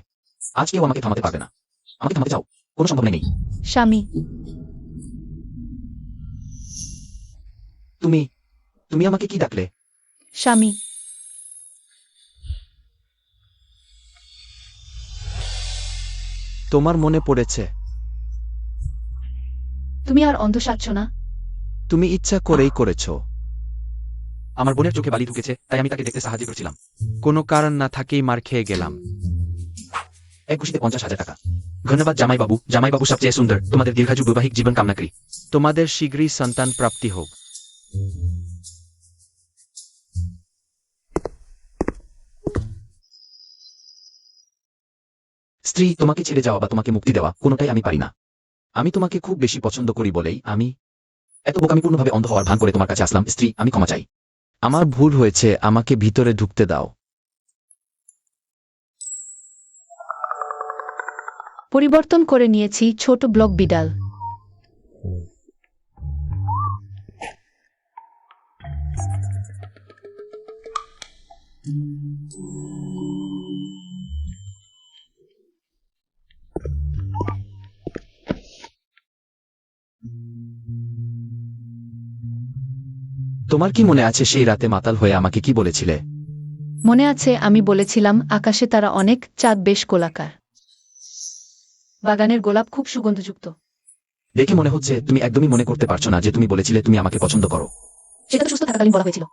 আজ কেউ আমাকে থামাতে পারবে না। আমাকে থামাতে চাও, কোনো সম্ভাবনা নেই। স্বামী। তুমি তুমি আমাকে কি ডাকলে? স্বামী। তোমার মনে পড়েছে? তুমি আর অন্ধ সাজছ না। তুমি ইচ্ছা করেই করেছো। আমার বোনের চোখে বালি ঢুকেছে, তাই আমি তাকে দেখতে সাহায্য করছিলাম। কোনো কারণ না থাকেই মার খেয়ে গেলাম। এক ঘুষিতে 50,000 টাকা। ধন্যবাদ জামাইবাবু। জামাইবাবু সবচেয়ে সুন্দর। তোমাদের দীর্ঘায়ু বৈবাহিক জীবন কামনা করি। তোমাদের শীঘ্রই সন্তান প্রাপ্তি হোক। স্ত্রী তোমাকে ছেড়ে যাওয়া বা তোমাকে মুক্তি দেওয়া কোনোটাই আমি পারি না। আমি তোমাকে খুব বেশি পছন্দ করি বলেই আমি এত বোকামিপূর্ণভাবে অন্ধ হওয়ার ভান করে তোমার কাছে আসলাম। স্ত্রী, আমি ক্ষমা চাই। আমার ভুল হয়েছে, আমাকে ভিতরে ঢুকতে দাও। পরিবর্তন করে নিয়েছি ছোট ব্লক বিড়াল। তোমার কি মনে আছে সেই রাতে মাতাল হয়ে আমাকে কি বলেছিলে? মনে আছে, আমি বলেছিলাম আকাশে তারা অনেক, চাঁদ বেশ গোলাকার। বাগানের গোলাপ খুব সুগন্ধযুক্ত। দেখে মনে হচ্ছে তুমি একদমই মনে করতে পারছো না যে তুমি বলেছিলে তুমি আমাকে পছন্দ করো। সেটা তো সুস্থ থাকাকালীন বলা হয়েছিল।